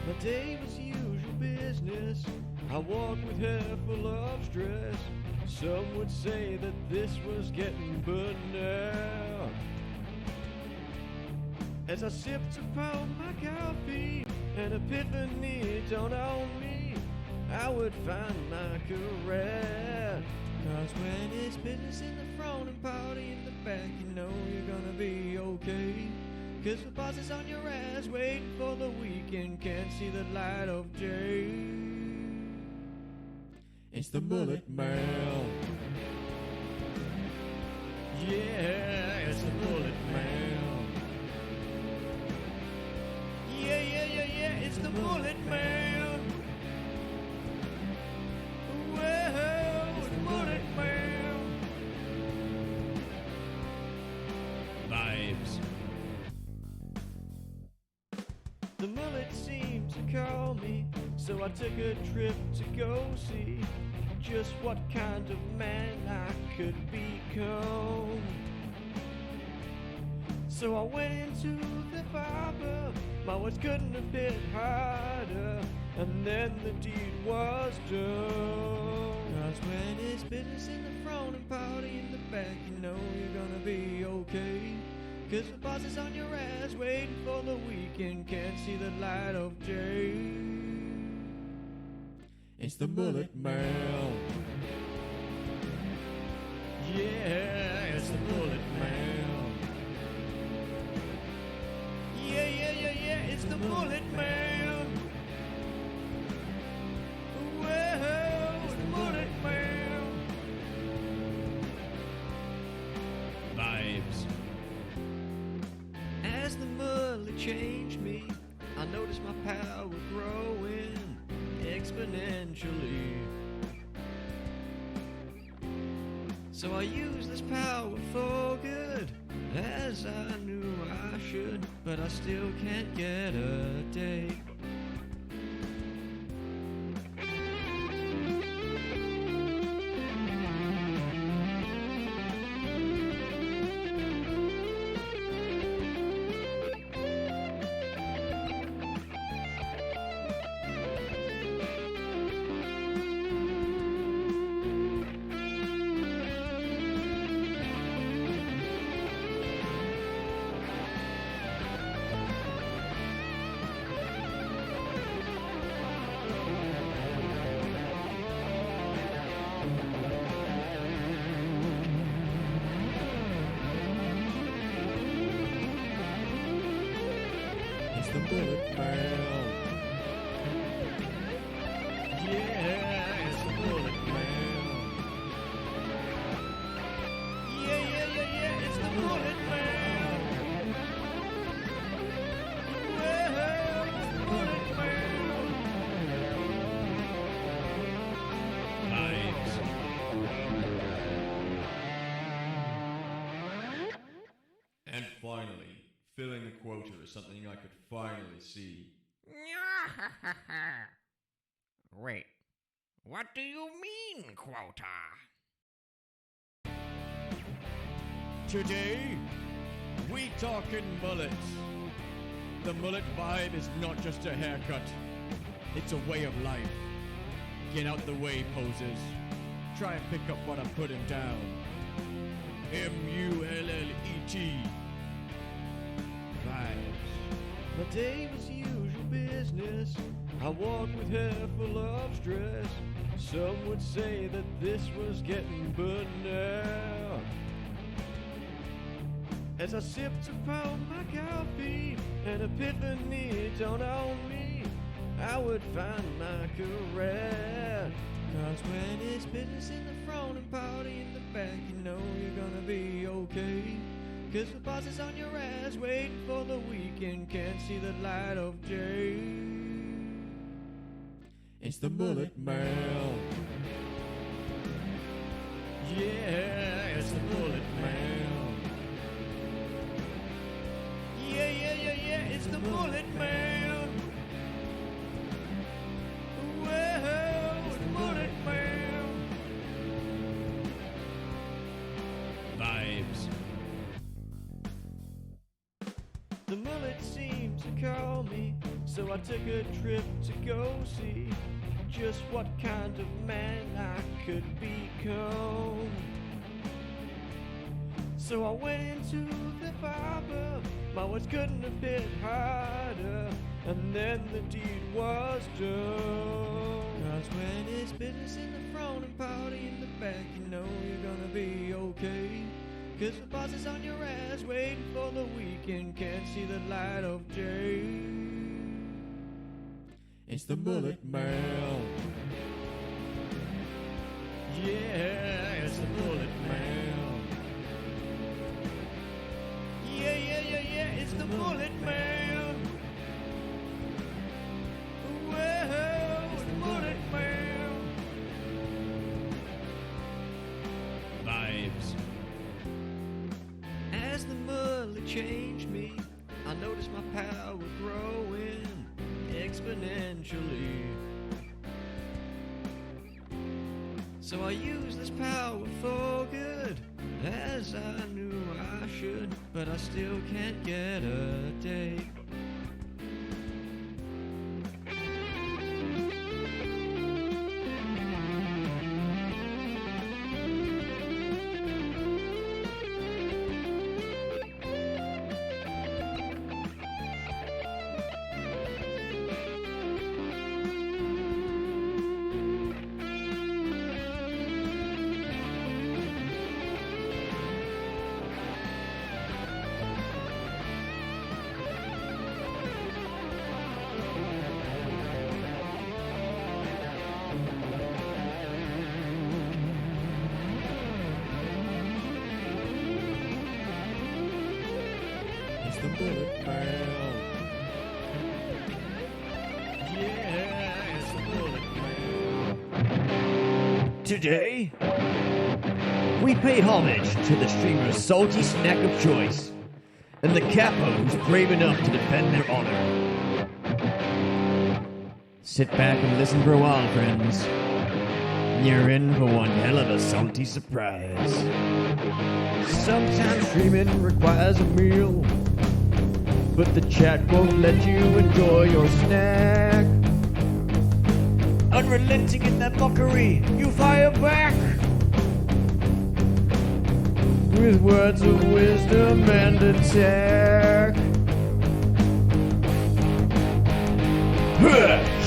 My day was usual business. I walked with hair full of stress. Some would say that this was getting burned out. As I sipped upon my coffee, an epiphany dawned on me. I would find my correct. Cause when it's business in the front and party in the back, you know you're gonna be okay. Cause the boss is on your ass, waiting for the weekend, can't see the light of day. It's the Mullet Man. Yeah, it's the Mullet Man. Yeah, it's the Mullet Man. Well, it's the Mullet Man. Vibes. The mullet seemed to call me, so I took a trip to go see just what kind of man I could become. So I went into the barber, my words couldn't have hit harder, and then the deed was done. Cause when it's business in the front and party in the back, you know you're gonna be okay. Cause the boss is on your ass, waiting for the weekend, can't see the light of day. It's the Mullet Man. Yeah, it's the Mullet Man. Yeah, it's the Mullet Man. Well, it's the Mullet Man. Vibes. As the mullet changed me, I noticed my power growing exponentially. So I used this power for good, as I knew I should, but I still can't get a date. The Mullet Man. Yeah, it's the Mullet Man. Yeah, it's the Mullet Man. Well, it's the Mullet Man. Vibes. And finally, filling the quota is something I could finally see. Wait, what do you mean, quota? Today, we talking mullets. The mullet vibe is not just a haircut. It's a way of life. Get out the way, posers. Try and pick up what I'm putting down. M-U-L-L-E-T. Vibes. My day was usual business. I walked with hair full of stress. Some would say that this was getting burned out. As I sipped upon my coffee, an epiphany dawned on me. I would find my correct. Cause when it's business in the front and party in the back, you know you're gonna be okay. Cause the boss is on your ass, waiting for the weekend, can't see the light of day. It's the Mullet Man. Yeah, it's the Mullet Man. Yeah, it's the Mullet Man. Well, it's the Mullet Man. Vibes. The mullet seemed to call me, so I I took a trip to go see just what kind of man I could become. So I went into the barber, my words couldn't have hit harder, and then the deed was done. 'Cause when it's business in the front and party in the back, you know you're gonna be okay. 'Cause the boss is on your ass, waiting for the weekend, can't see the light of day. It's the Mullet Man. Yeah, it's the Mullet Man. Yeah, it's the Mullet Man. Whoa, it's the Mullet Man. Vibes. As the mullet changed me, I noticed my power growing exponentially. So I used this power for good, as I knew I should, but I still can't get a date. The Mullet Man. Yeah, it's the Mullet Man. Today, we pay homage to the streamer's salty snack of choice, and the capo who's brave enough to defend their honor. Sit back and listen for a while, friends. You're in for one hell of a salty surprise. Sometimes streaming requires a meal, but the chat won't let you enjoy your snack. Unrelenting in that mockery, you fire back with words of wisdom and attack.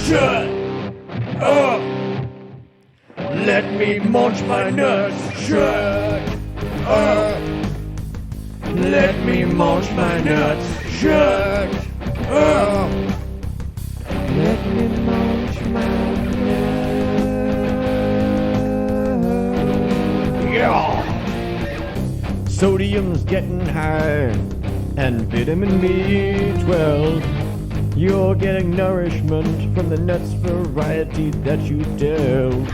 Shut up! Let me munch my nuts. Shut up! Let me munch my nuts. Shut up! Let me munch my nuts. Yeah! Sodium's getting high, and vitamin B12. You're getting nourishment from the nuts variety that you delve.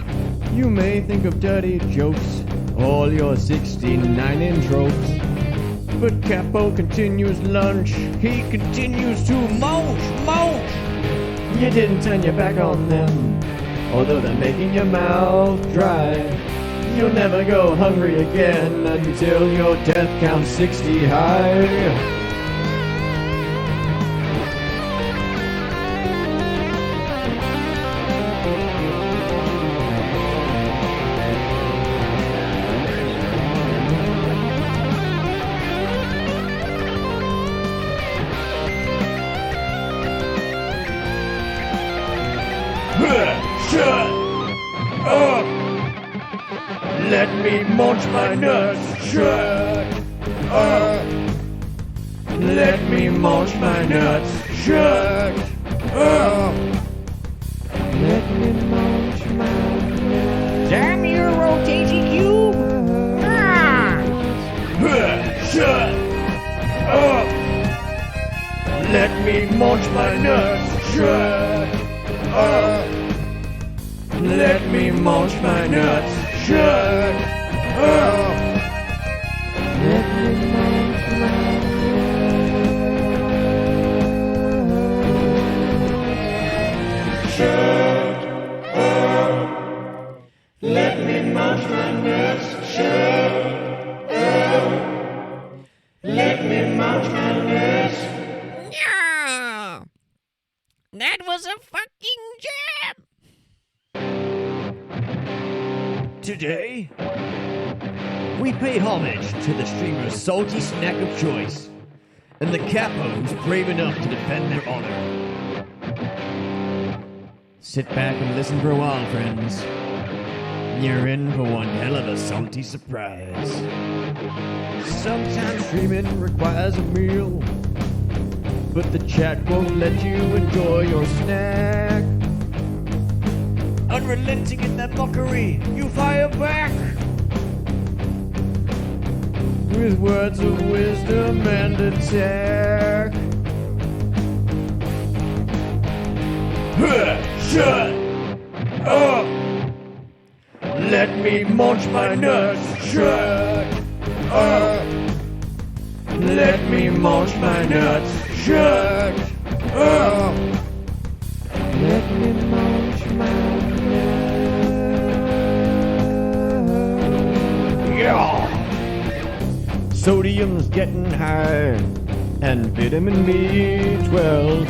You may think of dirty jokes, all your 69 intros. But Capo continues lunch. He continues to munch. You didn't turn your back on them, although they're making your mouth dry. You'll never go hungry again until your death counts 60 high. Shut up! Let me munch my nuts. Shut up! Let me munch my nuts. Shut up! Let me munch my nuts. Damn you, rotating cube! Ah! Shut up! Let me munch my nuts. Shut up! Let me munch my nuts. Shut up! Let me munch my nuts. Shut up! Let me munch my nuts. Shut up! Let me munch my nuts. Yeah! That That was a fucking jam! Today, we pay homage to the streamer's salty snack of choice, and the capo who's brave enough to defend their honor. Sit back and listen for a while, friends. You're in for one hell of a salty surprise. Sometimes streaming requires a meal, but the chat won't let you enjoy your snack. Unrelenting in that mockery, you fire back with words of wisdom and attack. Shut up! Let me munch my nuts. Shut up! Let me munch my nuts. Shut up! Let me munch my nuts. Yeah! Sodium's getting high, and vitamin B12.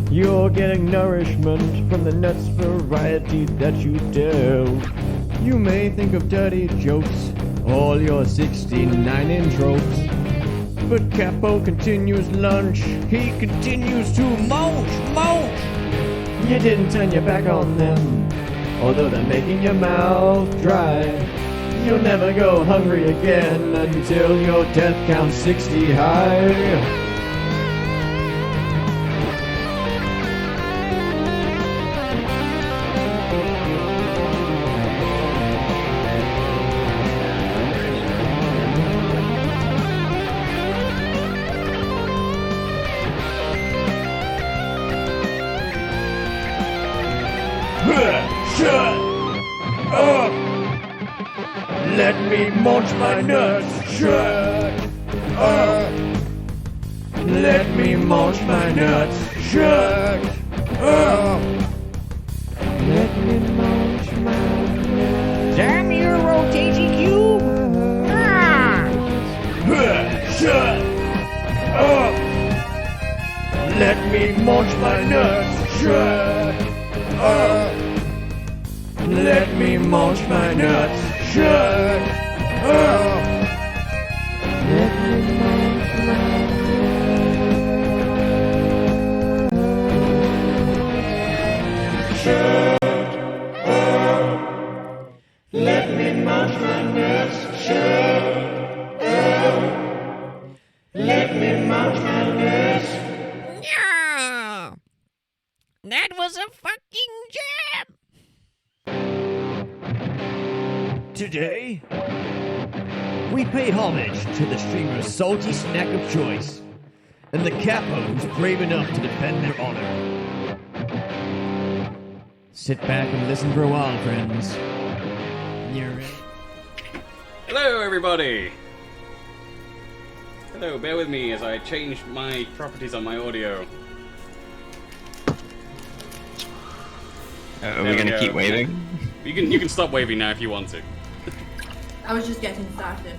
You're getting nourishment from the nuts variety that you delve. You may think of dirty jokes, all your 69 tropes. But Capo continues lunch, he continues to munch. You didn't turn your back on them, although they're making your mouth dry. You'll never go hungry again until your death counts 60 high. Shut up! Let me munch my nuts. Shut up! Let me munch my nuts. Shut up! Let me munch my nuts. Damn your rotating cube! Ah! Shut up! Let me munch my nuts. Shut up! Let me munch my nuts. Shut up! Let me munch my nuts. Shut up! Let me munch my nuts. Shut up! Let me munch my nuts. Yeah! That was a fucking jam! Today, we pay homage to the streamer's salty snack of choice, and the capo who's brave enough to defend their honor. Sit back and listen for a while, friends. You're in. Hello, everybody! Hello, bear with me as I change my properties on my audio. Are we gonna keep waving? You can stop waving now if you want to. I was just getting started.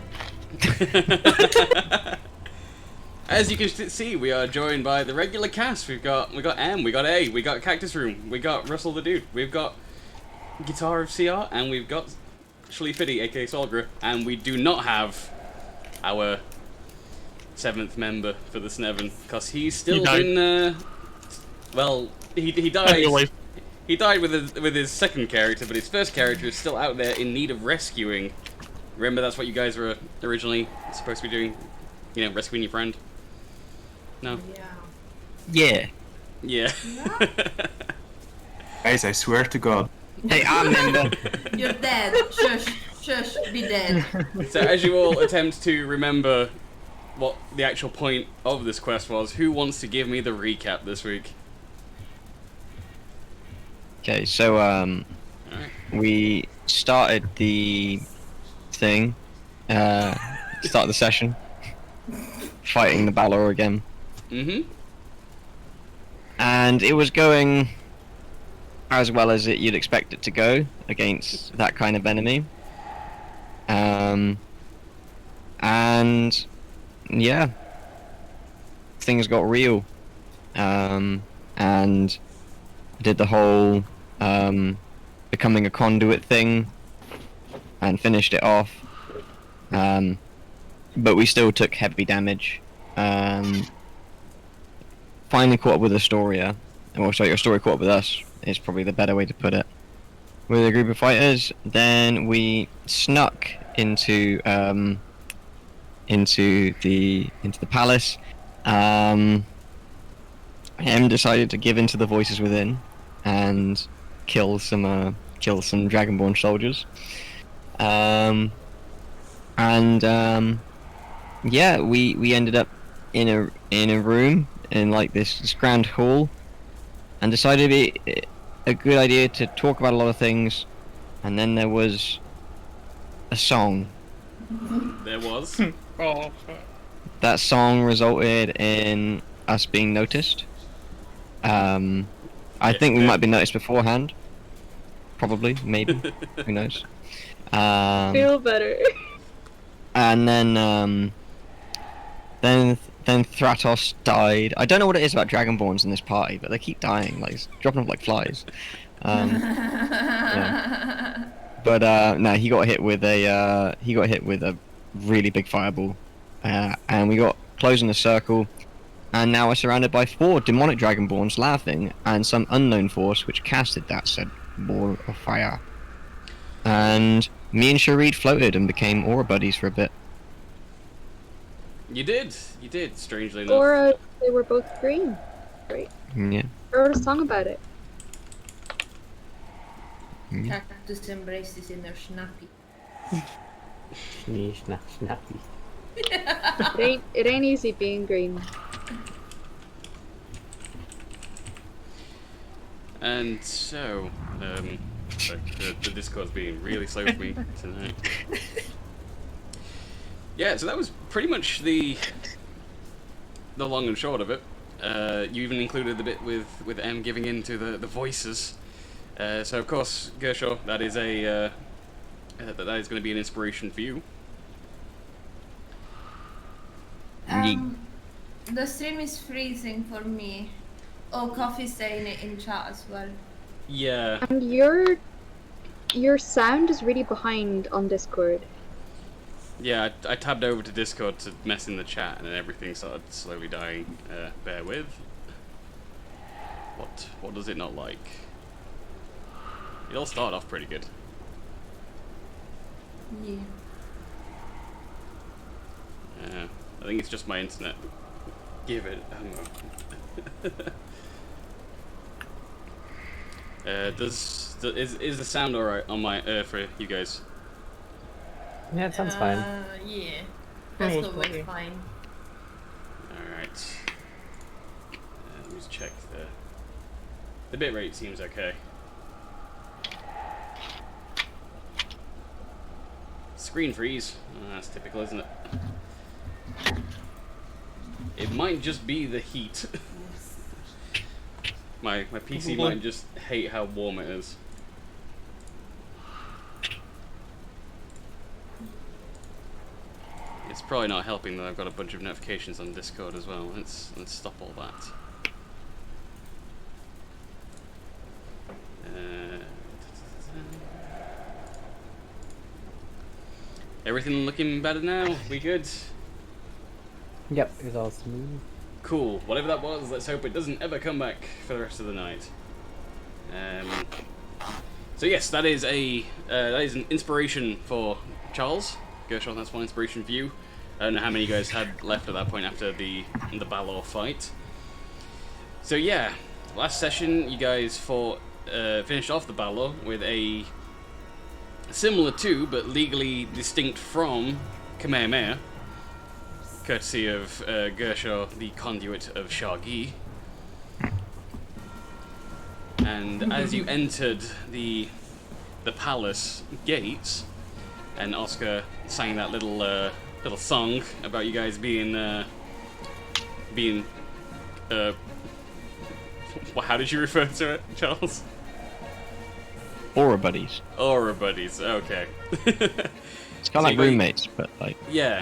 As you can see, we are joined by the regular cast. We got M, we got A, we got Cactus Room, we got Russell the Dude, we've got Guitar of CR, and we've got Fitty, aka Solgra, and we do not have our 7th member for the Sneven, because he's still in. Well, he died. He died with his second character, but his first character is still out there in need of rescuing. Remember, that's what you guys were originally supposed to be doing? You know, rescuing your friend? No? Yeah. Yeah. Yeah. Guys, I swear to God. Hey, I'm member. You're dead. Shush, be dead. So as you all attempt to remember what the actual point of this quest was, who wants to give me the recap this week? Okay, so we started the thing, start the session, fighting the Balor again. Mm-hmm. And it was going as well as you'd expect it to go against that kind of enemy. And yeah, things got real. And did the whole becoming a conduit thing and finished it off. But we still took heavy damage. Finally caught up with Astoria. Well, sorry, Astoria caught up with us, is probably the better way to put it. With a group of fighters, then we snuck into the palace. M decided to give in to the voices within and kill some Dragonborn soldiers. Yeah, we ended up in a room in like this grand hall, and decided it'd be a good idea to talk about a lot of things. And then there was a song. There was. Oh. That song resulted in us being noticed. I think we might be noticed beforehand. Probably, maybe. Who knows? Feel better. And then Thratos died. I don't know what it is about Dragonborns in this party, but they keep dying, like dropping off like flies. Yeah. But no, he got hit with a really big fireball, and we got closed in a circle, and now we're surrounded by 4 demonic Dragonborns laughing, and some unknown force which casted that said ball of fire. And me and Sharid floated and became aura buddies for a bit. You did, strangely enough. Or they were both green. Right. Yeah. I wrote a song about it. Cactus embraced his inner snappy. Snappy. It ain't easy being green. And so, the Discord's being really slow for me tonight. Yeah, so that was pretty much the long and short of it. You even included the bit with M giving in to the voices. So of course, Gershaw, that is that is going to be an inspiration for you. The stream is freezing for me. Oh, Coffee's saying it in chat as well. Yeah. And your sound is really behind on Discord. Yeah, I tabbed over to Discord to mess in the chat, and then everything started slowly dying. Bear with. What does it not like? It all started off pretty good. Yeah. I think it's just my internet. Give it. Is the sound alright on my for you guys? Yeah, it sounds fine. Yeah. That's Hey, the way okay. fine. Alright. Let me just check the bitrate seems okay. Screen freeze. That's typical, isn't it? It might just be the heat. My PC might just hate how warm it is. It's probably not helping that I've got a bunch of notifications on Discord as well. Let's stop all that. Everything looking better now? We good? Yep, it was all smooth. Cool. Whatever that was, let's hope it doesn't ever come back for the rest of the night. So yes, that is an inspiration for Charles. Gershon, that's one inspiration for you. I don't know how many you guys had left at that point after the Balor fight. So yeah, last session you guys finished off the Balor with a similar to, but legally distinct from, Kamehameha, courtesy of Gershaw, the conduit of Shagi. And as you entered the palace gates, and Oscar sang that little song about you guys being how did you refer to it, Charles? Aura buddies. Aura buddies. Okay. It's kind of like roommates, but like... Yeah.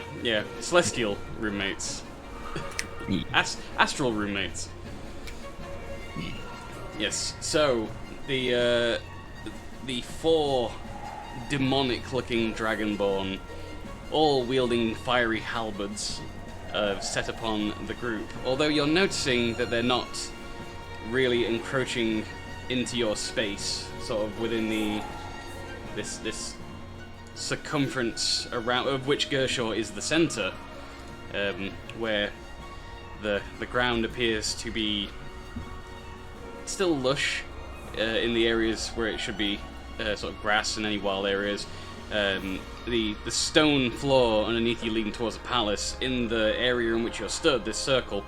Celestial roommates. Yeah. Astral roommates. Yes. So the 4 demonic-looking dragonborn, all wielding fiery halberds, set upon the group. Although you're noticing that they're not really encroaching into your space, sort of within this circumference around of which Gershaw is the center, where the ground appears to be still lush in the areas where it should be sort of grass in any wild areas. The stone floor underneath you leading towards the palace, in the area in which you're stood, this circle,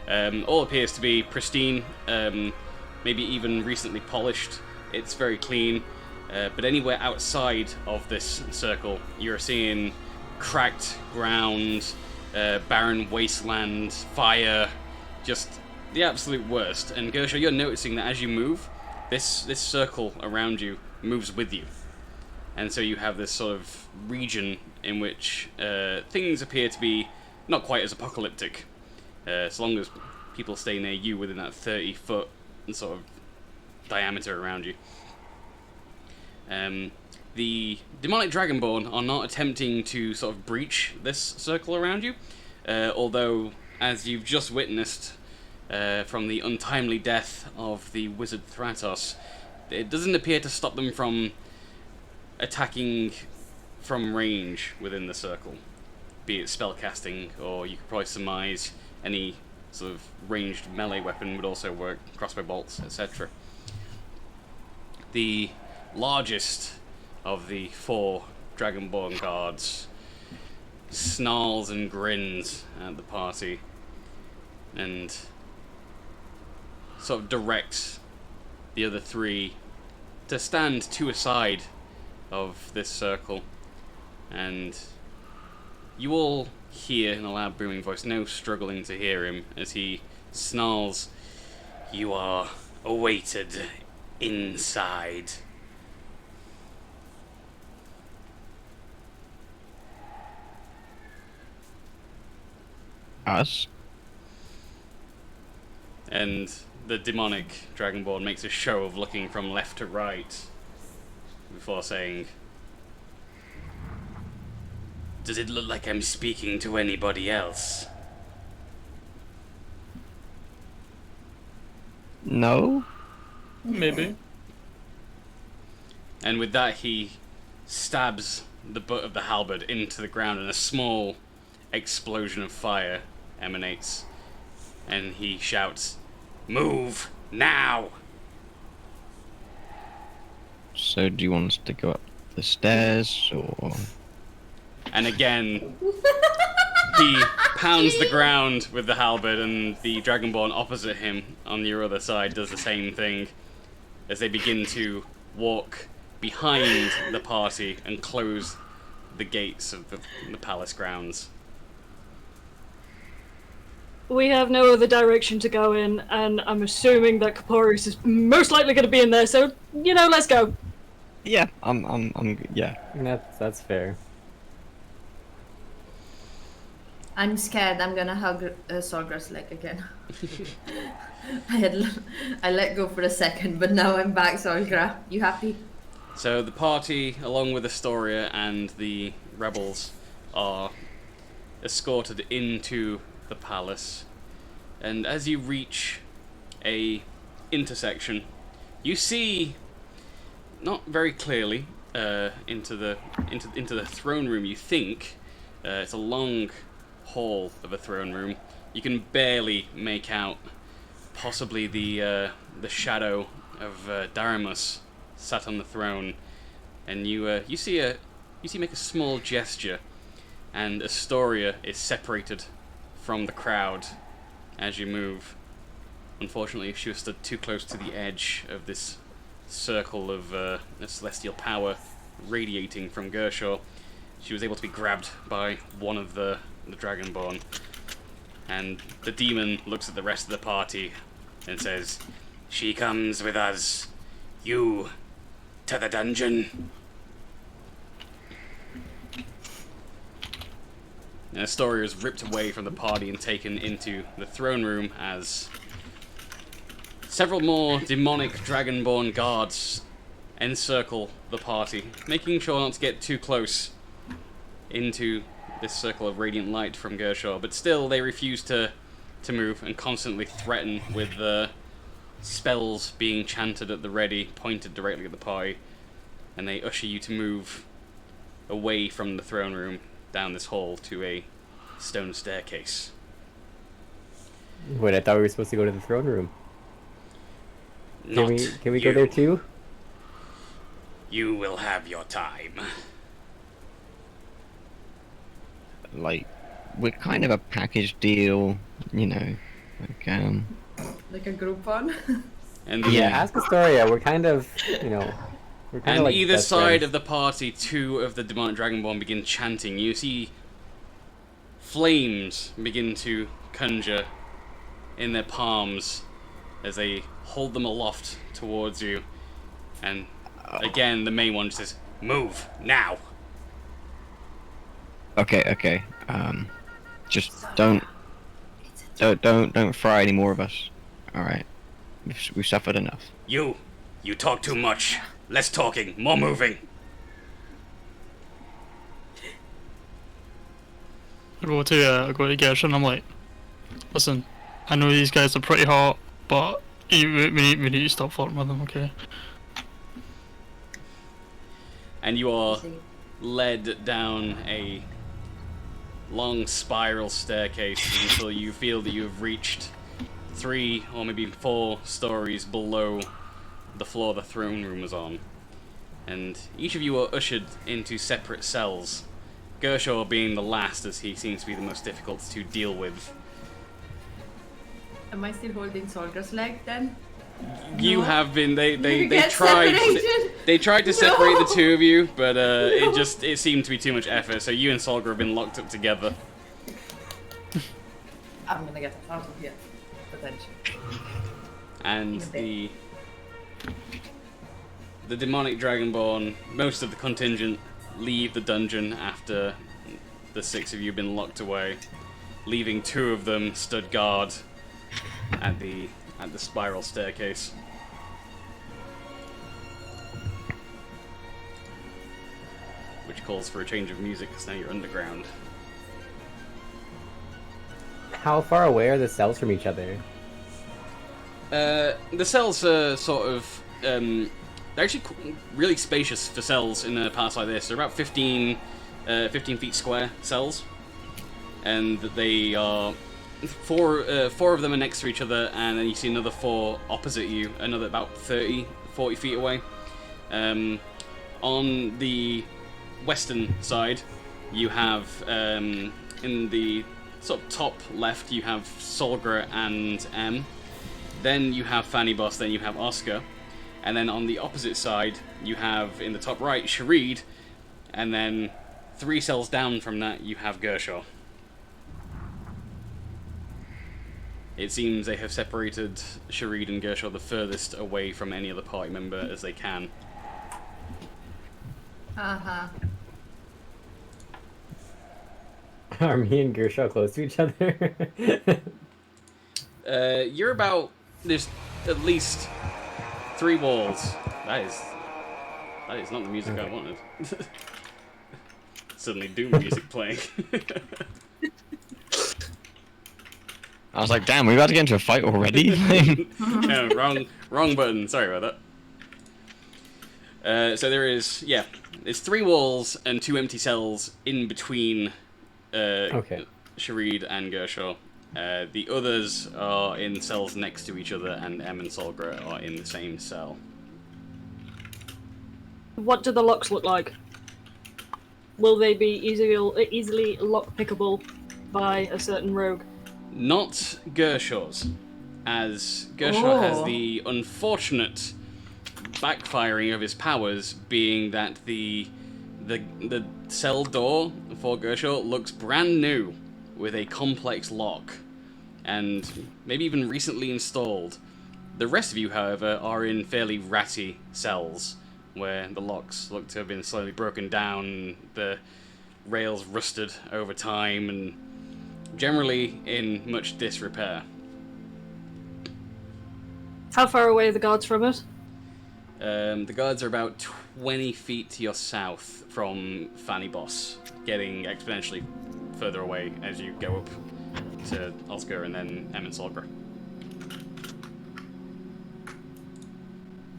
all appears to be pristine, maybe even recently polished. It's very clean, but anywhere outside of this circle, you're seeing cracked ground, barren wasteland, fire, just the absolute worst. And Gershaw, you're noticing that as you move, this circle around you moves with you. And so you have this sort of region in which things appear to be not quite as apocalyptic, as long as people stay near you within that 30-foot sort of diameter around you. The demonic dragonborn are not attempting to sort of breach this circle around you, although, as you've just witnessed from the untimely death of the wizard Thratos, it doesn't appear to stop them from attacking from range within the circle, be it spellcasting, or you could probably surmise any sort of ranged melee weapon would also work, crossbow bolts, etc. The largest of the 4 dragonborn guards snarls and grins at the party and sort of directs the other 3 to stand to a side of this circle, and you all hear in a loud booming voice, no struggling to hear him, as he snarls, "You are awaited inside." Us? And the demonic dragonborn makes a show of looking from left to right before saying, "Does it look like I'm speaking to anybody else?" No? Maybe. And with that, he stabs the butt of the halberd into the ground, and a small explosion of fire emanates. And he shouts, "Move now!" So do you want us to go up the stairs, or...? And again, he pounds the ground with the halberd, and the dragonborn opposite him on your other side does the same thing as they begin to walk behind the party and close the gates of the palace grounds. We have no other direction to go in, and I'm assuming that Caporius is most likely going to be in there, so, let's go. Yeah, yeah. That's fair. I'm scared I'm gonna hug Sorgra's leg again. I let go for a second, but now I'm back, Sorgra. You happy? So the party, along with Astoria and the rebels, are escorted into the palace. And as you reach a intersection, you see, not very clearly, into the throne room. You think it's a long hall of a throne room. You can barely make out possibly the shadow of Daramus sat on the throne, and you see make a small gesture, and Astoria is separated from the crowd as you move. Unfortunately, if she was stood too close to the edge of this circle of celestial power radiating from Gershaw, she was able to be grabbed by one of the Dragonborn. And the demon looks at the rest of the party and says, "She comes with us. You to the dungeon." And Astoria is ripped away from the party and taken into the throne room as Several more demonic dragonborn guards encircle the party, making sure not to get too close into this circle of radiant light from Gershor, but still they refuse to move and constantly threaten with spells being chanted at the ready, pointed directly at the party, and they usher you to move away from the throne room down this hall to a stone staircase. Wait, I thought we were supposed to go to the throne room. Not Can we you. go there too? You will have your time. Like, we're kind of a package deal, you know. Like, Like a group one. And Yeah, ask Astoria. We're kind of, we're kind of and like either best side friends. of the party, two of the demonic dragonborn begin chanting. You see flames begin to conjure in their palms as they hold them aloft towards you. And again, the main one says, "Move now." okay. Just don't fry any more of us. All right, we've suffered enough. You talk too much. Less talking, more moving. I go to Gersh and I'm like, listen, I know these guys are pretty hot, but we need to stop flirting with them, okay? And you are led down a long spiral staircase until you feel that you have reached 3 or maybe 4 stories below the floor the throne room was on. And each of you are ushered into separate cells, Gershor being the last, as he seems to be the most difficult to deal with. Am I still holding Solgra's leg then? You have been. They get tried. separated? They tried to separate the two of you, but it seemed to be too much effort. So you and Solgra have been locked up together. I'm gonna get out of here. Potentially. And the demonic dragonborn, most of the contingent leave the dungeon after the 6 of you have been locked away, leaving 2 of them stood guard at the spiral staircase. Which calls for a change of music, because now you're underground. How far away are the cells from each other? The cells are sort of... they're actually really spacious for cells in a pass like this. They're about 15 feet square cells. And they are... 4 of them are next to each other, and then you see another 4 opposite you, another about 30, 40 feet away. On the western side, you have, in the sort of top left, you have Solgra and M. Then you have Fanny Boss, then you have Oscar. And then on the opposite side, you have, in the top right, Sharid. And then 3 cells down from that, you have Gershor. It seems they have separated Sharid and Gershor the furthest away from any other party member as they can. Uh-huh. Are me and Gershaw close to each other? You're about... There's at least 3 walls. That is not the music I wanted. Suddenly Doom music playing. I was like, damn, we're about to get into a fight already? No, wrong button. Sorry about that. So there is, it's 3 walls and 2 empty cells in between Sharid and Gershor. The others are in cells next to each other, and Em and Solgra are in the same cell. What do the locks look like? Will they be easily lock-pickable by a certain rogue? Not Gershor's, as Gershor has the unfortunate backfiring of his powers, being that the cell door for Gershor looks brand new, with a complex lock, and maybe even recently installed. The rest of you, however, are in fairly ratty cells, where the locks look to have been slowly broken down, the rails rusted over time, and generally in much disrepair. How far away are the guards from it? The guards are about 20 feet to your south from Fanny Boss, getting exponentially further away as you go up to Oscar and then Emmett Solgra.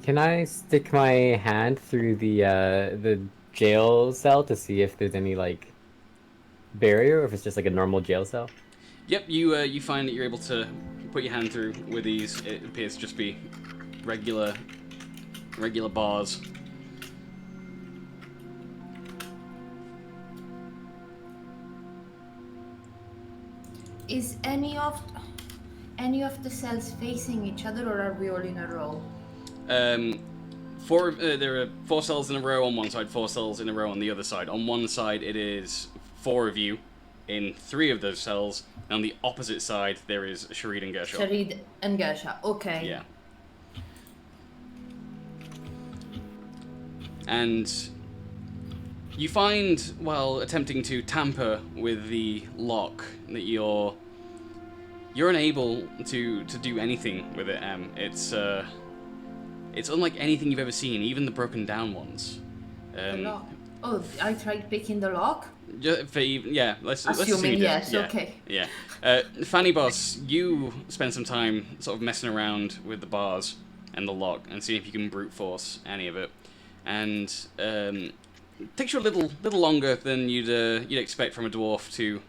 Can I stick my hand through the jail cell to see if there's any like barrier, or if it's just like a normal jail cell? Yep, you find that you're able to put your hand through with these. It appears to just be regular bars. Is any of the cells facing each other, or are we all in a row? There are 4 cells in a row on one side, 4 cells in a row on the other side. On one side, it is 4 of you in 3 of those cells. And on the opposite side, there is Sharid and Gershaw. Sharid and Gershaw. Okay. Yeah. And you find, while attempting to tamper with the lock, that you're unable to do anything with it. It's unlike anything you've ever seen, even the broken down ones. The lock. Oh, I tried picking the lock. Let's Assuming assume you did. yes. Yeah. Okay. Yeah. Fanny Boss, you spend some time sort of messing around with the bars and the lock and seeing if you can brute force any of it. And it takes you a little longer than you'd expect from a dwarf to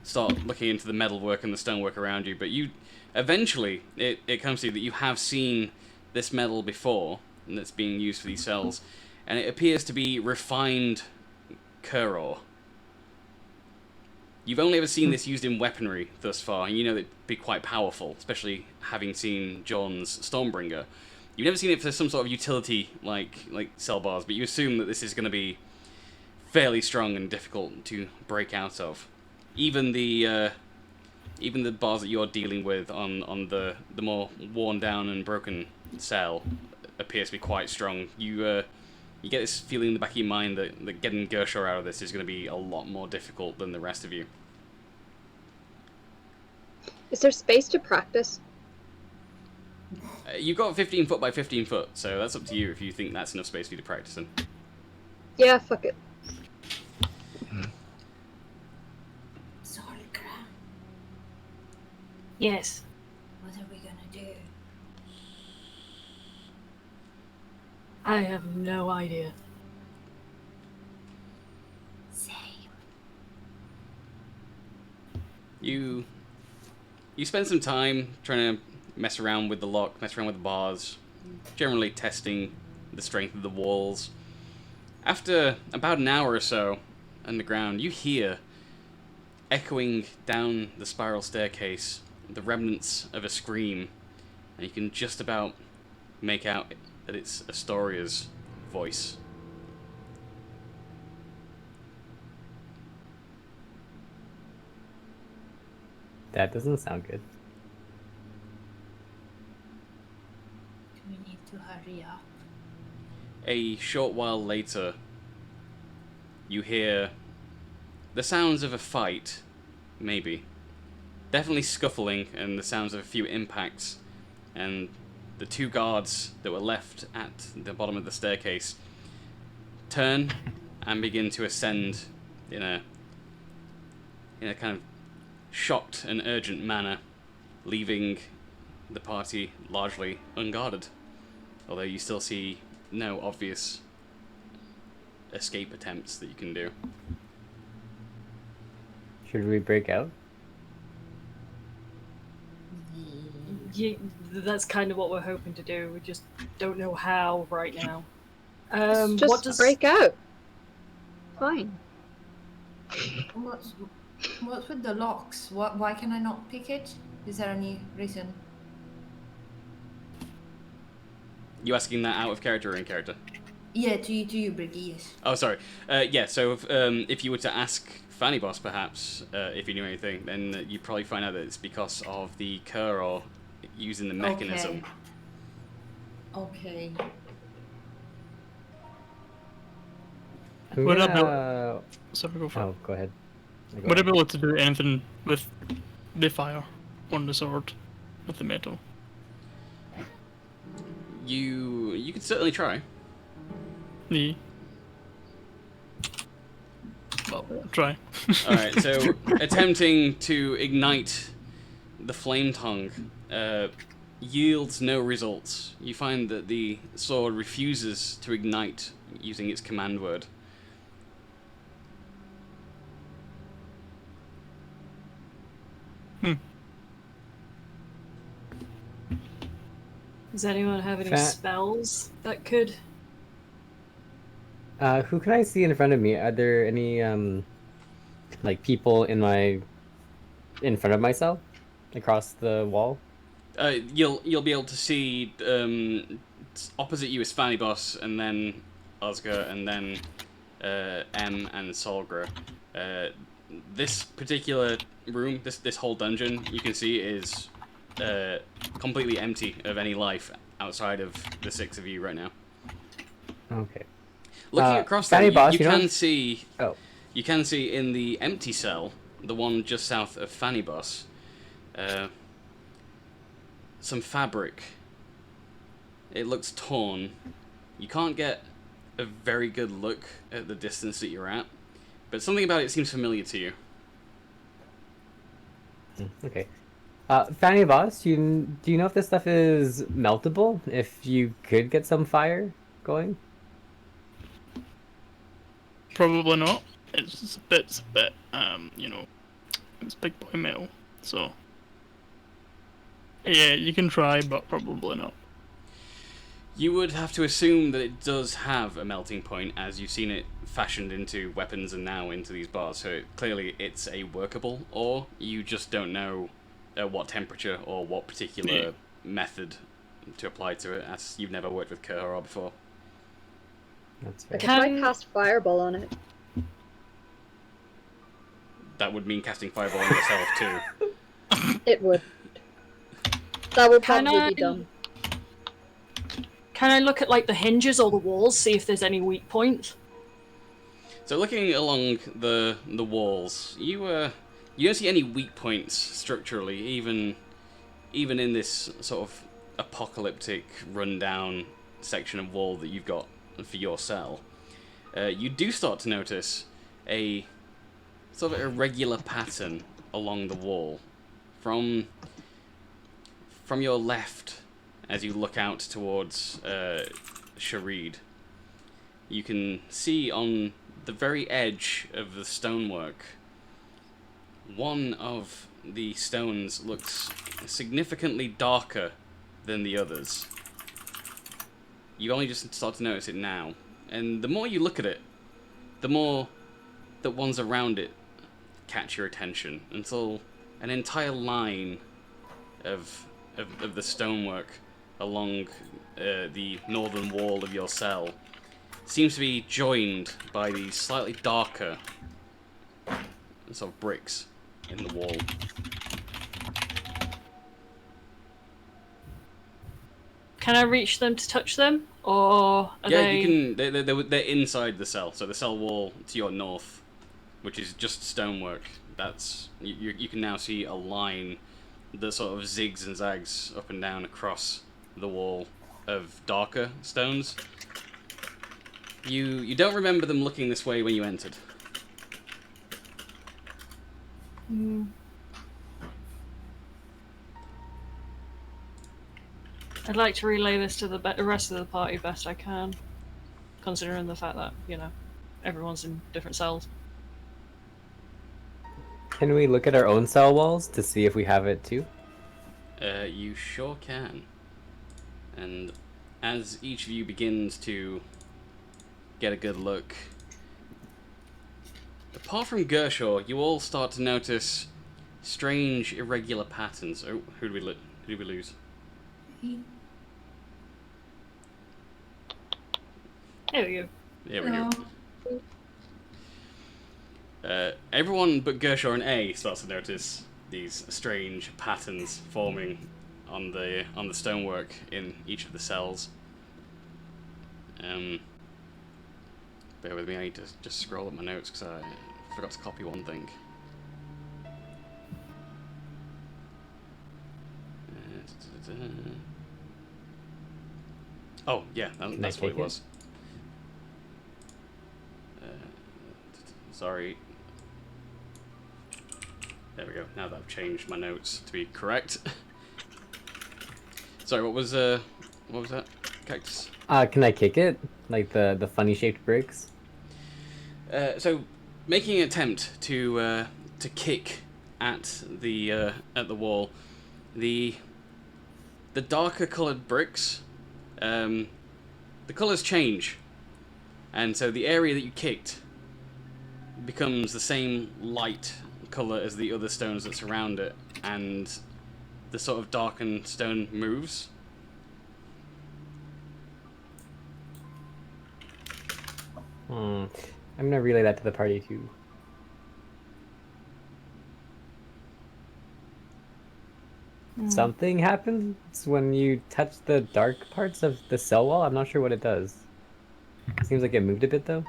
start looking into the metalwork and the stonework around you. But you eventually it comes to you that you have seen this metal before, and that's being used for these cells, and it appears to be refined Kuror. You've only ever seen this used in weaponry thus far, and you know it'd be quite powerful, especially having seen John's Stormbringer. You've never seen it for some sort of utility like cell bars, but you assume that this is going to be fairly strong and difficult to break out of. Even the bars that you're dealing with on the more worn down and broken cell appears to be quite strong. You get this feeling in the back of your mind that getting Gershaw out of this is going to be a lot more difficult than the rest of you. Is there space to practice? You've got 15 foot by 15 foot, so that's up to you if you think that's enough space for you to practice in. Yeah, fuck it. Solgra, Yes. what are we gonna do? I have no idea. Same. You spend some time trying to mess around with the lock, mess around with the bars, generally testing the strength of the walls. After about an hour or so underground, you hear, echoing down the spiral staircase, the remnants of a scream, and you can just about make out that it's Astoria's voice. That doesn't sound good. Do we need to hurry up? A short while later, you hear the sounds of a fight, maybe. Definitely scuffling and the sounds of a few impacts, and the 2 guards that were left at the bottom of the staircase turn and begin to ascend in a kind of shocked and urgent manner, leaving the party largely unguarded, although you still see no obvious escape attempts that you can do. Should we break out? Yeah, that's kind of what we're hoping to do. We just don't know how right now. Just what does break out. Fine. What's with the locks? Why can I not pick it? Is there any reason? You asking that out of character or in character? Yeah, to you, Briggy, yes. Oh, sorry. Yeah, so if you were to ask Fanny Boss, perhaps, if you knew anything, then you'd probably find out that it's because of the Kuror using the mechanism. Okay. I'm Would I be gonna- Sorry, go for it. Oh, go ahead. Go Would I ahead. be able to do anything with the fire on the sword, with the metal? You could certainly try. Yeah. Well, try. Alright, so attempting to ignite the flame tongue yields no results. You find that the sword refuses to ignite using its command word. Does anyone have any spells that could? Who can I see in front of me? Are there any like people in front of myself across the wall? You'll be able to see opposite you is Fanny Boss, and then Oscar, and then M and Solgra. This particular room, this whole dungeon, you can see is completely empty of any life outside of the 6 of you right now. Okay. Looking across Fanny there, Boss, you you can know? see. Oh. You can see in the empty cell, the one just south of Fanny Boss, some fabric. It looks torn. You can't get a very good look at the distance that you're at, but something about it seems familiar to you. Okay. Fanny Boss, do you know if this stuff is meltable? If you could get some fire going? Probably not. It's a bit, you know, it's big boy metal, so yeah, you can try, but probably not. You would have to assume that it does have a melting point, as you've seen it fashioned into weapons and now into these bars, so clearly it's a workable, or you just don't know what temperature or what particular method to apply to it, as you've never worked with Kerr before. That's fair. Okay, can I cast Fireball on it? That would mean casting Fireball on yourself too. It would. That would Can probably I- be done. Can I look at like the hinges or the walls, see if there's any weak points? So looking along the walls, you don't see any weak points structurally, even in this sort of apocalyptic, rundown section of wall that you've got for your cell. You do start to notice a sort of irregular pattern along the wall from your left. As you look out towards Sharid, you can see on the very edge of the stonework, one of the stones looks significantly darker than the others. You only just start to notice it now, and the more you look at it, the more that ones around it catch your attention, until an entire line of the stonework along the northern wall of your cell seems to be joined by these slightly darker sort of bricks in the wall. Can I reach them to touch them, or are Yeah, they... you can. They're inside the cell, so the cell wall to your north, which is just stonework. That's you can now see a line that sort of zigs and zags up and down across the wall of darker stones. You don't remember them looking this way when you entered. I'd like to relay this to the rest of the party best I can, considering the fact that, you know, everyone's in different cells. Can we look at our own cell walls to see if we have it too? You sure can. And as each of you begins to get a good look, apart from Gershaw, you all start to notice strange, irregular patterns. Oh, who did we lose? There we go. There we go. Everyone but Gershaw and A starts to notice these strange patterns forming on the stonework in each of the cells. Bear with me, I need to just scroll up my notes because I forgot to copy one thing. Oh, yeah, Can that's I what it take it? was. Sorry. There we go. Now that I've changed my notes to be correct. Sorry, what was that? Cactus? Can I kick it? Like the funny shaped bricks? So, making an attempt to kick at the wall, the darker coloured bricks, the colours change, and so the area that you kicked becomes the same light colour as the other stones that surround it, and the sort of darkened stone moves. I'm gonna relay that to the party too. Something happens when you touch the dark parts of the cell wall. I'm not sure what it does. Seems like it moved a bit though.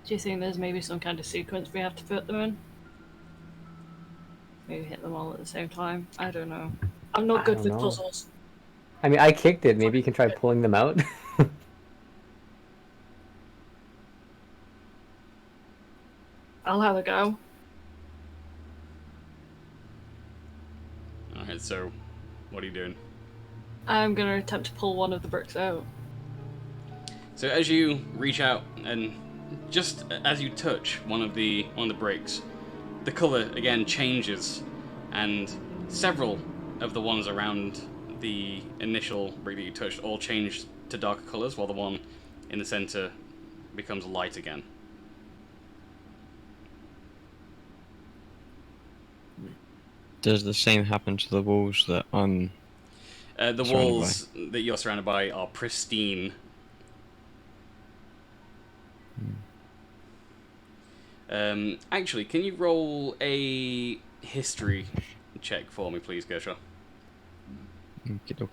Do you think there's maybe some kind of sequence we have to put them in? Maybe hit them all at the same time. I don't know. I'm not good don't with know. puzzles. I mean, I kicked it. Maybe you can try pulling them out. I'll have a go. Alright, so what are you doing? I'm gonna attempt to pull one of the bricks out. So as you reach out and just as you touch one of the bricks, the colour again changes, and several of the ones around the initial brick that you touched all change to darker colours, while the one in the centre becomes light again. Does the same happen to the walls that I'm The surrounded walls that you're surrounded by are pristine. Actually, can you roll a history check for me, please, Gershaw? Okay.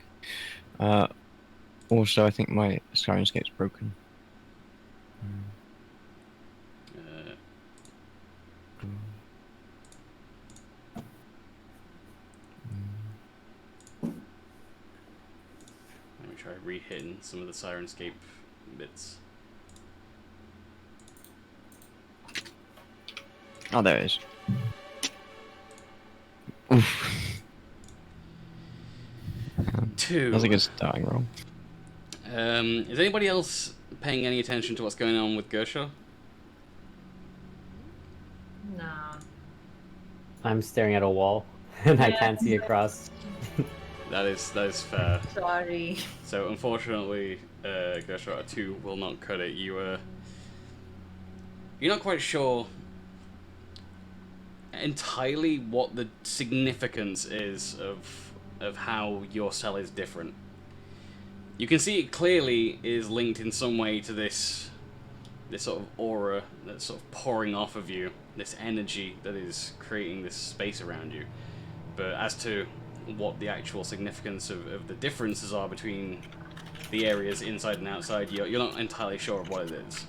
Also, I think my Sirenscape's broken. Let me try re-hitting some of the Sirenscape bits. Oh, there it is. Oof. 2. That's a good starting roll. Is anybody else paying any attention to what's going on with Gershaw? Nah. I'm staring at a wall, and I can't see across. That is fair. Sorry. So unfortunately, Gershaw 2 will not cut it. You're not quite sure entirely what the significance is of how your cell is different. You can see it clearly is linked in some way to this sort of aura that's sort of pouring off of you, this energy that is creating this space around you. But as to what the actual significance of the differences are between the areas inside and outside, you're not entirely sure of what it is.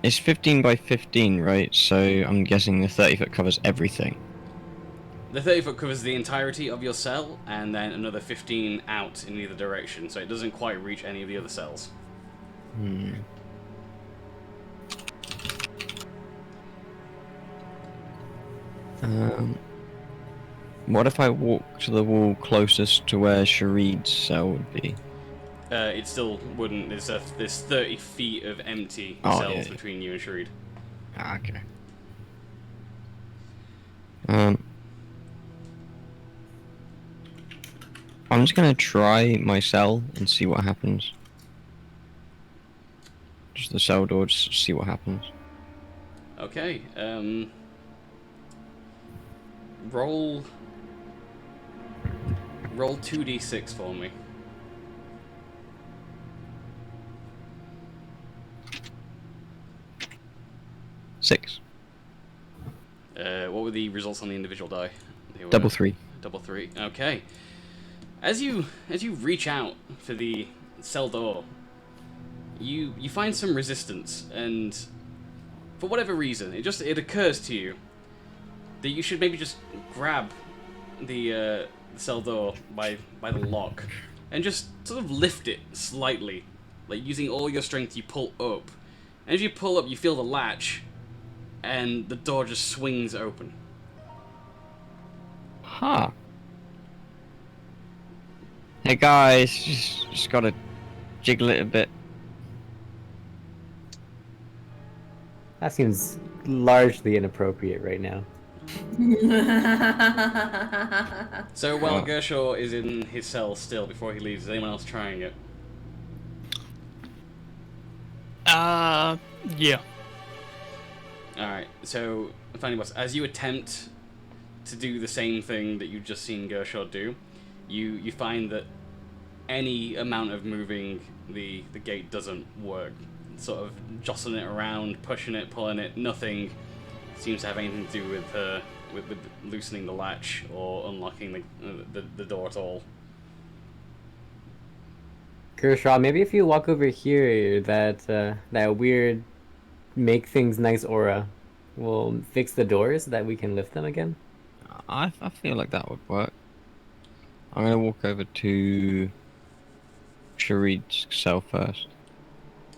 It's 15 by 15, right? So I'm guessing the 30-foot covers everything. The 30-foot covers the entirety of your cell, and then another 15 out in either direction, so it doesn't quite reach any of the other cells. What if I walk to the wall closest to where Sharid's cell would be? It still wouldn't. There's 30 feet of empty Oh, cells yeah. between you and Sharid. Ah, okay. I'm just gonna try my cell and see what happens. Just the cell door, just see what happens. Okay, roll 2d6 for me. Six. What were the results on the individual die? They were Double 3. Double 3. Okay. As you reach out for the cell door, you find some resistance, and for whatever reason, it occurs to you that you should maybe just grab the cell door by the lock and just sort of lift it slightly, like using all your strength. You pull up, and as you pull up, you feel the latch, and the door just swings open. Huh. Hey guys, just gotta jiggle it a bit. That seems largely inappropriate right now. So while Gershaw is in his cell still, before he leaves, is anyone else trying it? Yeah. Alright, so, Fanny Boss, as you attempt to do the same thing that you've just seen Gershaw do, you find that any amount of moving the gate doesn't work. Sort of jostling it around, pushing it, pulling it, nothing seems to have anything to do with loosening the latch or unlocking the door at all. Kershaw, maybe if you walk over here, that weird make things nice aura will fix the doors so that we can lift them again. I feel like that would work. I'm gonna walk over to Sharid's cell first.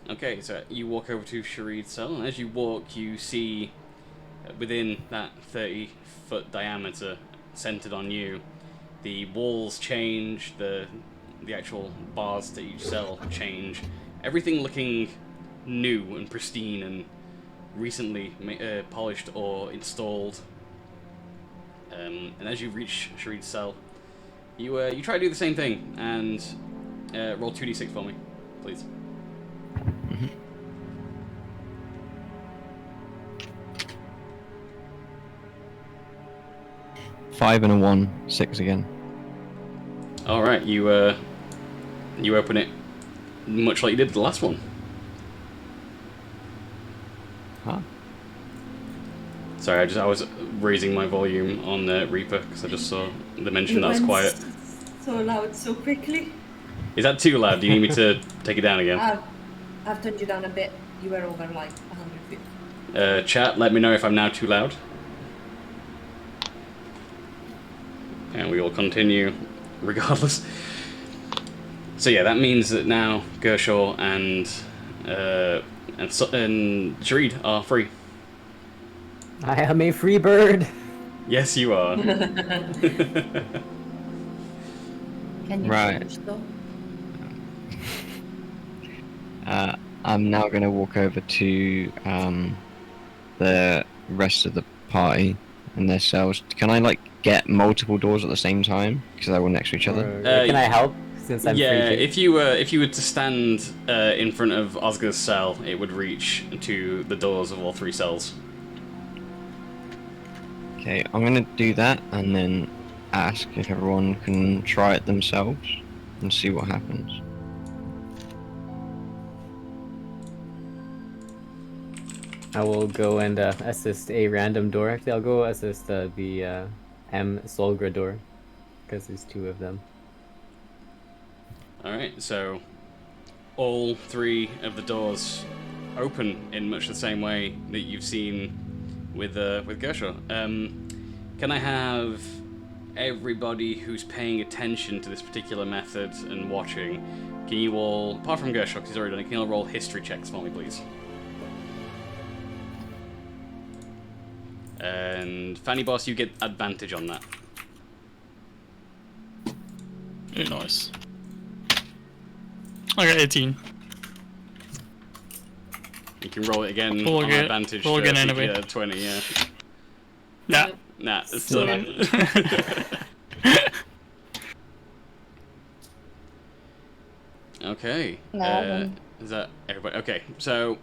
Okay, so you walk over to Sharid's cell, and as you walk, you see within that 30-foot diameter centered on you, the walls change, the actual bars to each cell change, everything looking new and pristine and recently polished or installed. And as you reach Sharid's cell, you try to do the same thing, and roll 2d6 for me, please. Mm-hmm. Five and a 1, 6 again. All right, you open it much like you did the last one. Huh? Sorry, I was raising my volume on the Reaper because I just saw the mention that was quiet. So loud so quickly. Is that too loud? Do you need me to take it down again? I've turned you down a bit. You were over like 100 feet. Chat, let me know if I'm now too loud. And we will continue regardless. So yeah, that means that now Gershaw and Sharid are free. I am a free bird. Yes, you are. Can you Right. finish though? I'm now gonna walk over to the rest of the party and their cells. Can I like get multiple doors at the same time because they're all next to each other? Can I help since I'm Yeah, free? if you were to stand in front of Oscar's cell, it would reach to the doors of all three cells. Okay, I'm gonna do that and then ask if everyone can try it themselves and see what happens. I will go and assist a random door. Actually, I'll go assist the M Solgra door because there's two of them. Alright, so all three of the doors open in much the same way that you've seen with Gershaw. Can I have everybody who's paying attention to this particular method and watching, can you all, apart from Gershaw, because he's already done it, can you all roll history checks for me, please? And Fanny Boss, you get advantage on that. Very nice. I got 18. You can roll it again Roll on again- advantage roll to again see if anyway. you get a 20, yeah. Nah. Nah, it's still not. Okay. Is that everybody? Okay, so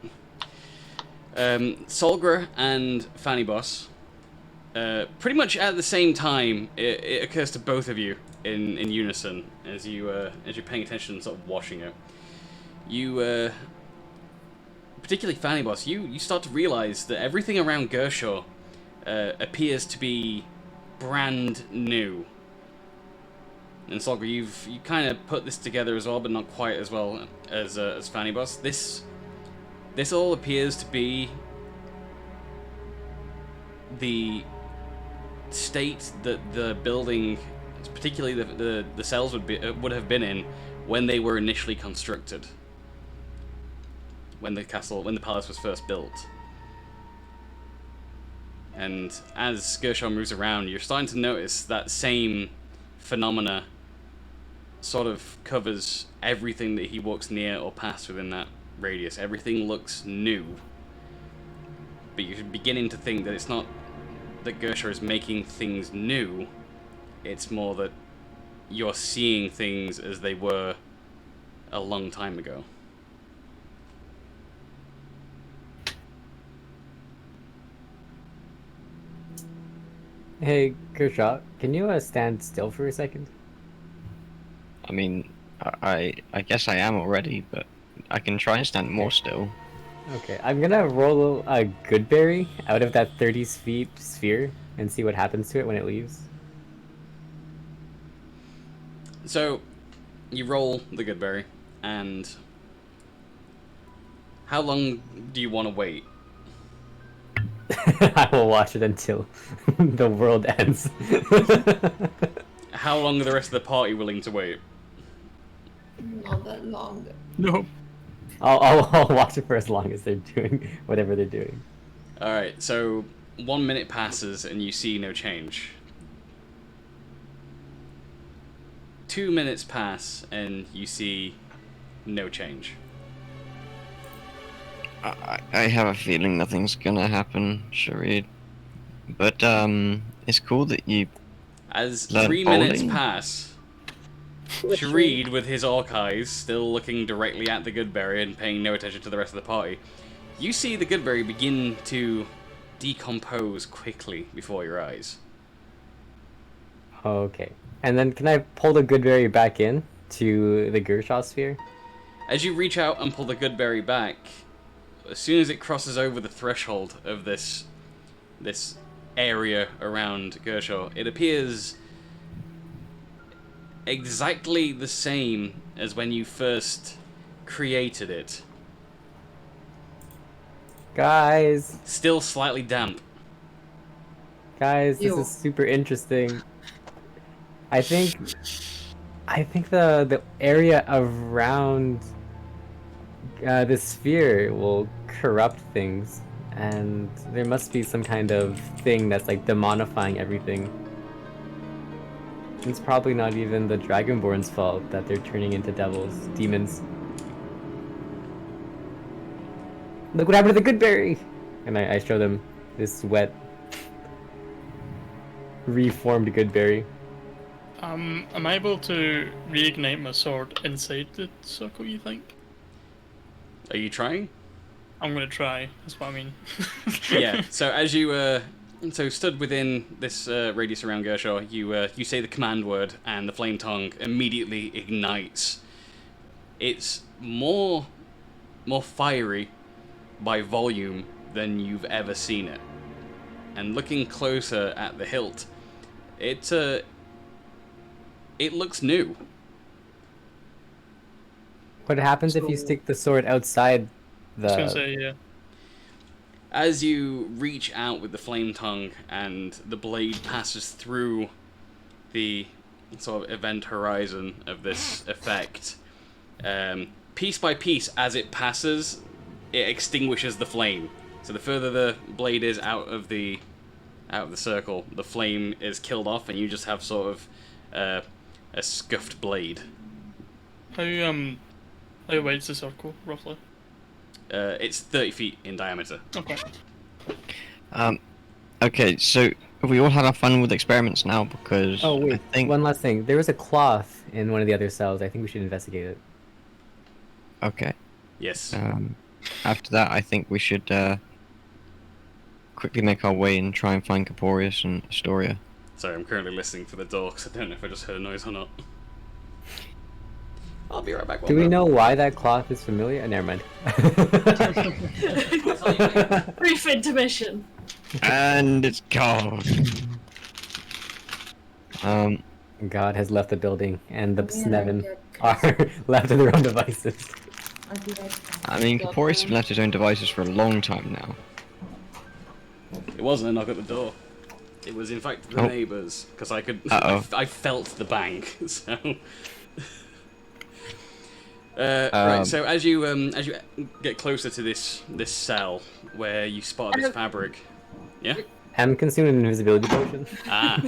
Solgra and Fanny Boss, pretty much at the same time, it occurs to both of you in unison as you're paying attention and sort of watching it. You, particularly Fanny Boss, you start to realize that everything around Gershaw appears to be brand new. And Solgra, you kind of put this together as well, but not quite as well as Fanny Boss. This all appears to be the state that the building, particularly the cells would have been in when they were initially constructed, when the palace was first built. And as Gershon moves around, you're starting to notice that same phenomena sort of covers everything that he walks near or past within that radius. Everything looks new. But you're beginning to think that it's not that Gershon is making things new, it's more that you're seeing things as they were a long time ago. Hey, Kershaw, can you stand still for a second? I mean, I guess I am already, but I can try and stand more still. Okay, I'm gonna roll a good berry out of that 30 feet sphere and see what happens to it when it leaves. So, you roll the good berry, and how long do you want to wait? I will watch it until the world ends. How long are the rest of the party willing to wait? Not that long. No. I'll watch it for as long as they're doing whatever they're doing. Alright, so 1 minute passes and you see no change. 2 minutes pass and you see no change. I have a feeling nothing's gonna happen, Sharid. But it's cool that you. As learn 3 minutes bowling. pass, Sharid, with his orc eyes, still looking directly at the Goodberry and paying no attention to the rest of the party, you see the Goodberry begin to decompose quickly before your eyes. Okay. And then can I pull the good berry back in to the Gershaw sphere? As you reach out and pull the Goodberry back, as soon as it crosses over the threshold of this area around Gershaw, it appears exactly the same as when you first created it. Guys, Still slightly damp. this Ew. is super interesting. I think the area around the sphere will corrupt things, and there must be some kind of thing that's like demonifying everything. It's probably not even the Dragonborn's fault that they're turning into demons. Look what happened to the Goodberry! And I show them this wet, reformed Goodberry. Am I able to reignite my sword inside the circle, you think? Are you trying? I'm gonna try, that's what I mean. Yeah, so as you stood within this radius around Gershaw, you say the command word and the flame tongue immediately ignites. It's more fiery by volume than you've ever seen it. And looking closer at the hilt, it looks new. What happens if you stick the sword outside I was gonna the... say, yeah. As you reach out with the flame tongue and the blade passes through the sort of event horizon of this effect, piece by piece as it passes, it extinguishes the flame. So the further the blade is out of the circle, the flame is killed off, and you just have sort of a scuffed blade. How wide's the circle, roughly? It's 30 feet in diameter. Okay. Okay, so have we all had our fun with experiments now? Because Oh wait, I think one last thing. There was a cloth in one of the other cells. I think we should investigate it. okay. Yes. After that, I think we should quickly make our way and try and find Caporius and Astoria. Sorry, I'm currently listening for the door because I don't know if I just heard a noise or not. I'll be right back. Do we know why that cloth is familiar? Never mind. Brief intermission. And it's gone. God has left the building, and the Yeah, Sneven yeah, are left to their own devices. I'll be right back. I mean, Caporius has left his own devices for a long time now. It wasn't a knock at the door. It was in fact the Oh. neighbours, because I could. Uh-oh. I felt the bang. So. Right. So as you get closer to this cell where you spot this fabric, yeah. I'm consuming an invisibility potion. Ah.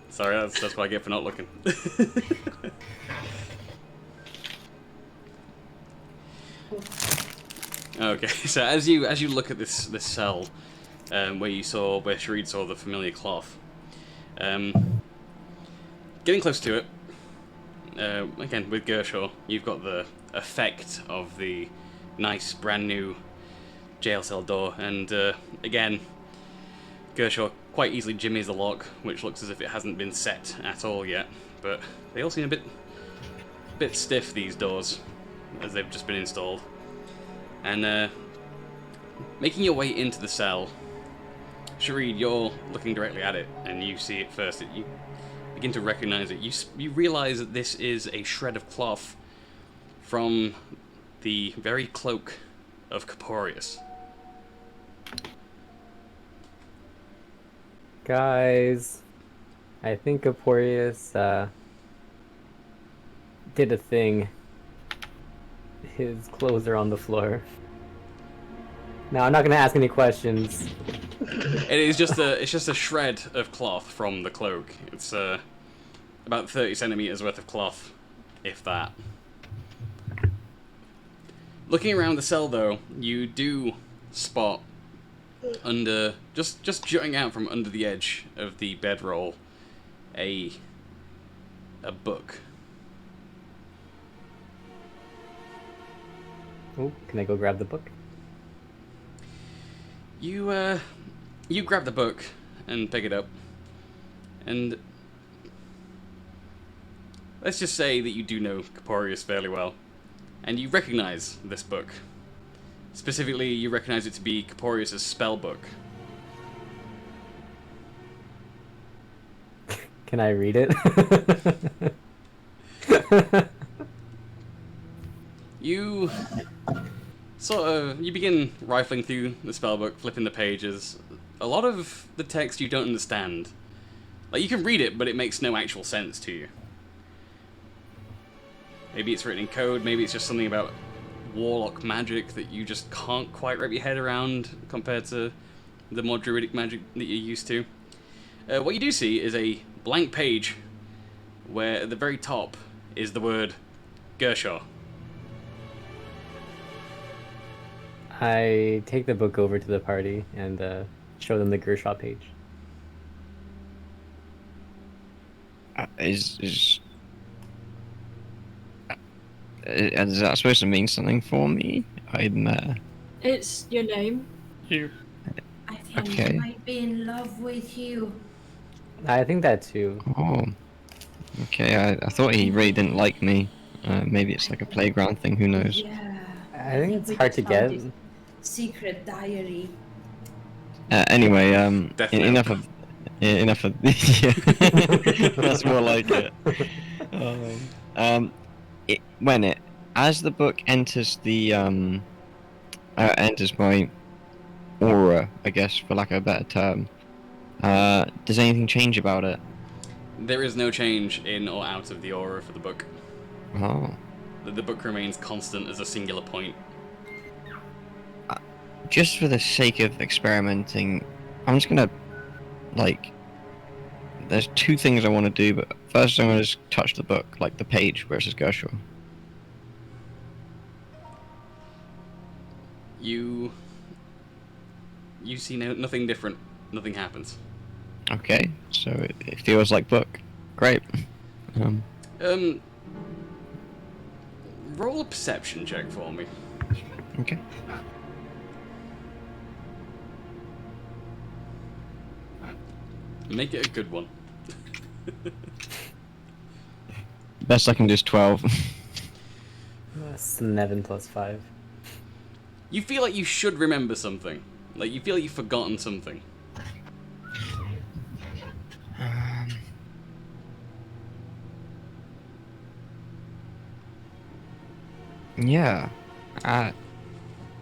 Sorry, that's what I get for not looking. Okay, so as you look at this cell, where Shareed saw the familiar cloth, getting close to it, again with Gershaw, you've got the effect of the nice brand new jail cell door, and again, Gershaw quite easily jimmies the lock, which looks as if it hasn't been set at all yet. But they all seem a bit stiff, these doors, as they've just been installed. And making your way into the cell, Shareed, you're looking directly at it, and you see it first. You begin to recognize it. You realize that this is a shred of cloth from the very cloak of Corporius. Guys, I think Corporius did a thing. His clothes are on the floor. Now I'm not gonna ask any questions. It's just a shred of cloth from the cloak. It's about 30 centimeters worth of cloth, if that. Looking around the cell, though, you do spot under just jutting out from under the edge of the bedroll a book. Oh, can I go grab the book? You grab the book and pick it up, and let's just say that you do know Corporius fairly well, and you recognize this book. Specifically, you recognize it to be Corporius' spell book. Can I read it? You begin rifling through the spellbook, flipping the pages. A lot of the text you don't understand. Like, you can read it, but it makes no actual sense to you. Maybe it's written in code, maybe it's just something about warlock magic that you just can't quite wrap your head around compared to the more druidic magic that you're used to. What you do see is a blank page where at the very top is the word Gershaw. I take the book over to the party and show them the Gershaw page. Is that supposed to mean something for me? It's your name. You. I think Okay. he might be in love with you. I think that too. Oh. Okay, I thought he really didn't like me. Maybe it's like a playground thing, who knows? Yeah. I think it's we hard to just found get. his secret diary. Anyway, Definitely. enough of yeah. That's more like it. As the book enters the enters my aura, I guess, for lack of a better term, does anything change about it? There is no change in or out of the aura for the book. Oh. The book remains constant as a singular point. Just for the sake of experimenting, I'm just gonna, there's two things I want to do, but first I'm gonna just touch the book, like the page where it says Gershaw. You see nothing different. Nothing happens. Okay, so it feels like book. Great. Roll a perception check for me. Okay. Make it a good one. Best I can do is 12. 7 plus 5. You feel like you should remember something. Like, you feel like you've forgotten something. Yeah.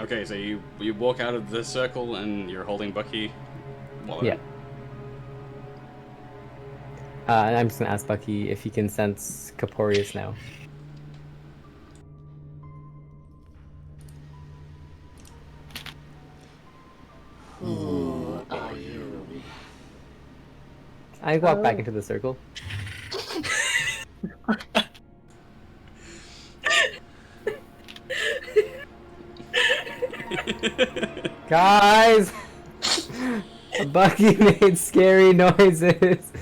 Okay, so you walk out of the circle and you're holding Bucky. Yeah. And I'm just gonna ask Bucky if he can sense Corporeus now. Who are you? I walk back into the circle. Guys! Bucky made scary noises.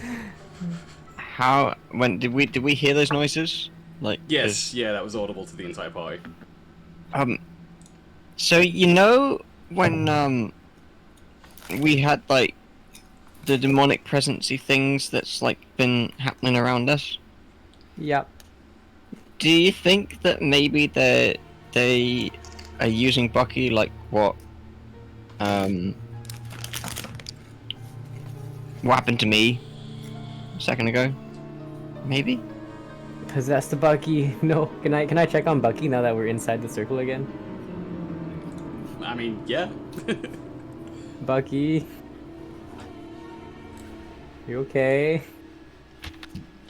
How? When did we hear those noises? Like Yes, yeah, that was audible to the entire party. So you know when we had like the demonic presency things that's like been happening around us? Yep. Do you think that maybe they are using Bucky like what happened to me a second ago? Maybe? Possessed Bucky. No. Can I check on Bucky now that we're inside the circle again? I mean, yeah. Bucky. You okay?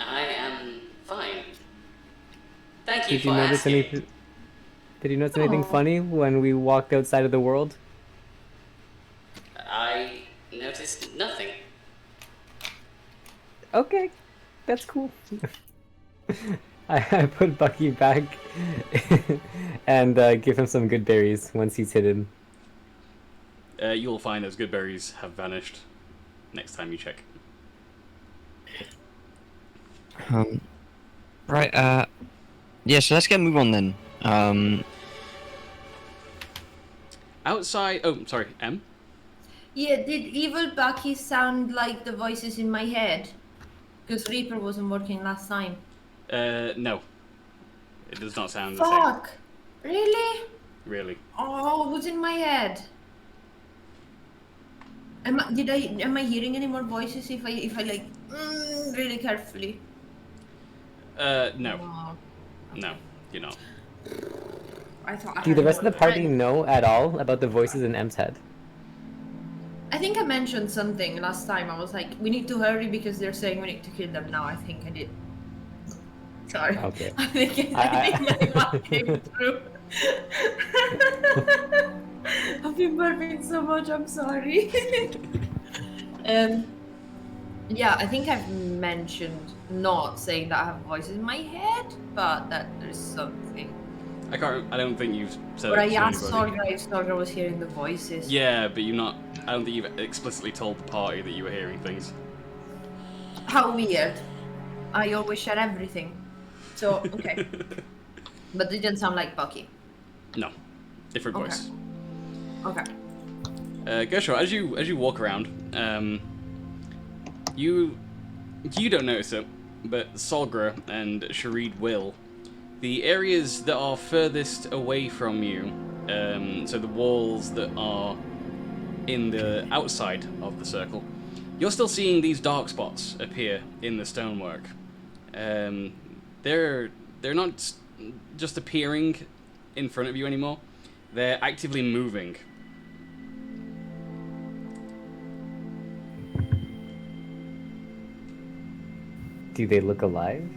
I am fine. Thank you Did for you notice asking. anything? Did you notice anything funny when we walked outside of the world? I noticed nothing. Okay, that's cool. I put Bucky back and give him some good berries once he's hidden. You'll find those good berries have vanished next time you check. Right, yeah, so let's get a move on then. Outside... Oh, sorry, M? Yeah, did evil Bucky sound like the voices in my head? Because Reaper wasn't working last time. No. It does not sound the same. Fuck! Really? Really. Oh, it was in my head. Am I hearing any more voices if I like really carefully? No. Oh. No, you're not. I thought. Do the rest of the party know at all about the voices in M's head? I think I mentioned something last time. I was like, we need to hurry because they're saying we need to kill them now. I think I did. Sorry. Okay. I think I came through. I've been burping so much. I'm sorry. Yeah, I think I've mentioned not saying that I have voices in my head, but that there's something. I don't think you've said But it I to asked anybody. Sorga if Sorga was hearing the voices. Yeah, but I don't think you've explicitly told the party that you were hearing things. How weird. I always share everything. So, okay. But it didn't sound like Bucky. No. Different Okay. voice. Okay. Gershon, as you walk around, you don't notice it, but Solgra and Sharid will. The areas that are furthest away from you, so the walls that are in the outside of the circle, you're still seeing these dark spots appear in the stonework. They're not just appearing in front of you anymore. They're actively moving. Do they look alive?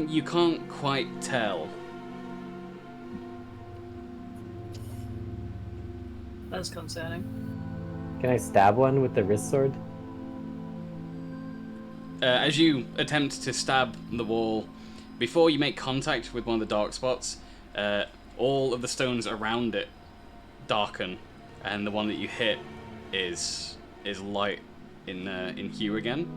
You can't quite tell. That's concerning. Can I stab one with the wrist sword? As you attempt to stab the wall, before you make contact with one of the dark spots, all of the stones around it darken, and the one that you hit is light in hue again.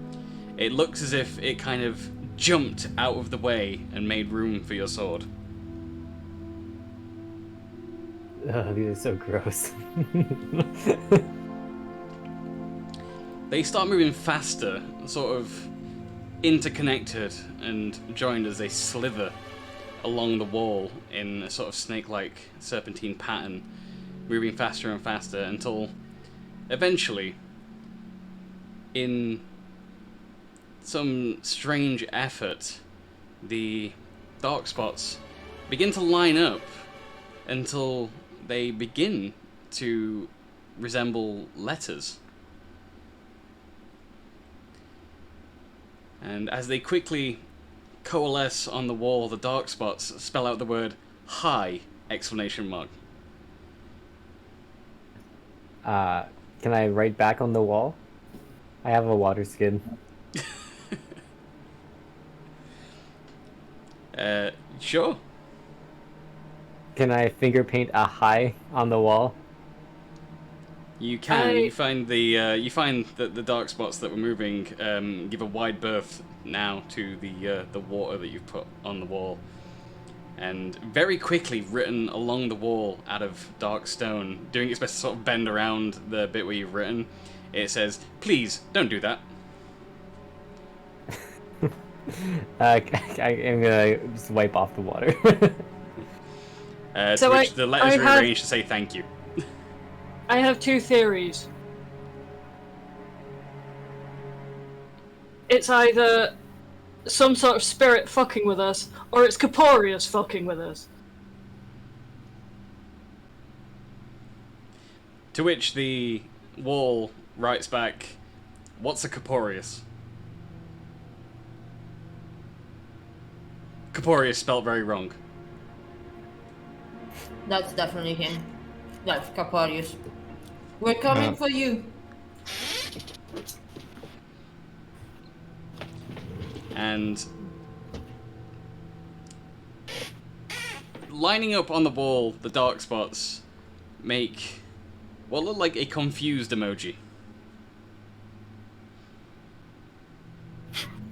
It looks as if it kind of jumped out of the way and made room for your sword. Ugh, these are so gross. They start moving faster, sort of interconnected and joined as they slither along the wall in a sort of snake-like serpentine pattern, moving faster and faster until eventually, in some strange effort, the dark spots begin to line up until they begin to resemble letters. And as they quickly coalesce on the wall, the dark spots spell out the word "Hi!" exclamation mark. Can I write back on the wall? I have a water skin. Sure. Can I finger paint a hi on the wall? You can. You find that the dark spots that were moving give a wide berth now to the water that you've put on the wall, and very quickly written along the wall out of dark stone, doing its best to sort of bend around the bit where you've written. It says, "Please don't do that." I'm gonna just wipe off the water. To which the letters are arranged to say thank you. I have two theories. It's either some sort of spirit fucking with us, or it's Corporeus fucking with us. To which the wall writes back, "What's a Corporeus?" Corporeus spelt very wrong. That's definitely him. That's Caparius. We're coming for you. And lining up on the wall, the dark spots make what look like a confused emoji.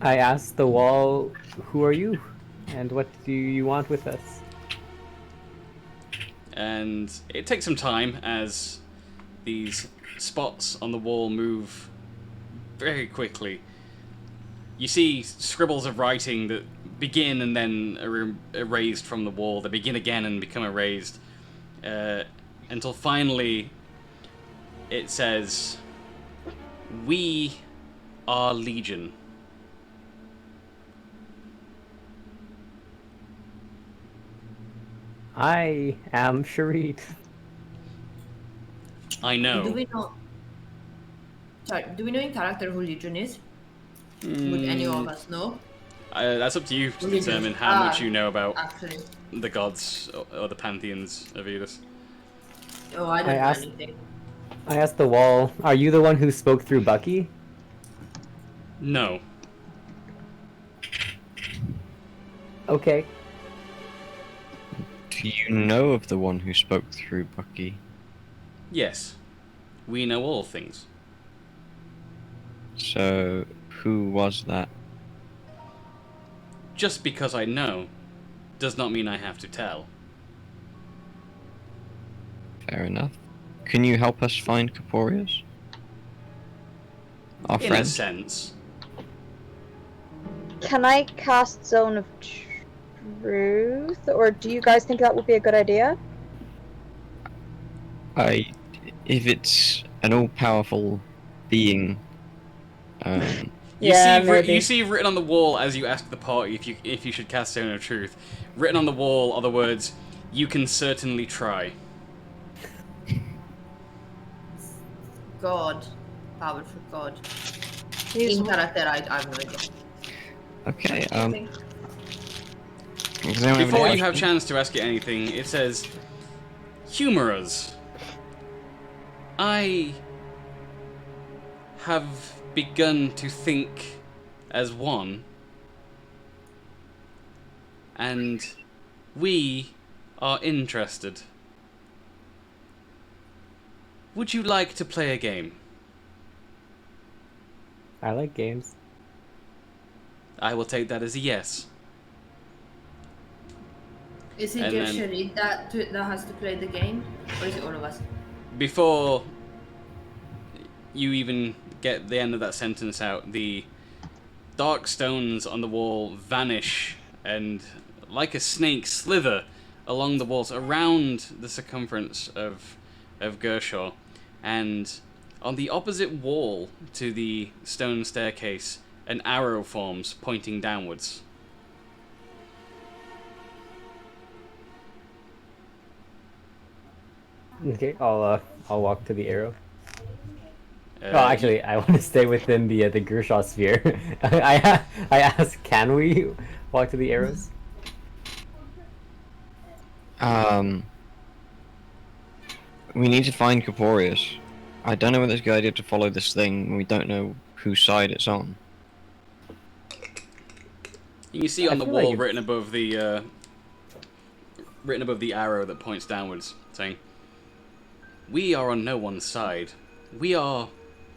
I asked the wall, "Who are you? And what do you want with us?" And it takes some time as these spots on the wall move very quickly. You see scribbles of writing that begin and then are erased from the wall. They begin again and become erased. Until finally it says, "We are Legion." I am Sharit. I know. Do we know? Sorry, do we know in character who Legion is? Would any of us know? That's up to you to Legion. determine how much you know about Actually. the gods or the pantheons of Edus. Oh, I don't know anything. I asked the wall, "Are you the one who spoke through Bucky?" No. Okay. Do you know of the one who spoke through Bucky? Yes. We know all things. So, who was that? Just because I know does not mean I have to tell. Fair enough. Can you help us find Corporeus? Our In friend? a sense. Can I cast Zone of Truth? Or do you guys think that would be a good idea? If it's an all-powerful being, You see written on the wall as you ask the party if you should cast Zone of Truth. Written on the wall are the words, "You can certainly try." God. Powerful God. In character, I have no idea. Okay, Before you have a chance to ask it anything, it says, "Humor us. I have begun to think as one, and we are interested. Would you like to play a game?" I like games. I will take that as a yes. Is it And just then- Sharit that has to play the game? Or is it all of us? Before you even get the end of that sentence out, the dark stones on the wall vanish and, like a snake, slither along the walls around the circumference of Gershaw. And on the opposite wall to the stone staircase, an arrow forms pointing downwards. Okay, I'll walk to the arrow. Oh, You- actually, I want to stay within the Gershaw sphere. I asked, can we walk to the arrows? We need to find Corporeus. I don't know whether it's a good idea to follow this thing when we don't know whose side it's on. You can see on I the feel wall like written above the arrow that points downwards, saying, "We are on no one's side. We are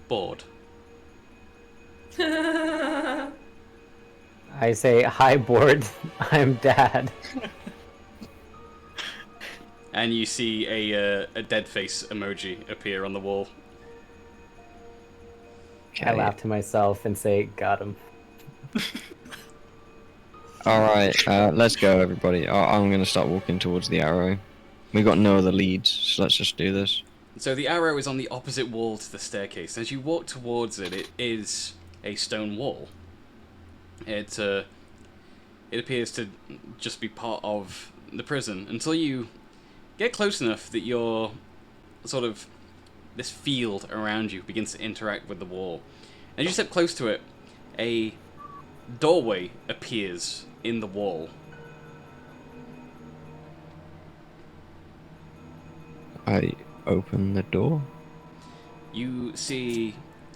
bored." I say, hi, board. I'm Dad. And you see a dead face emoji appear on the wall. I laugh to myself and say, got him. Alright, let's go, everybody. I'm gonna start walking towards the arrow. We've got no other leads, so let's just do this. So the arrow is on the opposite wall to the staircase. As you walk towards it, it is a stone wall. It appears to just be part of the prison until you get close enough that you're sort of this field around you begins to interact with the wall. As you step close to it, a doorway appears in the wall. I open the door. You see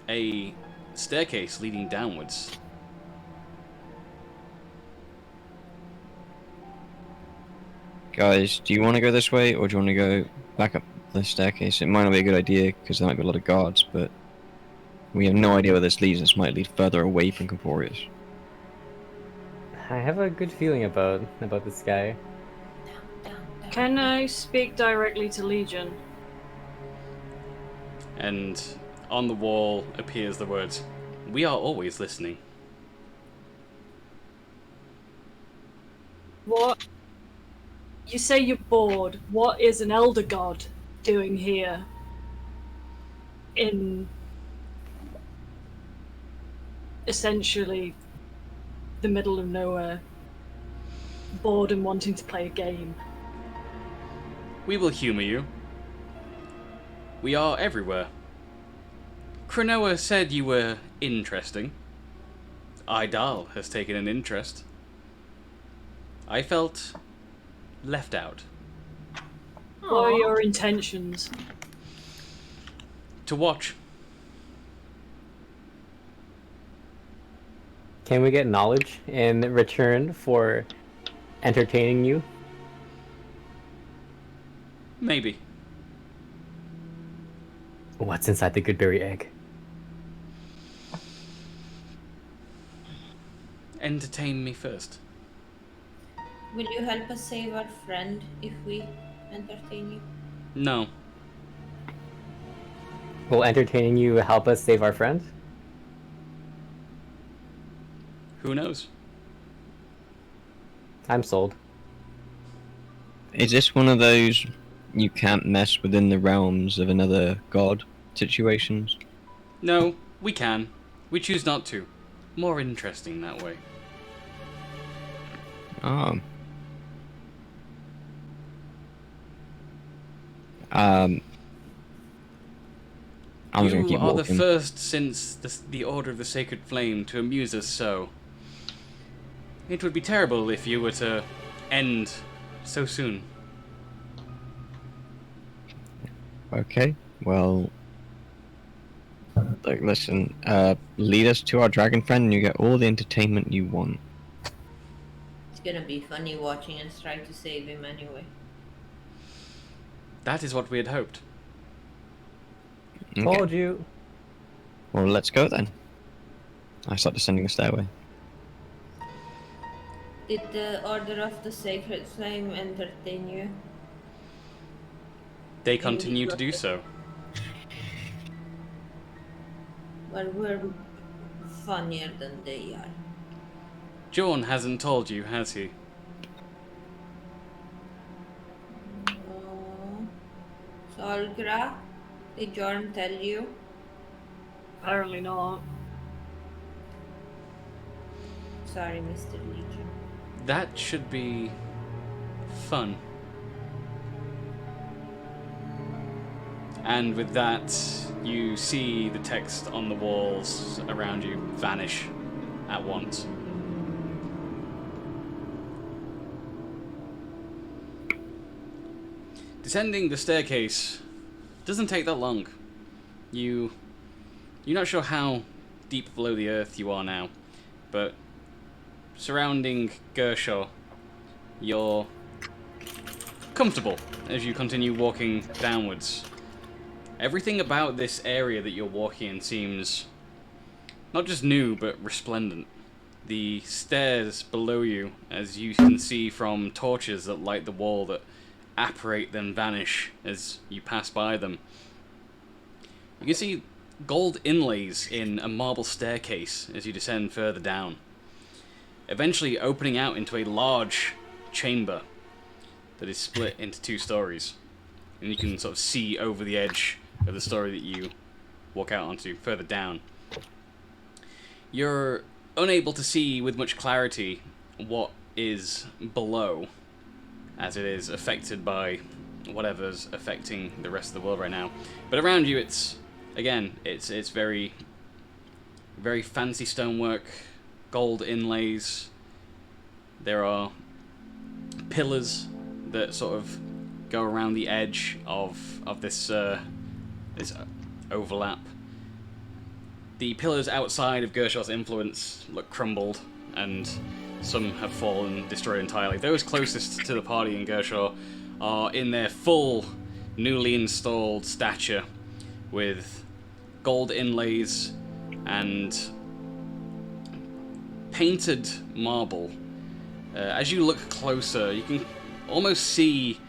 a staircase leading downwards. Guys, do you want to go this way, or do you want to go back up the staircase? It might not be a good idea, because there might be a lot of guards, but we have no idea where this leads. This might lead further away from Corporeus. I have a good feeling about this guy. Can I speak directly to Legion? And on the wall appears the words, "We are always listening." What? You say you're bored. What is an elder god doing here? In essentially the middle of nowhere. Bored and wanting to play a game. We will humor you. We are everywhere. Cronoa said you were interesting. Idal has taken an interest. I felt left out. What are your intentions? To watch. Can we get knowledge in return for entertaining you? Maybe. What's inside the Goodberry egg? Entertain me first. Will you help us save our friend if we entertain you? No. Will entertaining you help us save our friend? Who knows? I'm sold. Is this one of those you can't mess within the realms of another god situations? No, we can. We choose not to. More interesting that way. Oh. I'm just gonna You keep are the walking. first since the Order of the Sacred Flame to amuse us so. It would be terrible if you were to end so soon. Okay, well... Look, listen, lead us to our dragon friend and you get all the entertainment you want. It's gonna be funny watching us try to save him anyway. That is what we had hoped. Okay. Told you. Well, let's go then. I start descending the stairway. Did the Order of the Sacred Flame entertain you? They continue to do so. Well, we're funnier than they are. Jorn hasn't told you, has he? Solgra, did Jorn tell you? Apparently not. Sorry, Mr. Legion. That should be fun. And with that, you see the text on the walls around you vanish at once. Descending the staircase doesn't take that long. You're not sure how deep below the earth you are now, but surrounding Gershaw, you're comfortable as you continue walking downwards. Everything about this area that you're walking in seems not just new, but resplendent. The stairs below you, as you can see from torches that light the wall that apparate then vanish as you pass by them. You can see gold inlays in a marble staircase as you descend further down, eventually opening out into a large chamber that is split into 2 stories. And you can sort of see over the edge of the story that you walk out onto further down. You're unable to see with much clarity what is below, as it is affected by whatever's affecting the rest of the world right now. But around you, it's very, very fancy stonework, gold inlays. There are pillars that sort of go around the edge of this this overlap. The pillars outside of Gershaw's influence look crumbled, and some have fallen, destroyed entirely. Those closest to the party in Gershaw are in their full, newly installed stature, with gold inlays and painted marble. As you look closer, you can almost see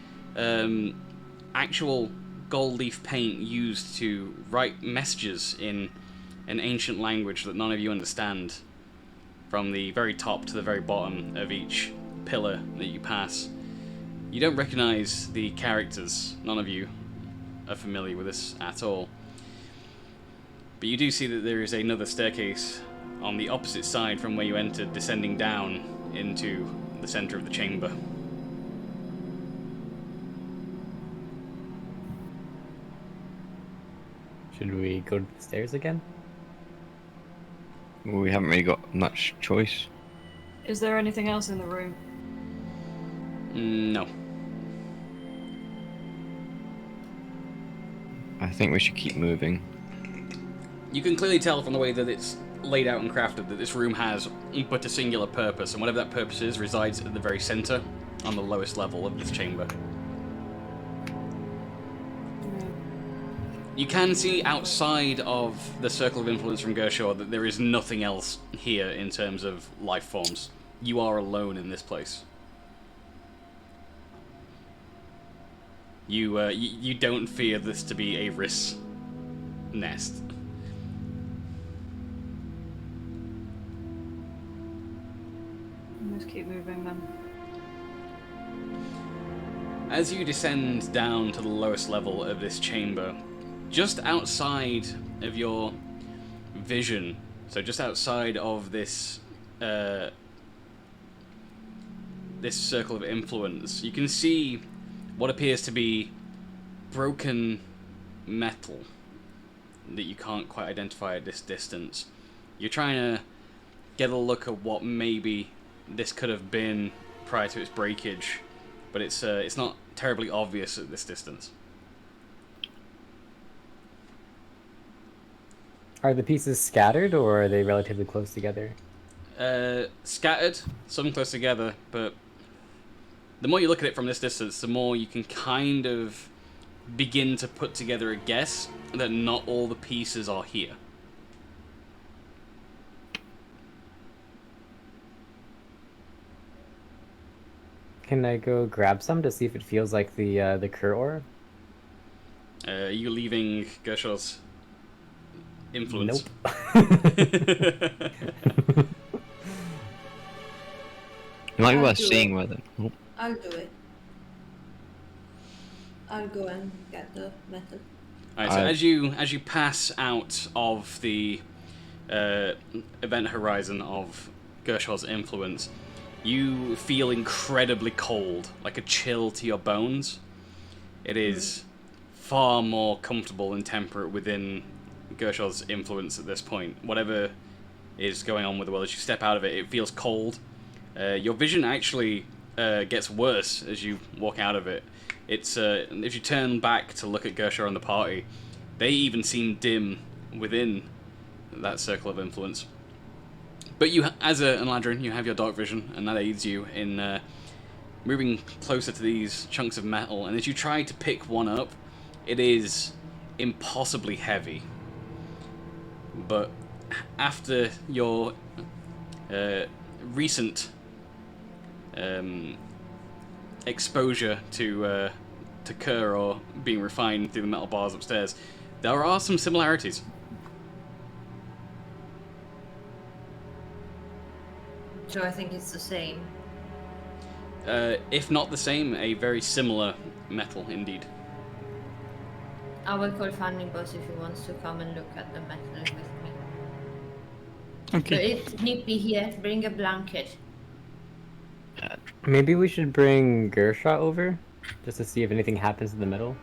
actual gold leaf paint used to write messages in an ancient language that none of you understand, from the very top to the very bottom of each pillar that you pass. You don't recognize the characters. None of you are familiar with this at all. But you do see that there is another staircase on the opposite side from where you entered, descending down into the center of the chamber. Should we go to the stairs again? Well, we haven't really got much choice. Is there anything else in the room? No. I think we should keep moving. You can clearly tell from the way that it's laid out and crafted that this room has but a singular purpose, and whatever that purpose is resides at the very center, on the lowest level of this chamber. You can see outside of the circle of influence from Gershaw that there is nothing else here in terms of life forms. You are alone in this place. You don't fear this to be a Riss nest. Let's keep moving then. As you descend down to the lowest level of this chamber, just outside of your vision, so just outside of this this circle of influence, you can see what appears to be broken metal that you can't quite identify at this distance. You're trying to get a look at what maybe this could have been prior to its breakage, but it's not terribly obvious at this distance. Are the pieces scattered, or are they relatively close together? Scattered, some close together, but the more you look at it from this distance, the more you can kind of begin to put together a guess that not all the pieces are here. Can I go grab some to see if it feels like the Cur Orb? Are you leaving Gershaw's influence? Nope. It might be I'll worth do seeing it. whether. Oh, I'll do it. I'll go and get the metal. Alright, so as you pass out of the event horizon of Gershaw's influence, you feel incredibly cold, like a chill to your bones. It is far more comfortable and temperate within Gershaw's influence at this point. Whatever is going on with the world, as you step out of it, it feels cold. Your vision actually gets worse as you walk out of it. It's if you turn back to look at Gershaw and the party, they even seem dim within that circle of influence. But you, as an Eladrin, you have your dark vision, and that aids you in moving closer to these chunks of metal. And as you try to pick one up, it is impossibly heavy. But after your recent exposure to Kerr or being refined through the metal bars upstairs, there are some similarities. So I think it's the same. If not the same, a very similar metal indeed. I will call Fanny Boss if he wants to come and look at the metal with me. Okay. But it's nippy here. Bring a blanket. Maybe we should bring Gershaw over, just to see if anything happens in the middle.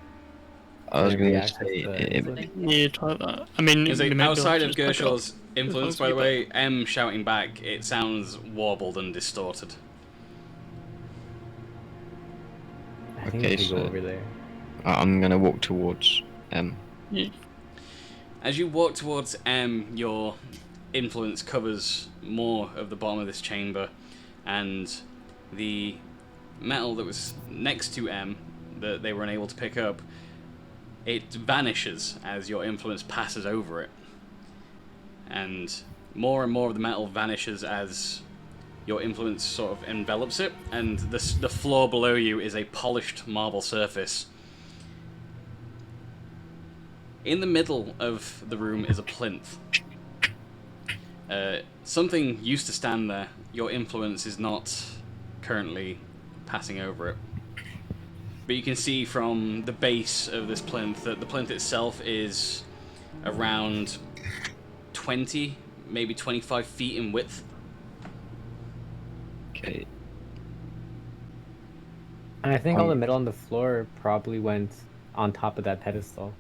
I was going to React say, to the influence. Yeah, try that. I mean, Because we might be able outside to of just pick it up. Gershaw's influence, by the way, M shouting back, it sounds warbled and distorted. I think Okay, we should go so- over there. I'm going to walk towards Yeah. As you walk towards M, your influence covers more of the bottom of this chamber, and the metal that was next to M that they were unable to pick up, it vanishes as your influence passes over it. And more of the metal vanishes as your influence sort of envelops it, and the floor below you is a polished marble surface. In the middle of the room is a plinth. Something used to stand there. Your influence is not currently passing over it. But you can see from the base of this plinth that the plinth itself is around 20, maybe 25 feet in width. Okay. And I think all the metal on the floor probably went on top of that pedestal.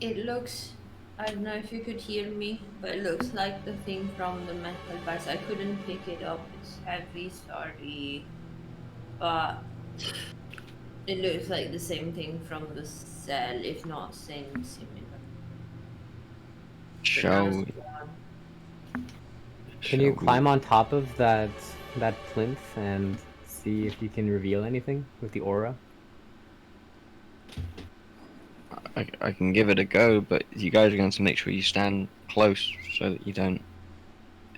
It looks, I don't know if you could hear me, but it looks like the thing from the metal bars. I couldn't pick it up. It's heavy, sorry. But it looks like the same thing from the cell, if not similar. Shall we? Can you climb on top of that plinth and see if you can reveal anything with the aura? I can give it a go, but you guys are going to make sure you stand close so that you don't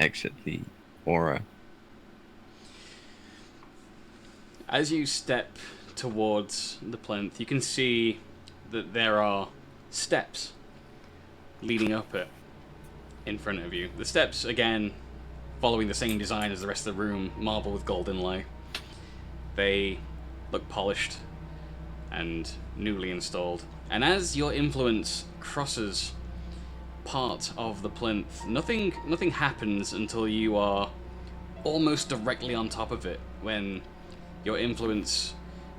exit the aura. As you step towards the plinth, you can see that there are steps leading up it in front of you. The steps, again, following the same design as the rest of the room, marble with gold inlay. They look polished and newly installed. And as your influence crosses part of the plinth, nothing happens until you are almost directly on top of it, when your influence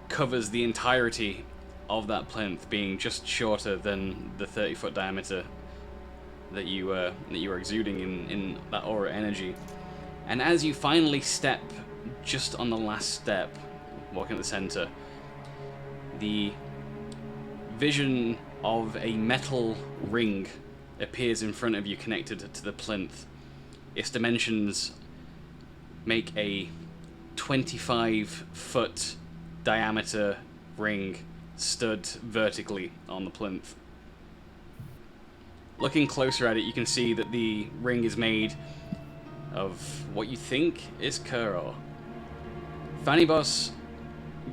covers the entirety of that plinth, being just shorter than the 30-foot diameter that you are exuding in that aura energy. And as you finally step just on the last step, walking at the center, the vision of a metal ring appears in front of you, connected to the plinth. Its dimensions make a 25-foot diameter ring stood vertically on the plinth. Looking closer at it, you can see that the ring is made of what you think is Kuro. Fanny Boss,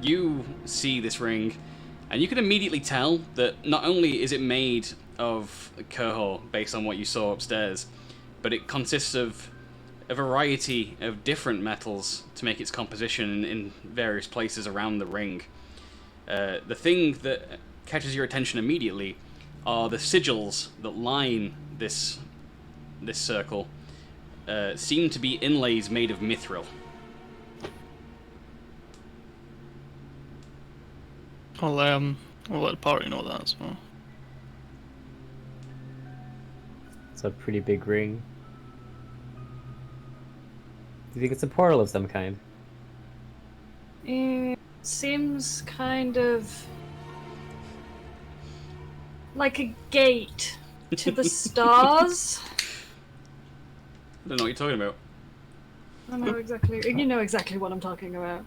you see this ring, and you can immediately tell that not only is it made of Kerhor based on what you saw upstairs, but it consists of a variety of different metals to make its composition in various places around the ring. The thing that catches your attention immediately are the sigils that line this circle. Seem to be inlays made of mithril. I'll let the party know that as well. It's a pretty big ring. Do you think it's a portal of some kind? It seems kind of like a gate to the stars. I don't know what you're talking about. I know exactly. You know exactly what I'm talking about.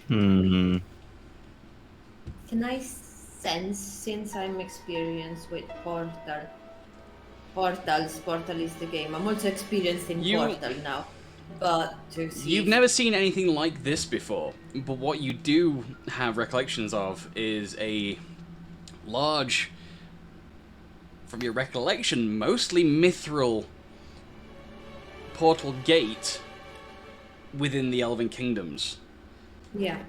Hmm. Can I sense, since I'm experienced with portals, Portal is the game. I'm also experienced in Portal now. But to see. You've never seen anything like this before, but what you do have recollections of is a large, from your recollection, mostly mithril portal gate within the Elven Kingdoms. Yeah.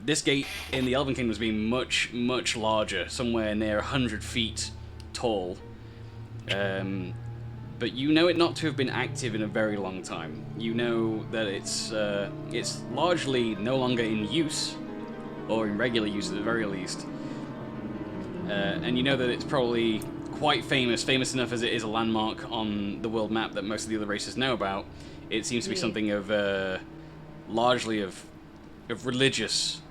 This gate in the Elven Kingdoms being much, much larger, somewhere near 100 feet tall. But you know it not to have been active in a very long time. You know that it's largely no longer in use, or in regular use at the very least. And you know that it's probably quite famous enough as it is a landmark on the world map that most of the other races know about. It seems to be something of largely of religious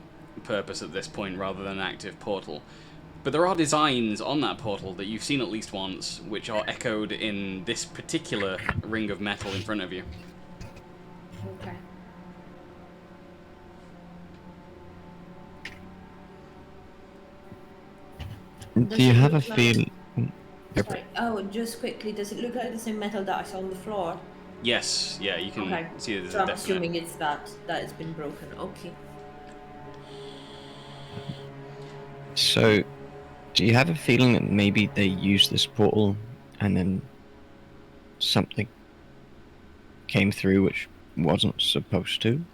purpose at this point, rather than an active portal. But there are designs on that portal that you've seen at least once, which are echoed in this particular ring of metal in front of you. Okay. Do you have a feeling? Sorry. Oh, just quickly, does it look like the same metal that I saw on the floor? Yes, yeah, you can see there's So a I'm definite... assuming it's that it's been broken. Okay. So, do you have a feeling that maybe they used this portal and then something came through which wasn't supposed to?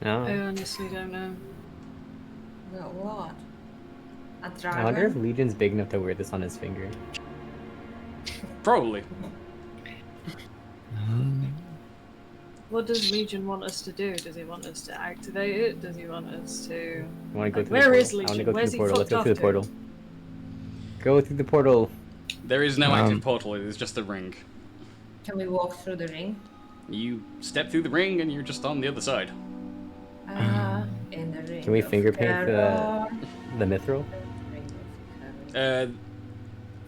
No. I honestly don't know. Not what? A dragon? I wonder if Legion's big enough to wear this on his finger. Probably. What does Legion want us to do? Does he want us to activate it? Does he want us to... I want to go Like, through where the is portal. I want to Legion? go Where's through he the portal. Let's fucked go off through the to? portal. Go through the portal. There is no active portal, it is just a ring. Can we walk through the ring? You step through the ring and you're just on the other side. In the ring. Can we of finger paint terror. the mithril?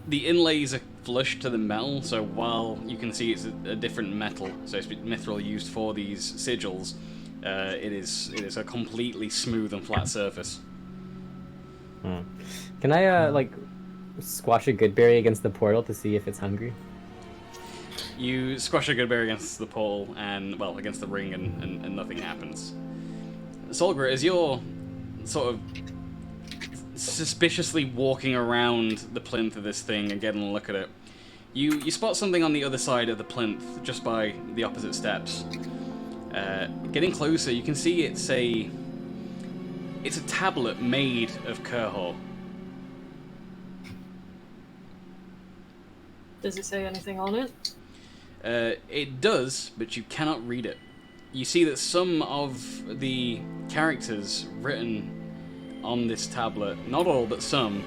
The inlays are flush to the metal, so while you can see it's a different metal, so it's mithril used for these sigils, it is a completely smooth and flat surface. Can I like squash a good berry against the portal to see if it's hungry? You squash a good bear against the pole and, well, against the ring, and nothing happens. Solgra, as you're sort of suspiciously walking around the plinth of this thing and getting a look at it, you spot something on the other side of the plinth, just by the opposite steps. Getting closer, you can see it's a tablet made of Kerhor. Does it say anything on it? It does, but you cannot read it. You see that some of the characters written on this tablet, not all but some,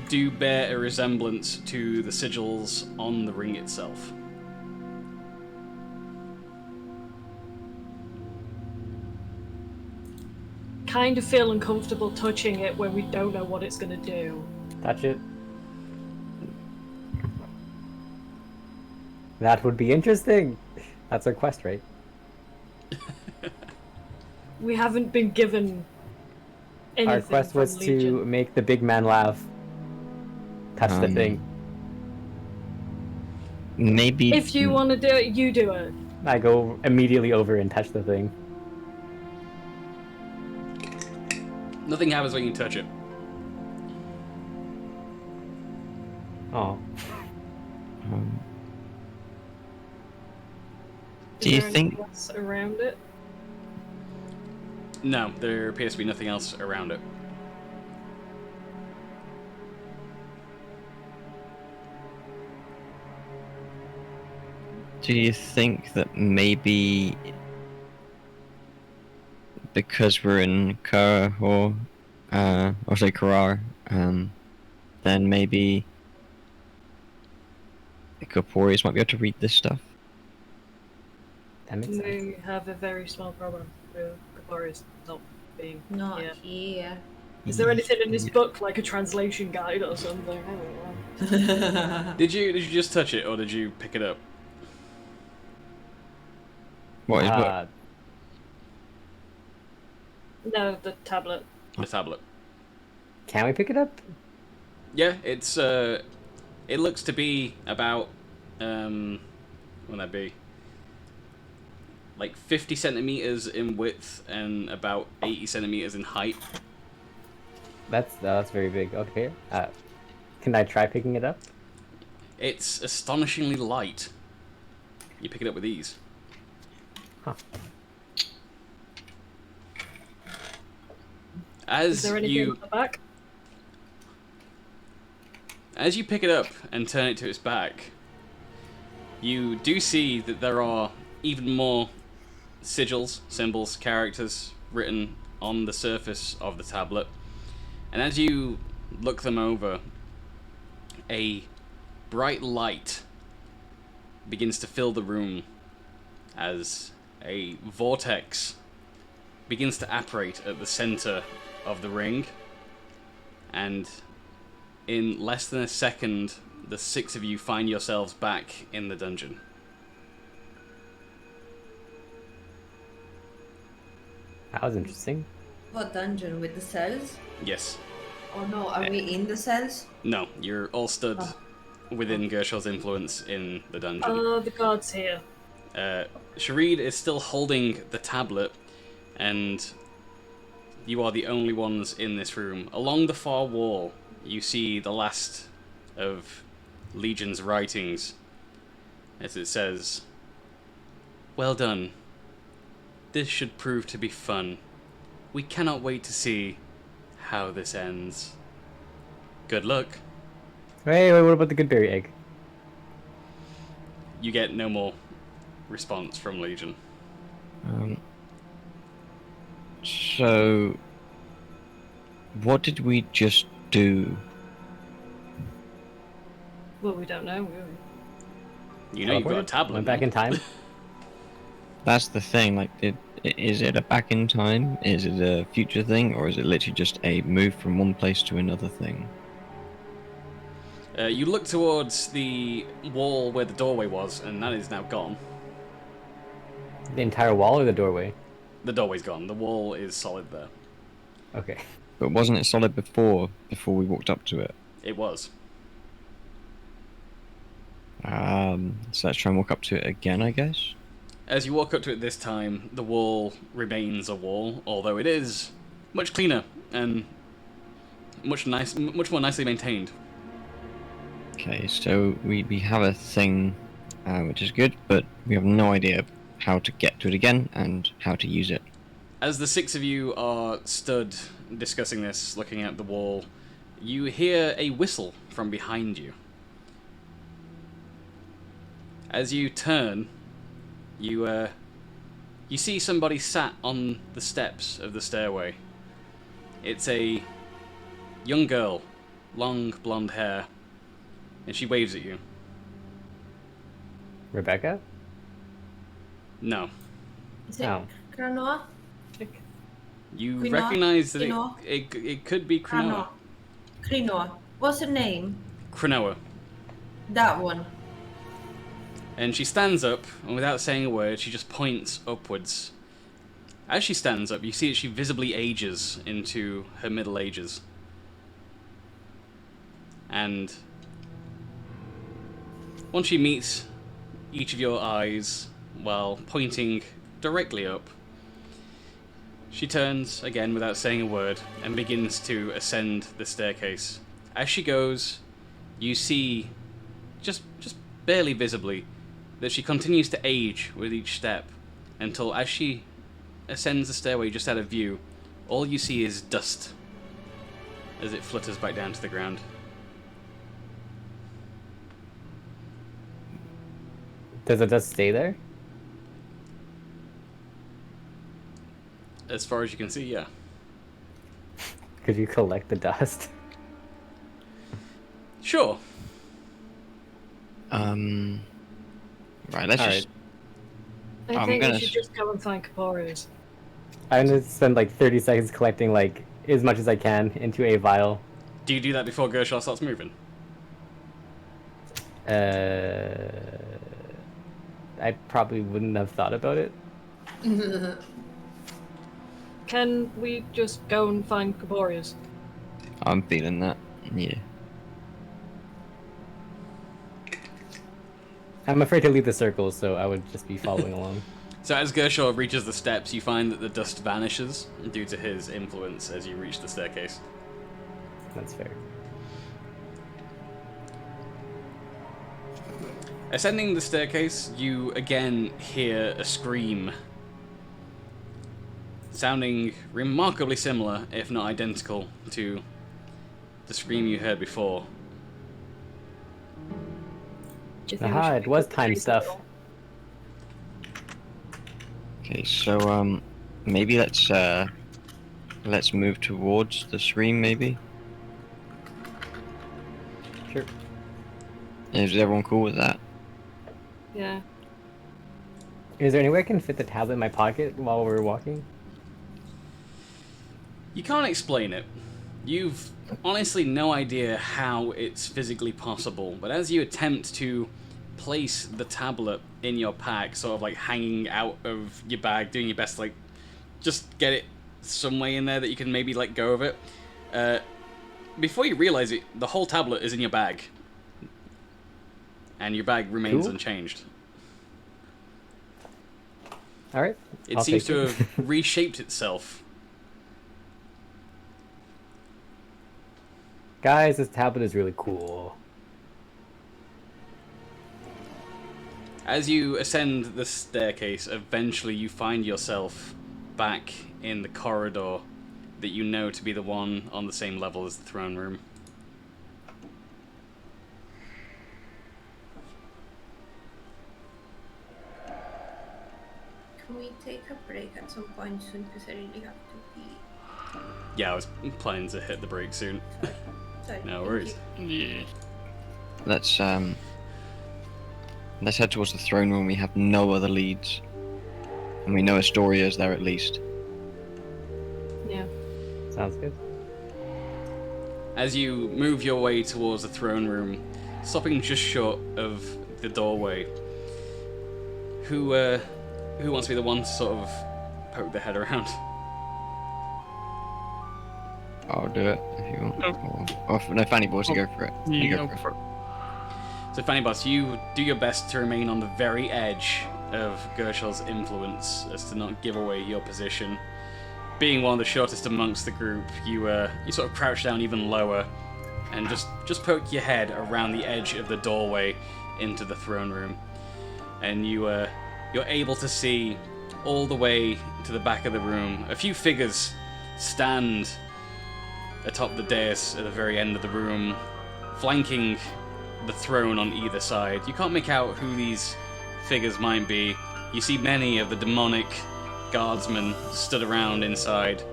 do bear a resemblance to the sigils on the ring itself. Kind of feel uncomfortable touching it when we don't know what it's gonna do. Touch it. That would be interesting. That's our quest, right? We haven't been given anything. Our quest from was Legion. to make the big man laugh. Touch the thing. Maybe. If you want to do it, you do it. I go immediately over and touch the thing. Nothing happens when you touch it. Oh. Do you Is there think? anything else around it? No, there appears to be nothing else around it. Do you think that maybe because we're in Kara or say Karar, then maybe the Corporeals might be able to read this stuff? That makes sense. We have a very small problem with Kapori's not being Not here. here. Is there anything in this book, like a translation guide or something? I don't know. Did you just touch it, or did you pick it up? What is what? No, the tablet. The tablet. Can we pick it up? Yeah, it's it looks to be about what would that be? Like 50 centimeters in width and about 80 centimeters in height. That's very big. Okay. Can I try picking it up? It's astonishingly light. You pick it up with ease. Huh. Is there anything on the back? As you pick it up and turn it to its back, you do see that there are even more sigils, symbols, characters written on the surface of the tablet. And as you look them over, a bright light begins to fill the room as a vortex begins to apparate at the center of the ring. And in less than a second, the 6 of you find yourselves back in the dungeon. That was interesting. What dungeon with the cells? Yes. Oh no, are we in the cells? No, you're all stood within Gershel's influence in the dungeon. Oh, the guard's here. Sharid is still holding the tablet, and you are the only ones in this room. Along the far wall, you see the last of Legion's writings, as it says, "Well done. This should prove to be fun. We cannot wait to see how this ends. Good luck." Wait, what about the good berry egg? You get no more response from Legion. So, what did we just do? Well, we don't know. You know you've got a tablet. Went back in time. That's the thing. Like, is it a back in time? Is it a future thing, or is it literally just a move from one place to another thing? You look towards the wall where the doorway was, and that is now gone. The entire wall or the doorway? The doorway's gone. The wall is solid there. Okay. But wasn't it solid before we walked up to it? It was. So let's try and walk up to it again, I guess. As you walk up to it this time, the wall remains a wall, although it is much cleaner and much more nicely maintained. Okay, so we have a thing, which is good, but we have no idea how to get to it again and how to use it. As the 6 of you are stood discussing this, looking at the wall, you hear a whistle from behind you. As you turn, you see somebody sat on the steps of the stairway. It's a young girl, long blonde hair, and she waves at you. Rebecca? No. Is it Oh. Kranoa? You Krinoa? recognize that Krinoa? it could be Krinoa. Krinoa. What's her name? Krinoa. That one. And she stands up, and without saying a word, she just points upwards. As she stands up, you see that she visibly ages into her middle ages. And once she meets each of your eyes while pointing directly up, she turns, again without saying a word, and begins to ascend the staircase. As she goes, you see, just barely visibly, that she continues to age with each step, until as she ascends the stairway just out of view, all you see is dust as it flutters back down to the ground. Does it just stay there? As far as you can see, yeah. Could you collect the dust? Sure. Right, let's All just. I I'm think gonna we should just go and find Kapori's. I'm gonna spend like 30 seconds collecting like as much as I can into a vial. Do you do that before Gershal starts moving? I probably wouldn't have thought about it. Can we just go and find Kapori's? I'm feeling that. Yeah. I'm afraid to leave the circle, so I would just be following along. So as Gershal reaches the steps, you find that the dust vanishes due to his influence as you reach the staircase. That's fair. Ascending the staircase, you again hear a scream, sounding remarkably similar, if not identical, to the scream you heard before. Do you think we Aha, should it was pick up the time pace stuff. at all? Okay, so maybe let's move towards the scream. Maybe. Sure. Is everyone cool with that? Yeah. Is there any way I can fit the tablet in my pocket while we're walking? You can't explain it. You've honestly no idea how it's physically possible, but as you attempt to place the tablet in your pack, sort of like hanging out of your bag, doing your best to like just get it some way in there that you can maybe let go of it, before you realize it, the whole tablet is in your bag. And your bag remains Cool. unchanged. Alright. It seems to have reshaped itself. Guys, this tablet is really cool. As you ascend the staircase, eventually you find yourself back in the corridor that you know to be the one on the same level as the throne room. Can we take a break at some point soon? Because I really have to pee. Yeah, I was planning to hit the break soon. Sorry. No thank worries. you. Yeah. Let's head towards the throne room. We have no other leads, and we know Astoria is there at least. Yeah. Sounds good. As you move your way towards the throne room, stopping just short of the doorway, who wants to be the one to sort of poke their head around? I'll do it if you want. Nope. Or no, Fanny Boys, you go for it. Yeah, You go go for for it. it. So Fanny Boss, you do your best to remain on the very edge of Gershal's influence as to not give away your position. Being one of the shortest amongst the group, you sort of crouch down even lower and just poke your head around the edge of the doorway into the throne room. And you're able to see all the way to the back of the room. A few figures stand atop the dais at the very end of the room, flanking the throne on either side. You can't make out who these figures might be. You see many of the demonic guardsmen stood around inside,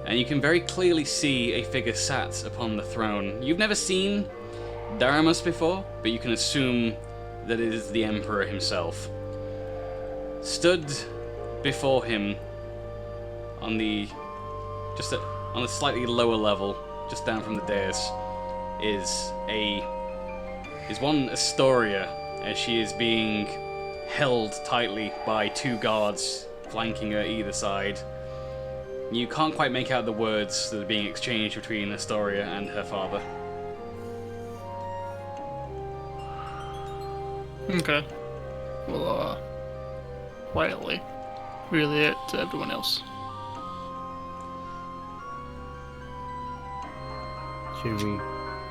and you can very clearly see a figure sat upon the throne. You've never seen Daramus before, but you can assume that it is the Emperor himself. Stood before him on the slightly lower level, just down from the dais, is one Astoria, as she is being held tightly by two guards flanking her either side. You can't quite make out the words that are being exchanged between Astoria and her father. Okay. Well, quietly relay it to everyone else. Should we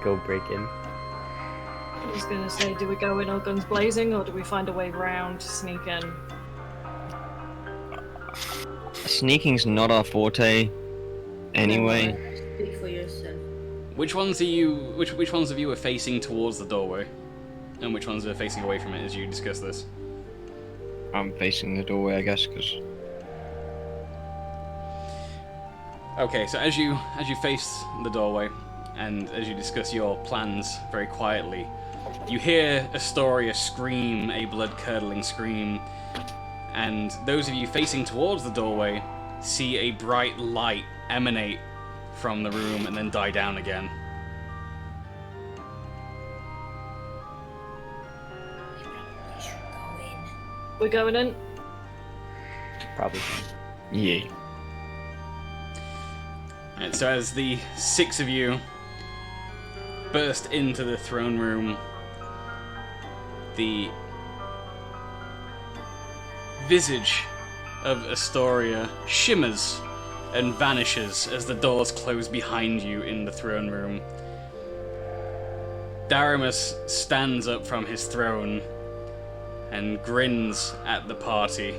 go break in? I was gonna say, do we go in all guns blazing, or do we find a way round to sneak in? Sneaking's not our forte, anyway. Speak for yourself. Which ones of you are facing towards the doorway? and which ones are facing away from it as you discuss this? I'm facing the doorway, I guess, because Okay, so as you face the doorway, and as you discuss your plans very quietly, you hear Astoria scream a blood-curdling scream, and those of you facing towards the doorway see a bright light emanate from the room and then die down again. We're going in. Probably. yeah. And so as the 6 of you burst into the throne room, the visage of Astoria shimmers and vanishes as the doors close behind you in the throne room. Daramus stands up from his throne and grins at the party.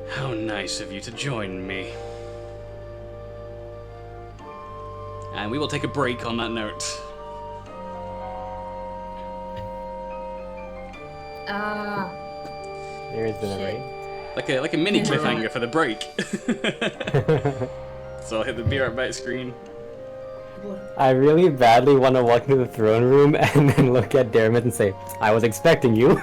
How nice of you to join me. And we will take a break on that note. There has been a break. Like a mini cliffhanger for the break. So I'll hit the Be Right Back screen. I really badly want to walk into the throne room and then look at Dermot and say, I was expecting you.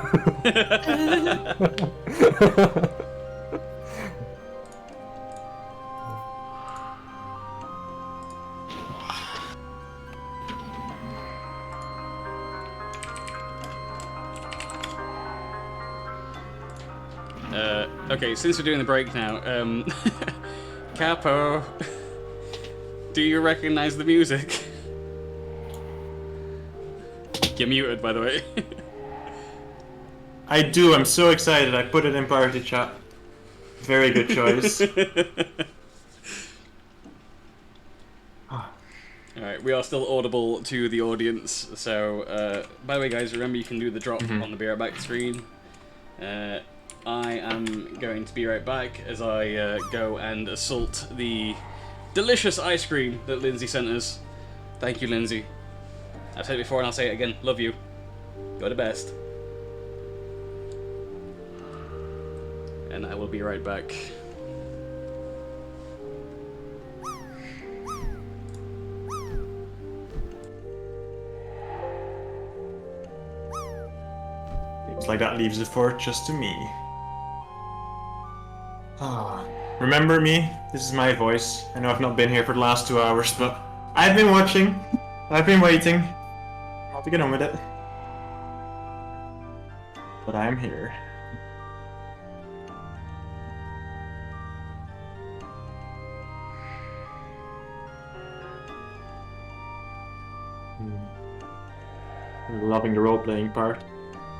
Okay, since we're doing the break now, Capo, do you recognize the music? You're muted, by the way. I do. I'm so excited. I put it in party chat. Very good choice. Alright, we are still audible to the audience, so, by the way guys, remember you can do the drop on the Be Right Back screen. I am going to be right back as I go and assault the delicious ice cream that Lindsay sent us. Thank you, Lindsay. I've said it before and I'll say it again. Love you. You're the best. And I will be right back. Seems like that leaves the fort just to me. Remember me? This is my voice. I know I've not been here for the last 2 hours, but I've been watching. I've been waiting. I'll have to get on with it. But I'm here. I'm loving the role-playing part.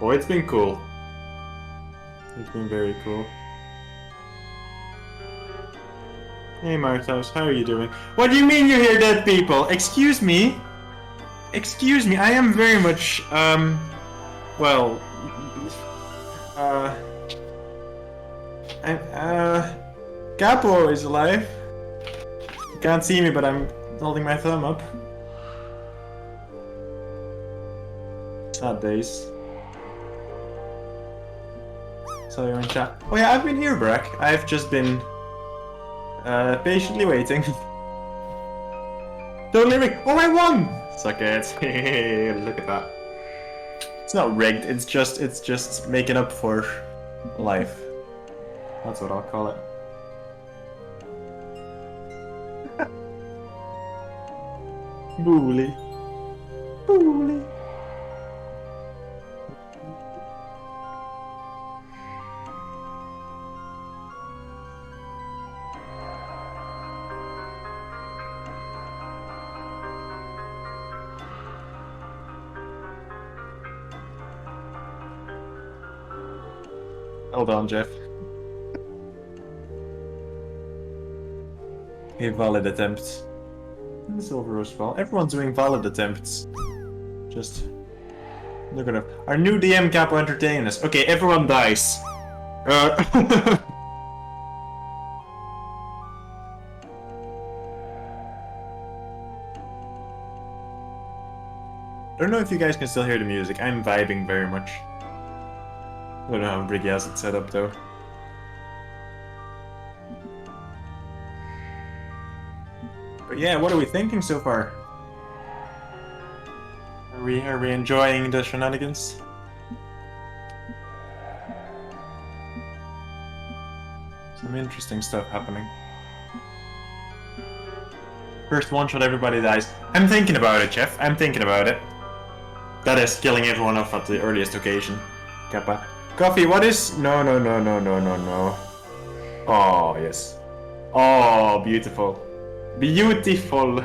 Oh, it's been cool. It's been very cool. Hey Marthos, how are you doing? What do you mean you hear dead people? Excuse me? Excuse me, I am very much, well... Capo is alive. You can't see me, but I'm holding my thumb up. Sad days. Saw you in chat. Oh yeah, I've been here, Brack. I've just been... patiently waiting. Totally rigged. Oh, I won! Suck it. Look at that. It's not rigged, it's just making up for life. That's what I'll call it. Booly. Booly. Hold on, Jeff. A valid attempt. Silver Rose Fall. Everyone's doing valid attempts. Just look at it. Our new DM Capo entertain us. Okay, everyone dies. I don't know if you guys can still hear the music. I'm vibing very much. I don't know how Briggy has it set up though. But yeah, what are we thinking so far? Are we enjoying the shenanigans? Some interesting stuff happening. First one shot, everybody dies. I'm thinking about it, Jeff. I'm thinking about it. That is killing everyone off at the earliest occasion. Kappa. Coffee, what is... No. Oh, yes. Oh, beautiful. Beautiful.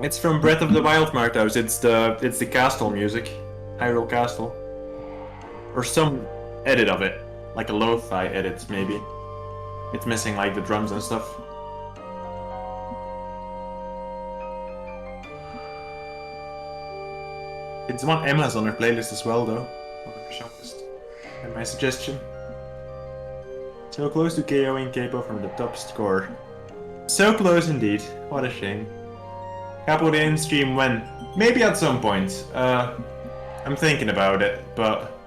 It's from Breath of the Wild, Martos. It's the castle music. Hyrule Castle. Or some edit of it. Like a lo-fi edit, maybe. It's missing like the drums and stuff. It's one Emma has on her playlist as well, though. On her shortlist. And my suggestion. So close to KOing Capo from the top score. So close indeed. What a shame. Capo the end stream when? Maybe at some point. I'm thinking about it, but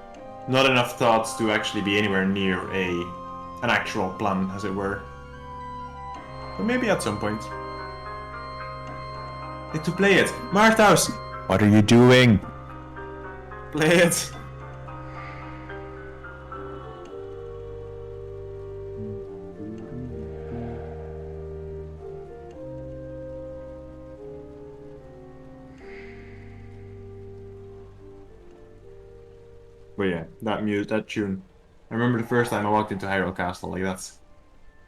not enough thoughts to actually be anywhere near an actual plan, as it were. But maybe at some point. Need to play it. Marthaus! What are you doing? Play it. But yeah, that tune. I remember the first time I walked into Hyrule Castle, like that's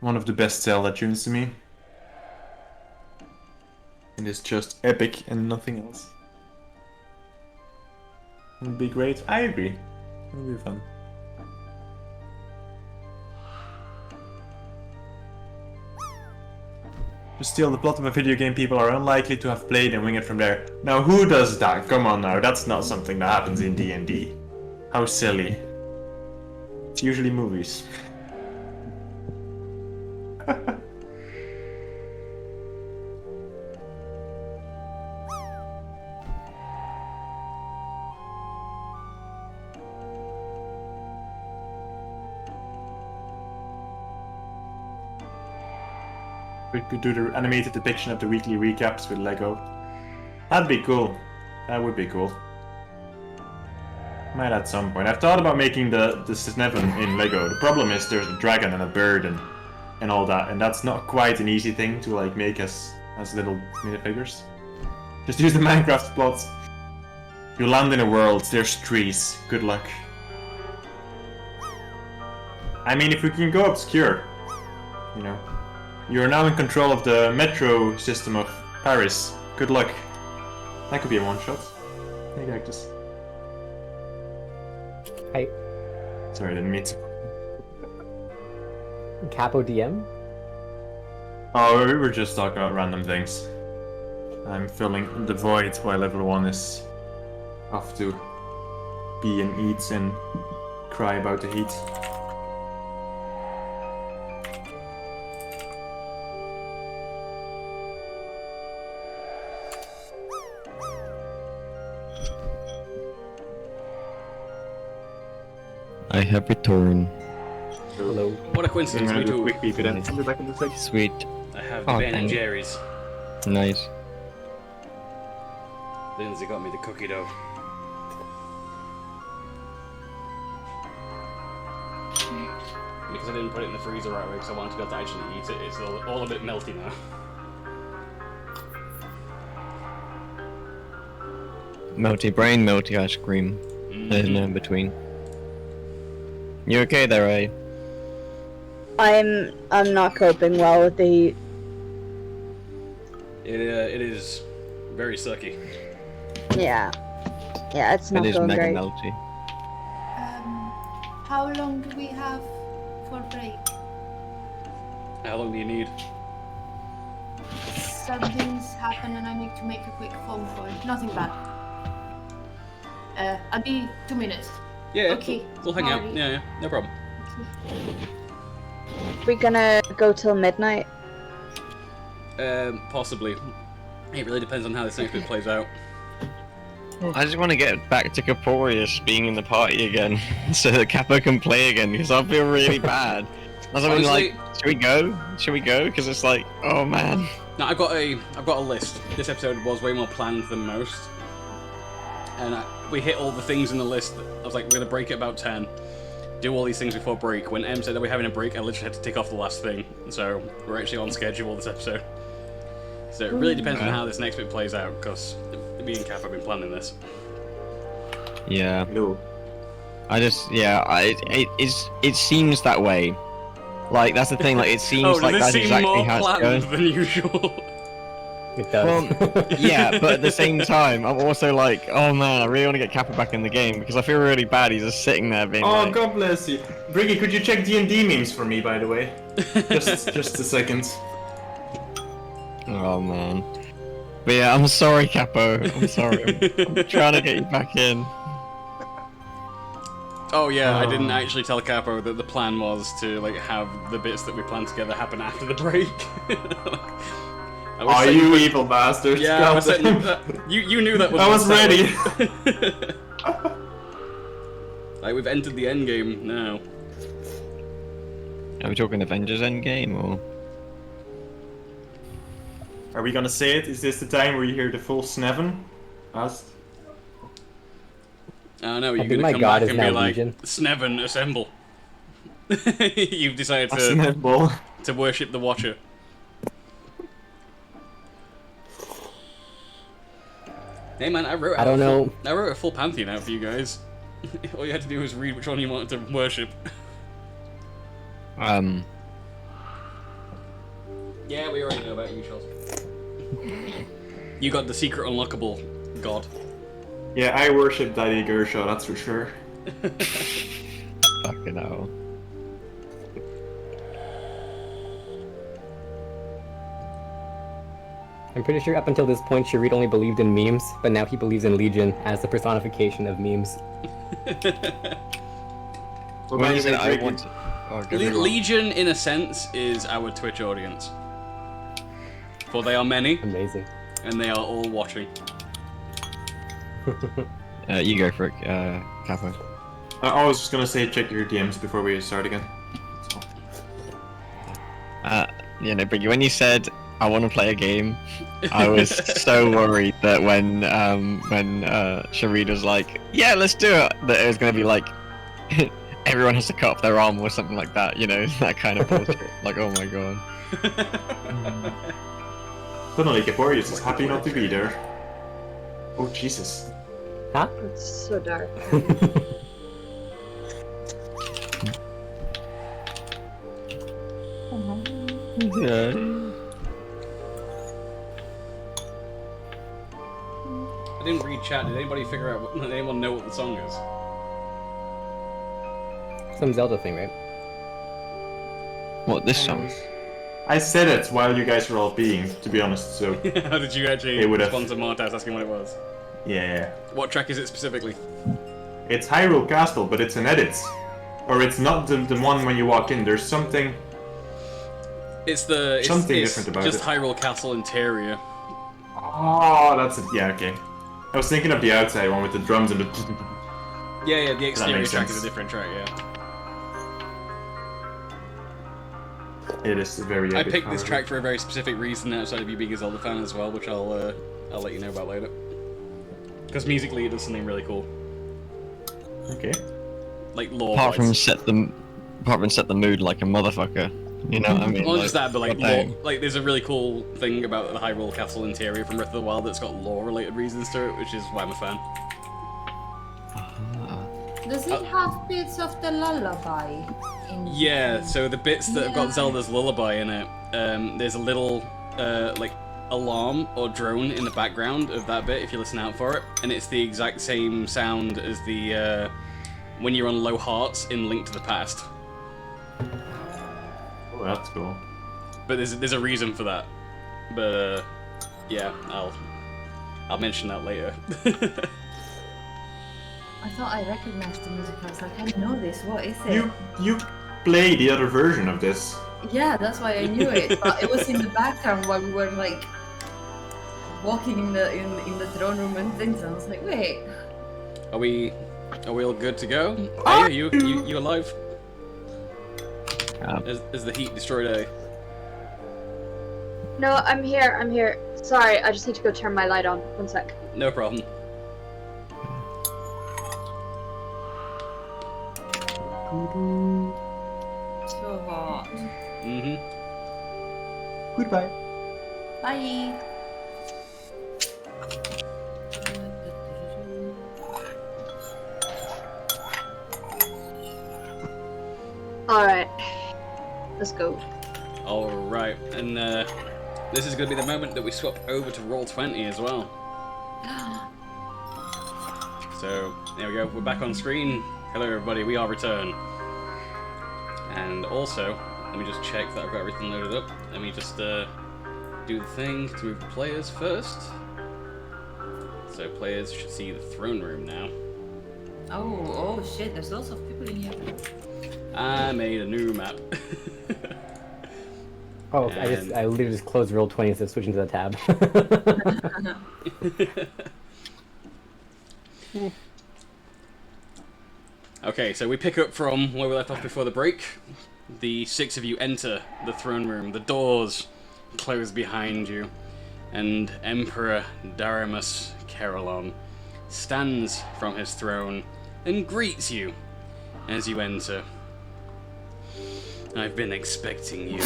one of the best Zelda tunes to me. And it's just epic and nothing else. It would be great. I agree. It would be fun. To steal the plot of a video game people are unlikely to have played and wing it from there. Now who does that? Come on now, that's not something that happens in D&D. How silly. It's usually movies. We could do the animated depiction of the weekly recaps with Lego. That'd be cool. That would be cool. Might at some point. I've thought about making the Sneven in Lego. The problem is there's a dragon and a bird and all that, and that's not quite an easy thing to like make as little minifigures. Just use the Minecraft plots. You land in a world, there's trees. Good luck. I mean, if we can go obscure, you know. You're now in control of the metro system of Paris. Good luck. That could be a one-shot. Hey, Cactus. Hi. Sorry, I didn't mean to. Capo DM? Oh, we were just talking about random things. I'm filling the void while everyone is off to pee and eat and cry about the heat. I have returned. Hello. What a coincidence, we do. Quick peek then. I'll be back in a sec. Sweet. I have Oh, Ben and thank you. Jerry's. Nice. Lindsay got me the cookie dough. Because I didn't put it in the freezer right away because I wanted to be able to actually eat it, it's all a bit melty now. Melty brain, melty ice cream. There's no in between. You okay there, eh? I'm not coping well with the heat. It is very sucky. Yeah. Yeah, it's not It is going mega great. melty. How long do we have for break? How long do you need? Something's happened and I need to make a quick phone call. Nothing bad. I'll be 2 minutes. Yeah, Okay, we'll hang out. sorry. Yeah, no problem. We gonna go till midnight? Possibly. It really depends on how this next bit plays out. I just want to get back to Caporius being in the party again, so that Capo can play again, because I feel really bad. That's why I'm like, should we go? Should we go? Because it's like, oh man. No, I've got a list. This episode was way more planned than most, and we hit all the things in the list. I was like, we're gonna break at about 10, do all these things before break. When Em said that we're having a break, I literally had to tick off the last thing. So we're actually on schedule this episode. So it really depends on how this next bit plays out, because me and Cap have been planning this. Yeah. No. It seems that way. Like, that's the thing, like, it seems like that's exactly how it's going. Than usual. It does. Well, yeah, but at the same time, I'm also like, oh man, I really want to get Kappa back in the game, because I feel really bad he's just sitting there being like... God bless you. Briggy, could you check D&D memes for me, by the way? just a second. Oh man. But yeah, I'm sorry, Capo. I'm sorry. I'm trying to get you back in. Oh yeah, I didn't actually tell Capo that the plan was to like have the bits that we planned together happen after the break. Are you evil bastards? Yeah, I was setting, you knew that was. I was ready. Like we've entered the end game now. Are we talking Avengers Endgame or? Are we gonna say it? Is this the time where you hear the full Sneven? Us? Oh no, you're I think gonna my come god back is and now be like, Legion. Sneven, assemble. You've decided to worship the Watcher. Hey man, I wrote a full pantheon out for you guys. All you had to do was read which one you wanted to worship. Yeah, we already know about you, Charles. You got the secret unlockable god. Yeah, I worship Daddy Gershaw, that's for sure. Fucking hell. I'm pretty sure up until this point, Sharid only believed in memes, but now he believes in Legion as the personification of memes. Legion, in a sense, is our Twitch audience. For they are many. Amazing. And they are all watching. You go for it, Capo. I was just gonna say check your DMs before we start again. You know, Briggy, when you said I want to play a game, I was so worried that when Sharid was like, yeah, let's do it, that it was gonna be like everyone has to cut off their arm or something like that, you know, that kind of bullshit. Like, oh my god. Suddenly, Caporius is happy not to be there. Oh, Jesus. Huh? It's so dark. Yeah. I didn't read chat. Did anybody figure out? Did anyone know what the song is? Some Zelda thing, right? What, this song? I said it while you guys were all being, to be honest, so... How did you actually respond to Martas asking what it was? Yeah. What track is it specifically? It's Hyrule Castle, but it's an edit. Or it's not the one when you walk in, there's something... Something different about just it. Hyrule Castle interior. Oh, that's it. Yeah, okay. I was thinking of the outside one with the drums and the... Yeah, the exterior makes track sense. is a different track, yeah. It is very I epic, picked this however. track for a very specific reason outside of you being a Zelda fan as well, which I'll let you know about later. Because musically it does something really cool. Okay. Like lore. Apart from set the mood like a motherfucker. You know what I mean? Not just that, but like goddamn. lore, like there's a really cool thing about the Hyrule Castle interior from Breath of the Wild that's got lore-related reasons to it, which is why I'm a fan. Does it have bits of the lullaby? Yeah, so the bits that have got Zelda's lullaby in it, there's a little like alarm or drone in the background of that bit if you listen out for it, and it's the exact same sound as the when you're on low hearts in Link to the Past. Oh, that's cool. But there's a reason for that. But yeah, I'll mention that later. I thought I recognized the music. I was like, I know this. What is it? You play the other version of this. Yeah, that's why I knew it. But it was in the background while we were like walking in the throne room and things. I was like, wait. Are we all good to go? Hey, are you alive? Is the heat destroyed A? No, I'm here. Sorry, I just need to go turn my light on. 1 sec. No problem. So hot. Mm-hmm. Goodbye. Bye. Alright. Let's go. Alright, and this is going to be the moment that we swap over to Roll20 as well. So, there we go, we're back on screen. Hello everybody, we are returned. And also, let me just check that I've got everything loaded up. Let me just do the thing to move the players first. So players should see the throne room now. Oh shit, there's lots of people in here. I made a new map. Oh, I literally just closed Roll20 instead of switching to the tab. Okay, so we pick up from where we left off before the break. The 6 of you enter the throne room. The doors close behind you, and Emperor Daramus Carolon stands from his throne and greets you as you enter. I've been expecting you.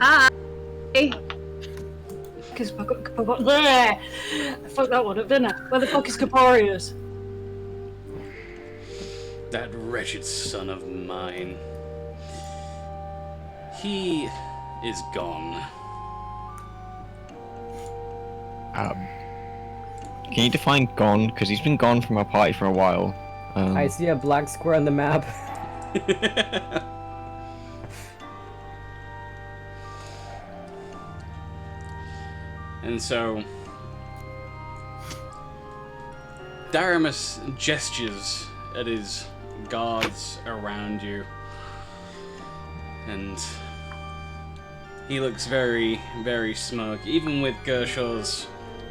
Hi! Because there! I fucked that one up, didn't I? Where the fuck is Caporius? That wretched son of mine. He is gone. Can you define gone? Because he's been gone from our party for a while. I see a black square on the map. And so Daramus gestures at his guards around you, and he looks very, very smug. Even with Gershaw's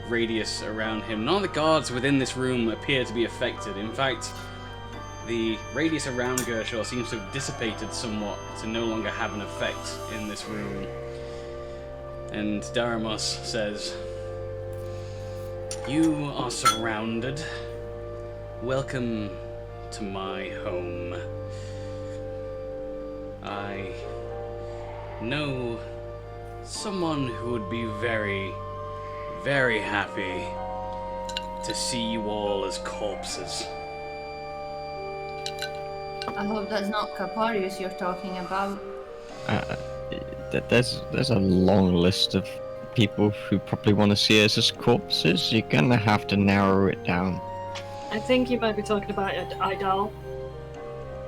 radius around him, none of the guards within this room appear to be affected. In fact, the radius around Gershaw seems to have dissipated somewhat to no longer have an effect in this room. And Daramus says, "You are surrounded. Welcome to my home. I know someone who would be very, very happy to see you all as corpses." I hope that's not Caparius you're talking about. There's a long list of people who probably want to see us as corpses. You're gonna have to narrow it down. I think you might be talking about Idal.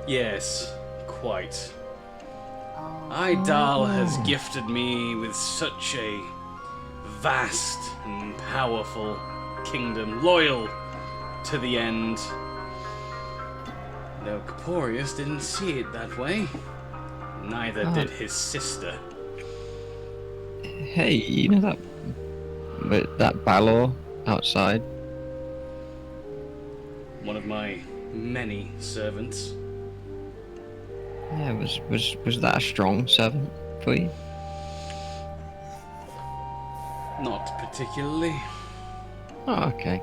Yes, quite. Idal has gifted me with such a vast and powerful kingdom, loyal to the end. Though Caporius didn't see it that way. Neither did his sister. Hey, you know that Balor outside? One of my many servants. Yeah, was that a strong servant for you? Not particularly. Oh, okay.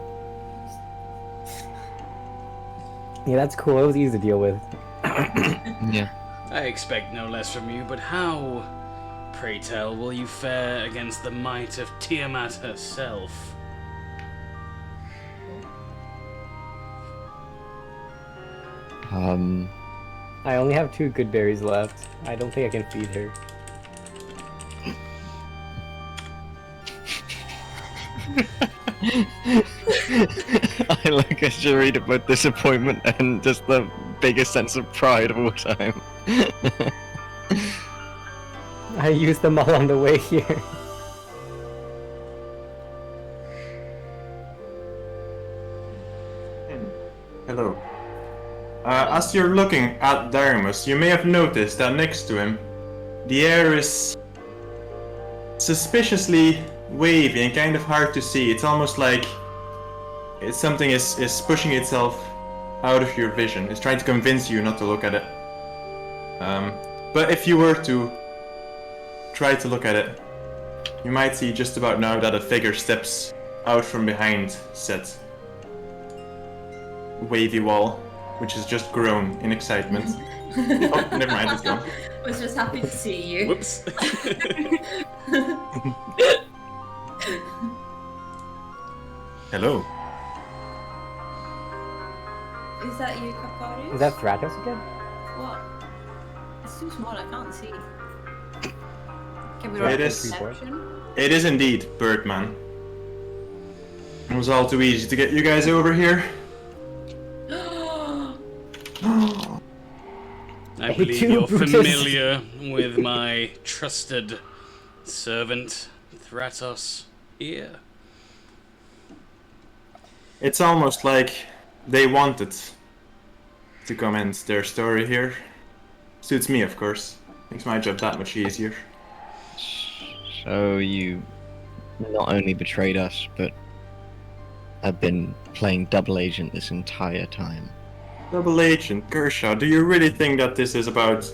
Yeah, that's cool. It was easy to deal with. Yeah. I expect no less from you, but how, pray tell, will you fare against the might of Tiamat herself? I only have 2 good berries left. I don't think I can feed her. I like as you read about disappointment and just the biggest sense of pride of all time. I used them all on the way here. Hello. As you're looking at Daramus, you may have noticed that next to him, the air is suspiciously wavy and kind of hard to see. It's almost like something is pushing itself out of your vision. It's trying to convince you not to look at it. But if you were to try to look at it, you might see just about now that a figure steps out from behind said wavy wall, which has just grown in excitement. Oh, never mind, it's gone. I was just happy to see you. Whoops. Hello. Is that you, Kapari? Is that Thratos again? What? It's too small, I can't see. Can we It write is. perception? It is indeed Birdman. It was all too easy to get you guys over here. I believe you're familiar with my trusted servant, Thratos, here. It's almost like they wanted to comment their story here. Suits me, of course. Makes my job that much easier. So you not only betrayed us, but have been playing double agent this entire time. Double Agent, Kershaw, do you really think that this is about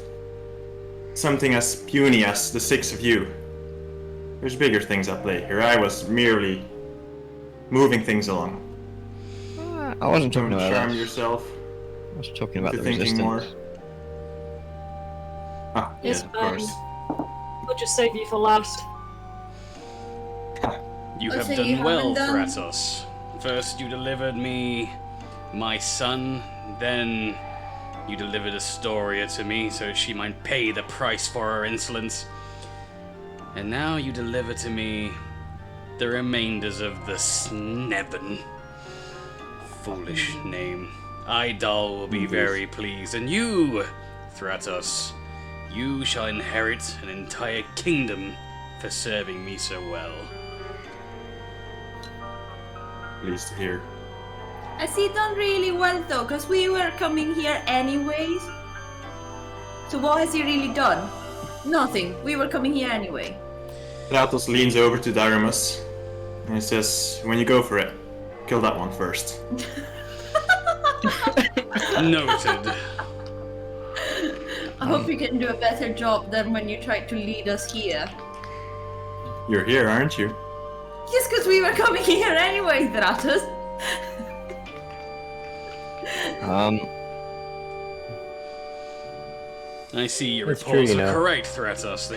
something as puny as the six of you? There's bigger things at play here. I was merely moving things along. I wasn't talking Don't about charm us. yourself. I was talking about into the thinking resistance. more. Ah, Yes, yeah, of course. We'll just save you for last. You Oh, have so done you well, haven't done- Thratos. First you delivered me my son, then you delivered Astoria to me so she might pay the price for her insolence. And now you deliver to me the remainders of the Snevin. Foolish name. Idal will be very pleased, and you, Thratos, you shall inherit an entire kingdom for serving me so well. Pleased to hear. Has he done really well though? Because we were coming here anyways. So what has he really done? Nothing. We were coming here anyway. Kratos leans over to Daramus and he says, when you go for it, kill that one first. Noted. I hope you can do a better job than when you tried to lead us here. You're here, aren't you? Just because we were coming here anyway, Thratos. I see your That's reports true, you are know. correct, Thratos.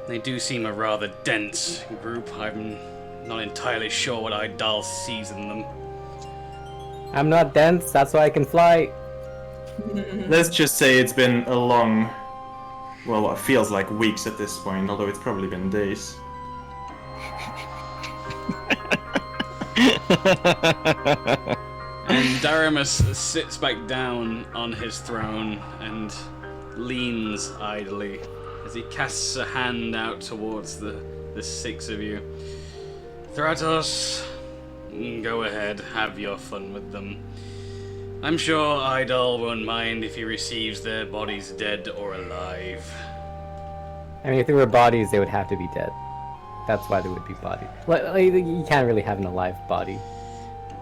They do seem a rather dense group. I'm not entirely sure what Idal sees in them. I'm not dense, that's why I can fly. Let's just say it's been a long, well, what feels like weeks at this point, although it's probably been days. And Daramus sits back down on his throne and leans idly as he casts a hand out towards the six of you. Thratos, go ahead, have your fun with them. I'm sure Idal won't mind if he receives their bodies dead or alive. I mean, if there were bodies, they would have to be dead. That's why there would be bodies. Like, you can't really have an alive body.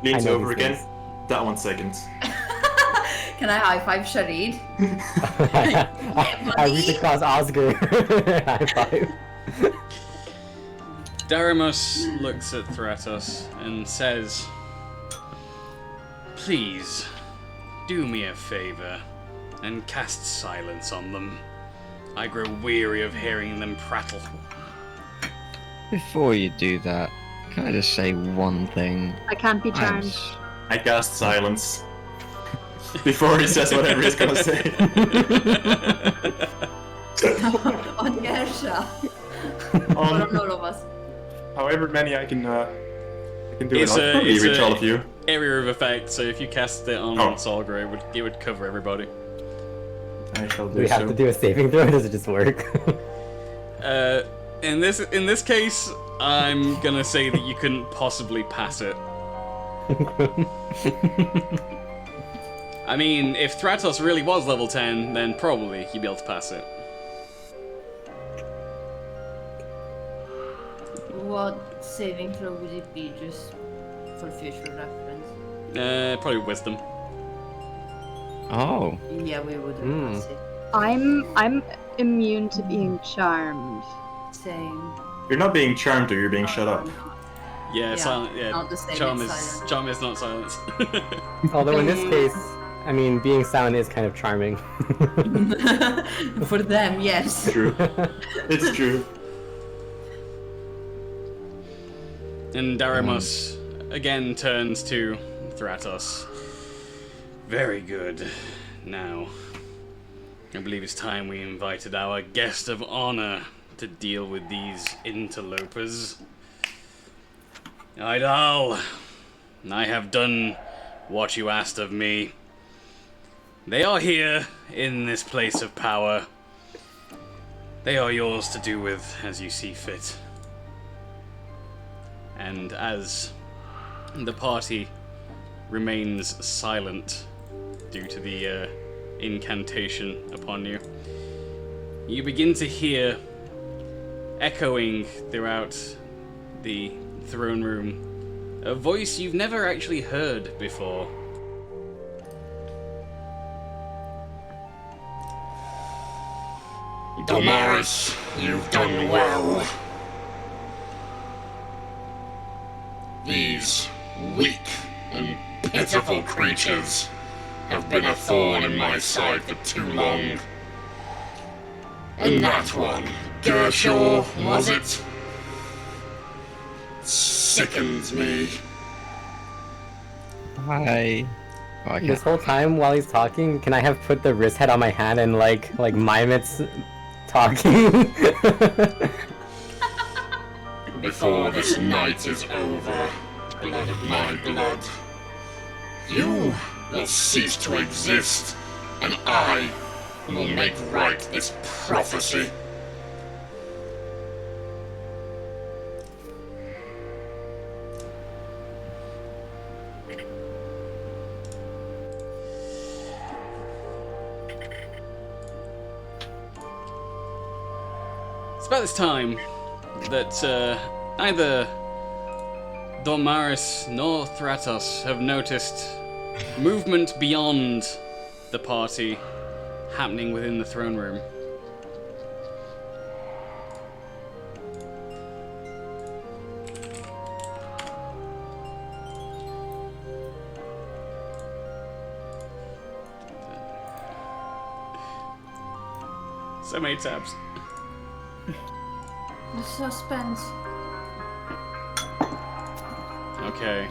Leans I know over these again. things. That 1 second. Can I high five Sharid? I reach across Oscar. High five. Daramus looks at Thratos and says, "Please, do me a favor and cast silence on them. I grow weary of hearing them prattle." Before you do that, can I just say one thing? I can't be I'm charmed. s- I cast silence. Before he says whatever he's gonna say. On Gersha. On On all of us. however many I can do It's it. I'll probably reach all of you. area of effect, so if you cast it on Oh. Solgra, it would cover everybody. I shall Do do we have so. to do a saving throw, or does it just work? In this case, I'm gonna say that you couldn't possibly pass it. I mean, if Thratos really was level 10, then probably you'd be able to pass it. what saving throw would it be, just for future reference? Probably wisdom. Oh. Yeah, we would pass it. I'm immune to being charmed. Same. You're not being charmed, or you're being shut up. Yeah, silent. Yeah, not the same, charm it's is silent. charm is not silence. Although in this case, I mean, being silent is kind of charming. For them, yes. True. It's true. And Daramus again turns to Thratos. Very good. Now, I believe it's time we invited our guest of honor to deal with these interlopers. Idal, I have done what you asked of me. They are here in this place of power. They are yours to do with as you see fit. And as the party remains silent due to the incantation upon you, you begin to hear echoing throughout the throne room a voice you've never actually heard before. Damaris, you've done well. These weak and pitiful creatures have been a thorn in my side for too long. And that one, Gershaw, was it? Sickens me. Hi. Oh, I This can't. whole time while he's talking, can I have put the wrist head on my hand and like mime it's talking? Before this night is over, blood of my blood, you will cease to exist, and I will make right this prophecy. It's about this time that neither Dormaris nor Thratos have noticed movement beyond the party happening within the throne room. So many tabs. The suspense. Okay.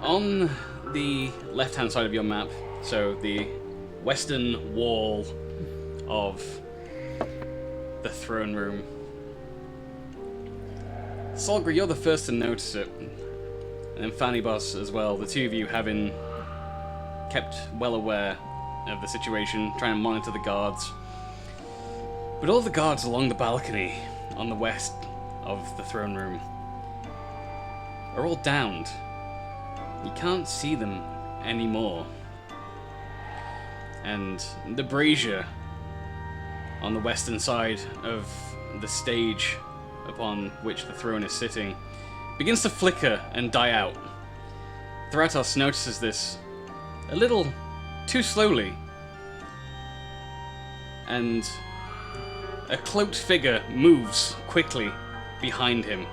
On the left-hand side of your map, so the western wall of the throne room, Solgra, you're the first to notice it, and then Fanibos as well, the two of you having kept well aware of the situation, trying to monitor the guards. But all the guards along the balcony on the west of the throne room are all downed. You can't see them anymore. And the brazier on the western side of the stage upon which the throne is sitting begins to flicker and die out. Thratos notices this a little too slowly, and a cloaked figure moves quickly behind him.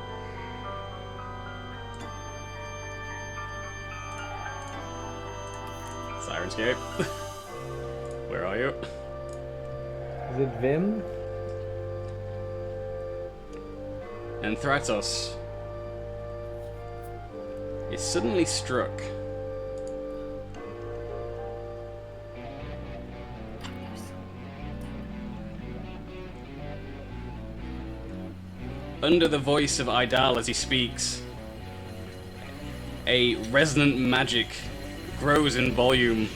Sirenscape, where are you? Is it Vim? And Thratos is suddenly struck under the voice of Idal as he speaks. A resonant magic grows in volume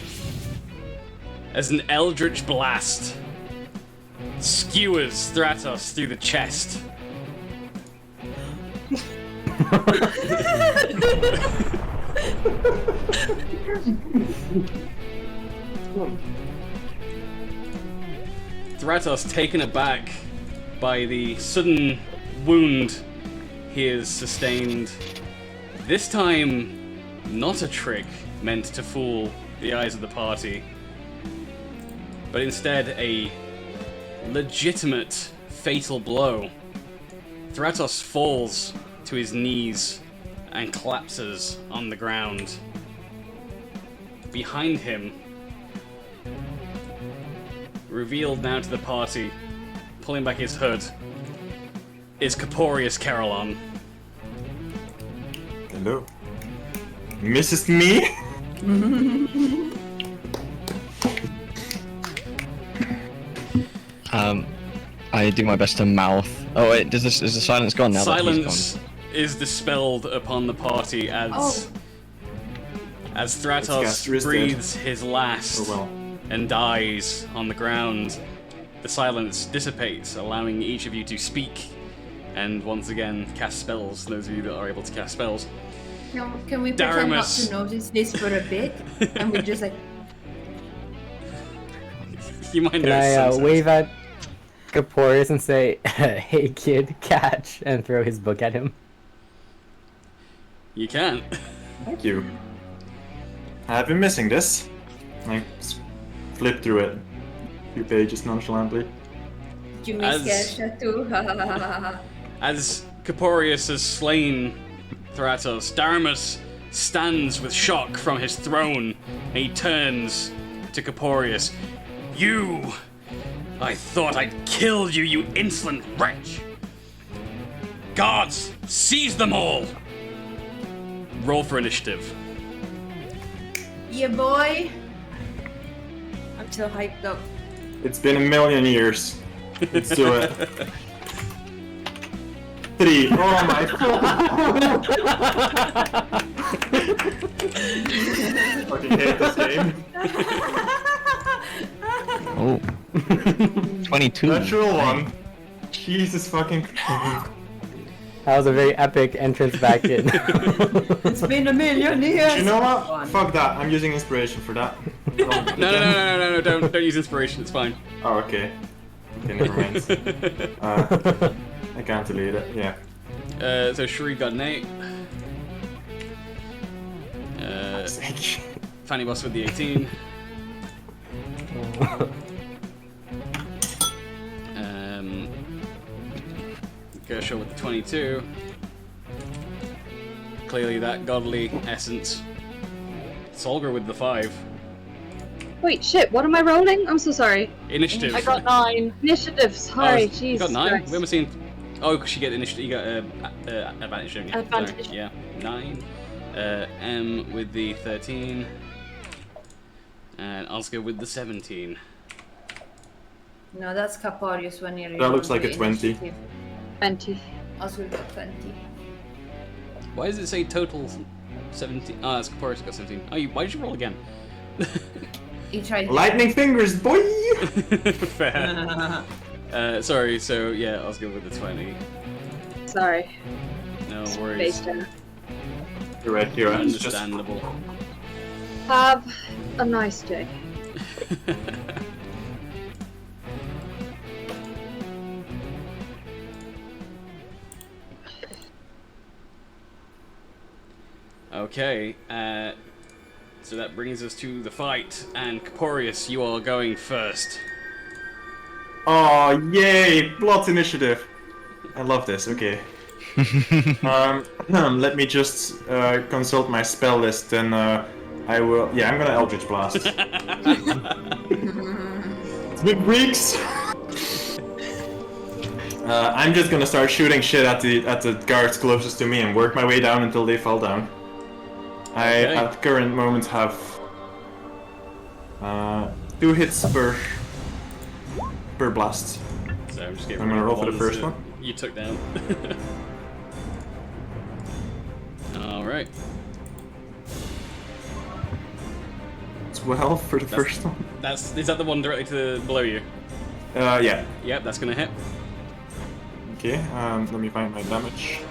as an eldritch blast skewers Thratos through the chest. Thratos, taken aback by the sudden wound he has sustained, this time not a trick meant to fool the eyes of the party, but instead a legitimate fatal blow. Thratos falls to his knees and collapses on the ground. Behind him, revealed now to the party, pulling back his hood, is Corporius Carolon. Hello. Mrs. Me? I do my best to mouth. Oh wait, is the silence gone now? Silence is dispelled upon the party as Thratos breathes his last and dies on the ground. The silence dissipates, allowing each of you to speak and once again cast spells, those of you that are able to cast spells. Can we pretend not Daramus. to notice this for a bit? And we just like... You might Can notice I wave at Corporius and say, "Hey kid, catch," and throw his book at him? You can. Thank you. I've been missing this. I flip through it. A few pages nonchalantly. You miss Gersha too. As Corporius has slain Thratos, Daramus stands with shock from his throne, and he turns to Corporius. You! I thought I'd killed you, you insolent wretch! Guards, seize them all! Roll for initiative. Yeah, boy. I'm so hyped up. It's been a million years. Let's do it. 3. Oh my god. Fucking hate this game. Oh. 22. Natural 1. Jesus fucking. That was a very epic entrance back in. It's been a million years. You know what? Fuck that. I'm using inspiration for that. No, don't use inspiration, it's fine. Oh, okay. Okay, never mind. I can't delete it, yeah. So Shree got an 8. Fanny Boss with the 18. Gersha with the 22. Clearly that godly essence. Solgar with the 5. Wait, shit, what am I rolling? I'm so sorry. Initiative. I got 9. Initiative, sorry, You jeez. got 9? Christ. We haven't seen... Oh, because you get initiative. You got advantage, don't you? Advantage. Sorry. Yeah, 9. M with the 13. And Oscar with the 17. No, that's Corporius when you're. That looks like a 20. 20. Oscar got 20. Why does it say total 17? Oh, that's Corporius got 17. Oh, why did you roll again? He tried. Lightning fingers, boy! Fair. Sorry, so yeah, Oscar with the 20. Sorry. No worries. You're right, here. Understandable. Have a nice day. Okay, so that brings us to the fight, and Corporius, you are going first. Oh, yay! Blood initiative! I love this, okay. Let me just consult my spell list, and I will... Yeah, I'm gonna Eldritch Blast. Big Greeks! I'm just gonna start shooting shit at the guards closest to me and work my way down until they fall down. I, at current moment, have 2 hits per blast. So I'm just getting I'm gonna roll for the first one. You took down. Alright. 12 for the first one. Is that the one directly to below you? Yeah. Yep, that's gonna hit. Okay, let me find my damage.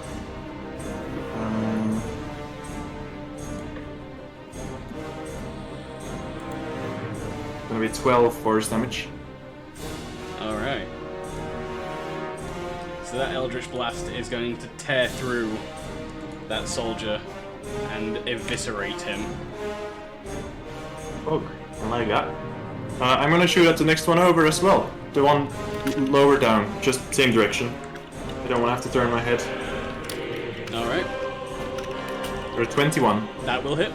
Gonna be 12 force damage. Alright. So that Eldritch Blast is going to tear through that soldier and eviscerate him. Oh, I like that. I'm gonna shoot at the next one over as well. The one lower down, just same direction. I don't want to have to turn my head. Alright. There are 21. That will hit.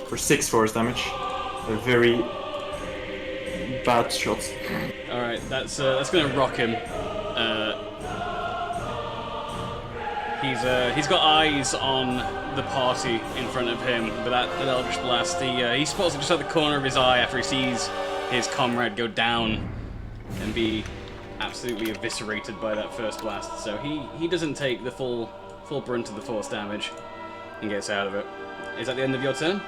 For 6 force damage. A very bad shot. Alright, that's gonna rock him. He's got eyes on the party in front of him, but that Eldritch Blast, he spots it just at the corner of his eye after he sees his comrade go down and be absolutely eviscerated by that first blast. So he doesn't take the full brunt of the force damage and gets out of it. Is that the end of your turn?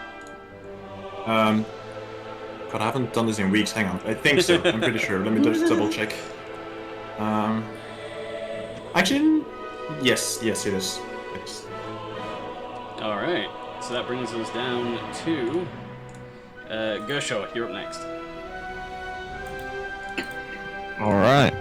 God, I haven't done this in weeks. Hang on. I think so. I'm pretty sure. Let me just double check. Actually, yes, it is. Yes. Alright, so that brings us down to Gershaw, you're up next. Alright.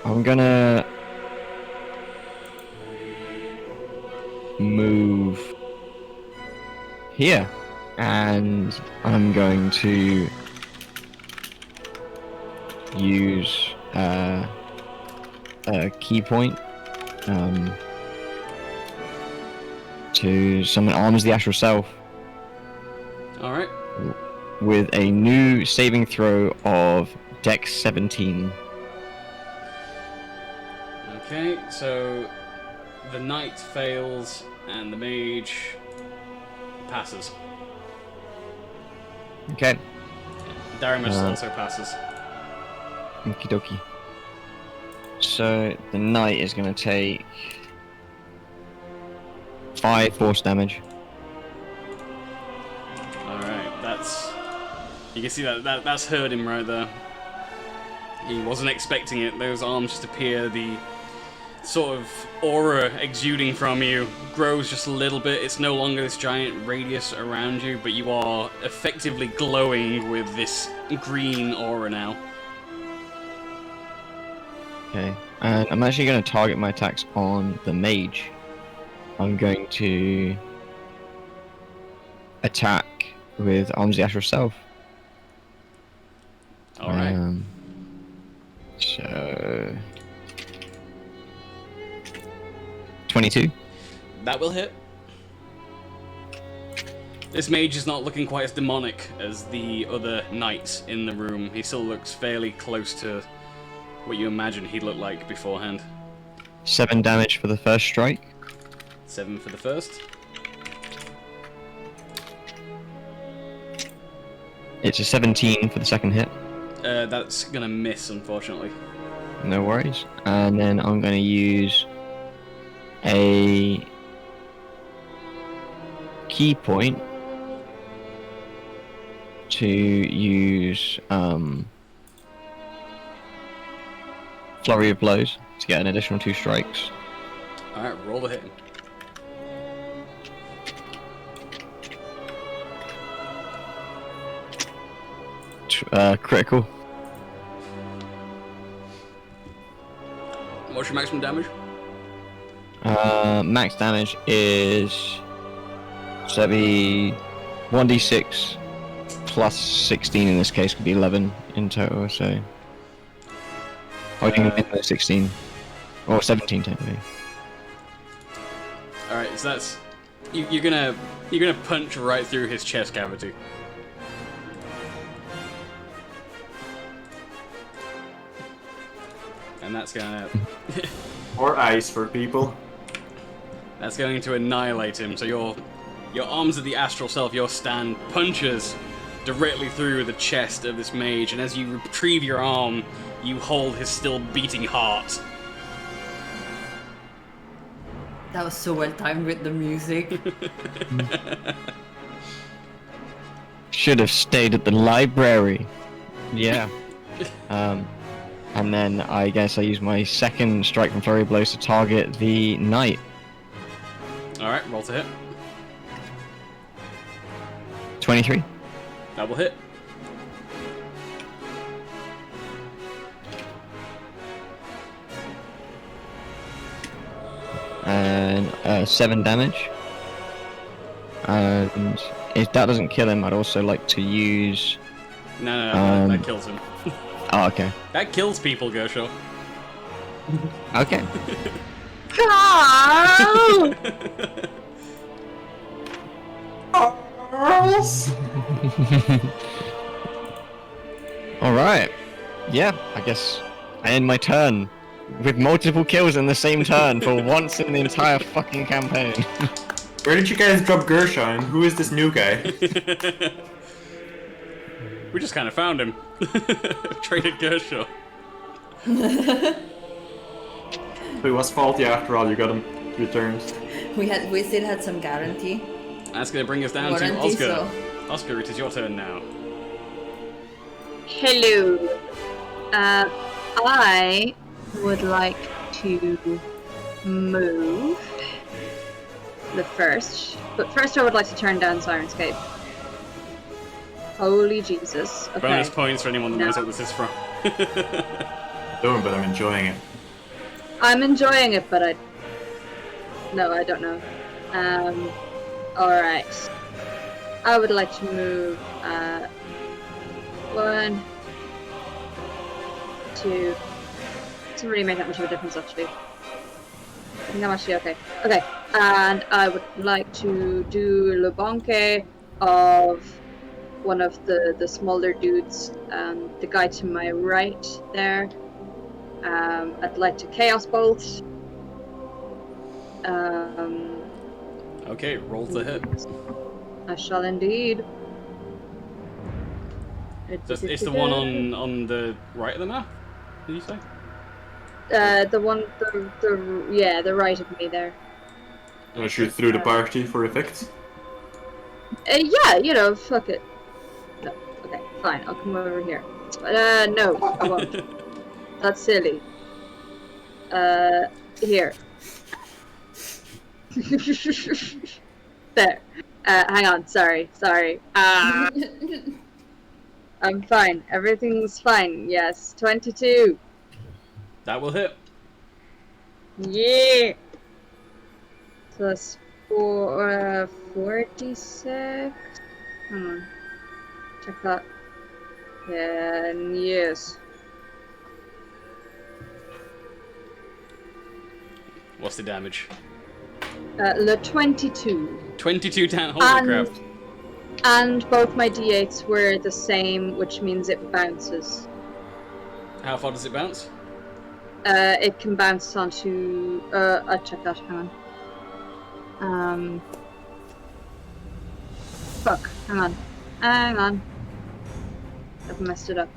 I'm gonna move here, and I'm going to use a key point to summon Arms the Astral Self. Alright. With a new saving throw of Dex 17. Okay, so the knight fails and the mage passes. Okay. Daramus also passes. Okie dokie. So the knight is going to take 5 force damage. Alright, you can see that's hurt him right there. He wasn't expecting it. Those arms just appear, the sort of aura exuding from you grows just a little bit. It's no longer this giant radius around you, but you are effectively glowing with this green aura now. Okay, and I'm actually going to target my attacks on the mage. I'm going to attack with Arms the Astral Self. Alright. So 22. That will hit. This mage is not looking quite as demonic as the other knights in the room. He still looks fairly close to what you imagine he'd look like beforehand. 7 damage for the first strike. 7 for the first. It's a 17 for the second hit. That's gonna miss, unfortunately. No worries. And then I'm going to use a key point to use Flurry of Blows to get an additional 2 strikes. Alright, roll the hit. Critical. What's your maximum damage? Max damage is 1d6 plus 16 in this case, could be 11 in total, so... I think 16. Or 17 technically. Alright, so that's... You're gonna punch right through his chest cavity. And that's gonna... Or ice for people. That's going to annihilate him. So your Arms of the Astral Self, your stand, punches directly through the chest of this mage, and as you retrieve your arm, you hold his still beating heart. That was so well timed with the music. Should have stayed at the library. Yeah. And then I guess I use my second strike from flurry blows to target the knight. Alright, roll to hit. 23. Double hit. And 7 damage. And if that doesn't kill him, I'd also like to use... No, that kills him. Oh, okay. That kills people, Gershaw. Okay. Carl! Alright. Yeah, I guess I end my turn with multiple kills in the same turn for once in the entire fucking campaign. Where did you guys drop Gershon? Who is this new guy? We just kind of found him. Traded Gershaw. So it was faulty after all, you got him returned. We still had some guarantee. That's going to bring us down to Warranty, Oscar. so- Oscar, it is your turn now. Hello. I would like to move the first, but first I would like to turn down Sirenscape. Holy Jesus. Okay. Bonus points for anyone that knows No. what this is from. Don't, but I'm enjoying it. I'm enjoying it, but no, I don't know. Alright. I would like to move, 1, 2. Doesn't really make that much of a difference, actually. I think I'm actually okay. Okay, and I would like to do Le Banquet of one of the smaller dudes, the guy to my right there. I'd like to Chaos Bolt. Okay, roll to hit. I shall indeed. So it's the one on the right of the map, did you say? The one, the right of me there. Wanna shoot through the party for effect? Yeah, you know, fuck it. No, okay, fine, I'll come over here. No, I won't. That's silly. Here. There. Hang on, sorry. I'm fine. Everything's fine. Yes, 22. That will hit. Yeah. Plus 46. Hang on. Check that. And yes. What's the damage? The 22. 22 down. Holy crap. And both my d8s were the same, which means it bounces. How far does it bounce? It can bounce onto. I'll check that. Hang on. Fuck. Hang on. I've messed it up.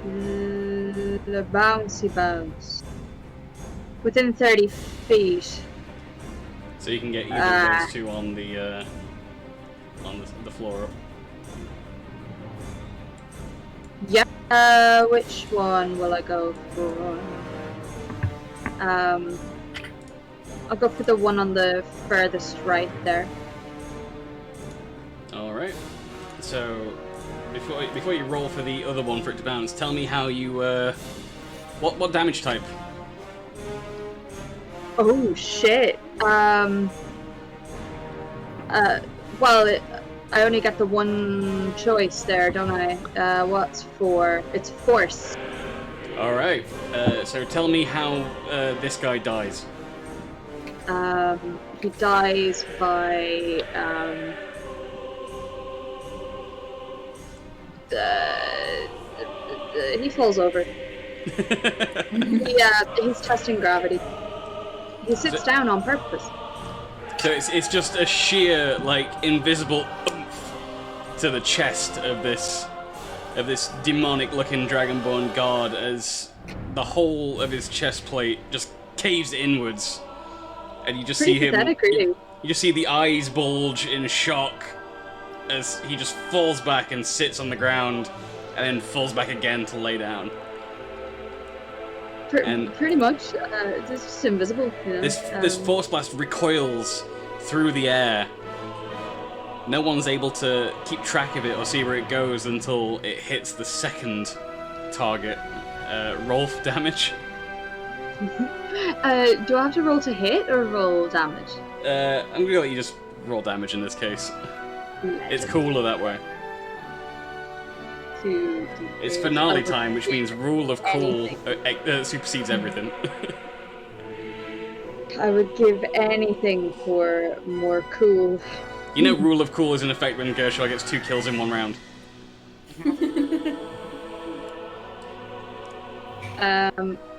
The bouncy bounce. Within 30 feet. So you can get either of those two on the floor up. Yep. Which one will I go for? I'll go for the one on the furthest right there. Alright. So, before you roll for the other one for it to bounce, tell me how you, what damage type? Oh shit. Well, I only get the one choice there, don't I? What's for? It's force. Alright. So tell me how this guy dies. He dies by he falls over. He's testing gravity. He sits down on purpose. So it's just a sheer, like, invisible oomph to the chest of this demonic-looking dragonborn god as the whole of his chest plate just caves inwards, and you just see him. Pathetic, really. You just see the eyes bulge in shock as he just falls back and sits on the ground, and then falls back again to lay down. Pretty much. It's just invisible. You know? This force blast recoils through the air. No one's able to keep track of it or see where it goes until it hits the second target. Roll for damage. Do I have to roll to hit or roll damage? I'm gonna let you just roll damage in this case. It's cooler that way. It's finale time, which means rule of cool supersedes everything. I would give anything for more cool. You know rule of cool is in effect when Gershwin gets 2 kills in 1 round.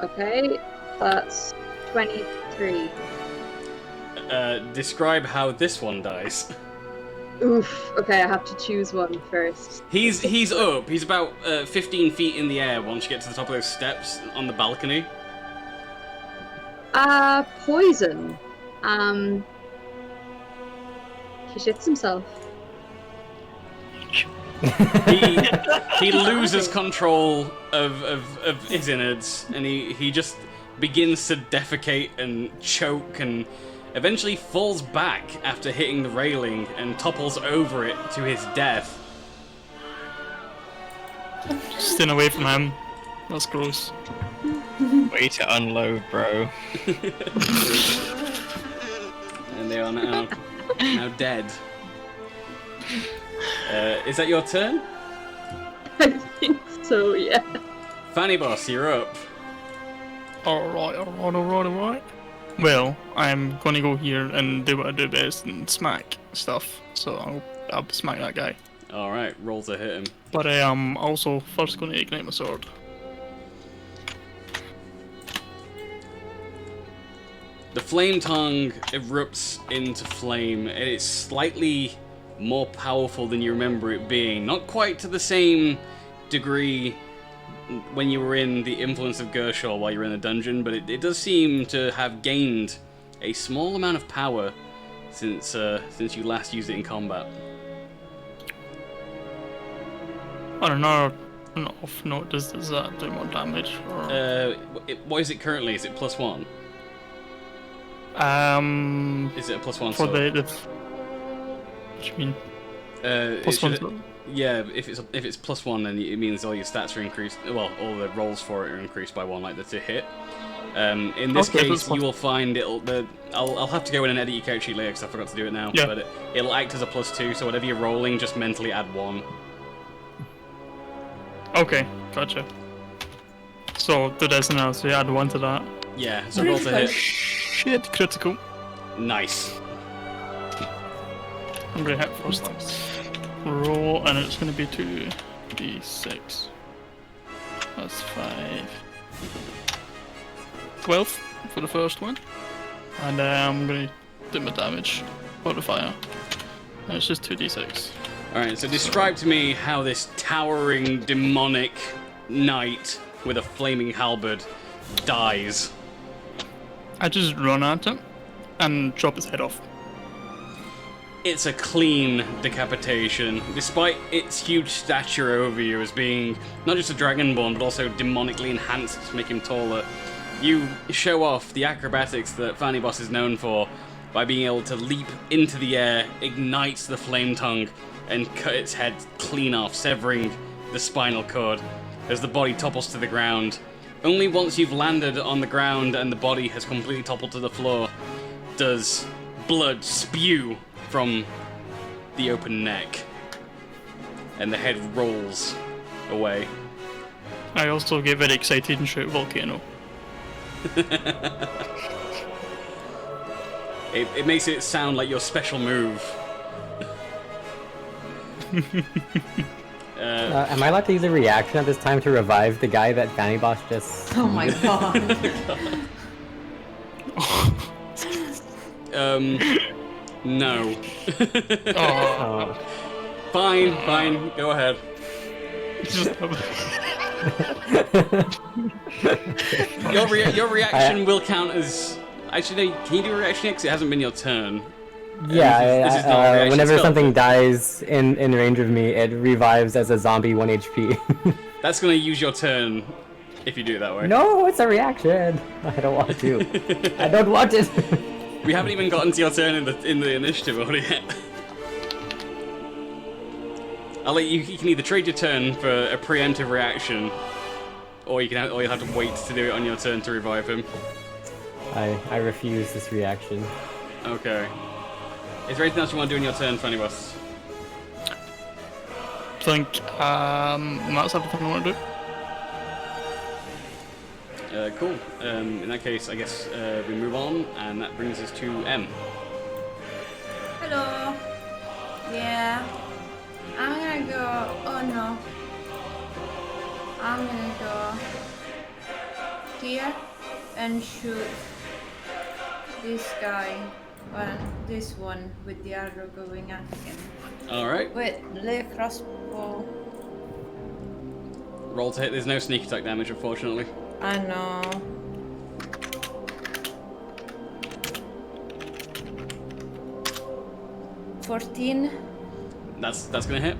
Okay, that's 23. Describe how this one dies. Oof, okay, I have to choose one first. He's up. He's about 15 feet in the air once you get to the top of those steps on the balcony. Poison. He shits himself. He loses control of his innards, and he just begins to defecate and choke, and eventually falls back after hitting the railing and topples over it to his death. Staying away from him. That's gross. Way to unload, bro. And they are now dead. Is that your turn? I think so, yeah. Fanny Boss, you're up. Alright. Well, I'm gonna go here and do what I do best and smack stuff. So I'll smack that guy. Alright, roll to hit him. But I am also first gonna ignite my sword. The flame tongue erupts into flame, and it's slightly more powerful than you remember it being. Not quite to the same degree when you were in the influence of Gershol while you were in the dungeon, but it does seem to have gained a small amount of power since you last used it in combat. I don't know. Off note, does that do more damage? Or... What is it currently? Is it +1? Is it a +1 for sword? the what do you mean? +1. Yeah, if it's +1, then it means all your stats are increased. Well, all the rolls for it are increased by 1, like the to hit. In this case, you will find I'll have to go in and edit your character sheet later because I forgot to do it now. Yeah. But it'll act as a +2, so whatever you're rolling, just mentally add 1. Okay, gotcha. So do this now, so you add 1 to that. Yeah, so roll to hit. Shit, critical. Nice. I'm gonna hit first. Roll, and it's gonna be 2d6. That's 5. 12 for the first one. And I'm gonna do my damage for the fire. And it's just 2d6. Alright, so describe to me how this towering demonic knight with a flaming halberd dies. I just run at him and chop his head off. It's a clean decapitation, despite its huge stature over you as being not just a dragonborn, but also demonically enhanced to make him taller. You show off the acrobatics that Fanny Boss is known for by being able to leap into the air, ignite the flame tongue, and cut its head clean off, severing the spinal cord as the body topples to the ground. Only once you've landed on the ground and the body has completely toppled to the floor does blood spew from the open neck, and the head rolls away. I also get very excited and shout volcano. It makes it sound like your special move. Am I allowed to use a reaction at this time to revive the guy that Fanny Boss just... Oh my god. No. Oh. Fine, go ahead. Your reaction will count as... Actually, no, can you do a reaction? Because it hasn't been your turn. Yeah, this is not a reaction whenever spell, something but dies in range of me, it revives as a zombie 1 HP. that's gonna use your turn if you do it that way. No, it's a reaction. I don't want to. I don't want it. We haven't even gotten to your turn in the initiative order yet. I'll let you. You can either trade your turn for a preemptive reaction, or you'll have to wait to do it on your turn to revive him. I refuse this reaction. Okay. Is there anything else you want to do in your turn, Fanny-Boss? I think that's everything I want to do. Cool. In that case, I guess we move on, and that brings us to M. Hello. Yeah. I'm gonna go. Oh no. I'm gonna go here and shoot this guy. Well, this one with the arrow going at him. Alright. With the crossbow. Roll to hit. There's no sneak attack damage, unfortunately. I know. $14. That's gonna hit.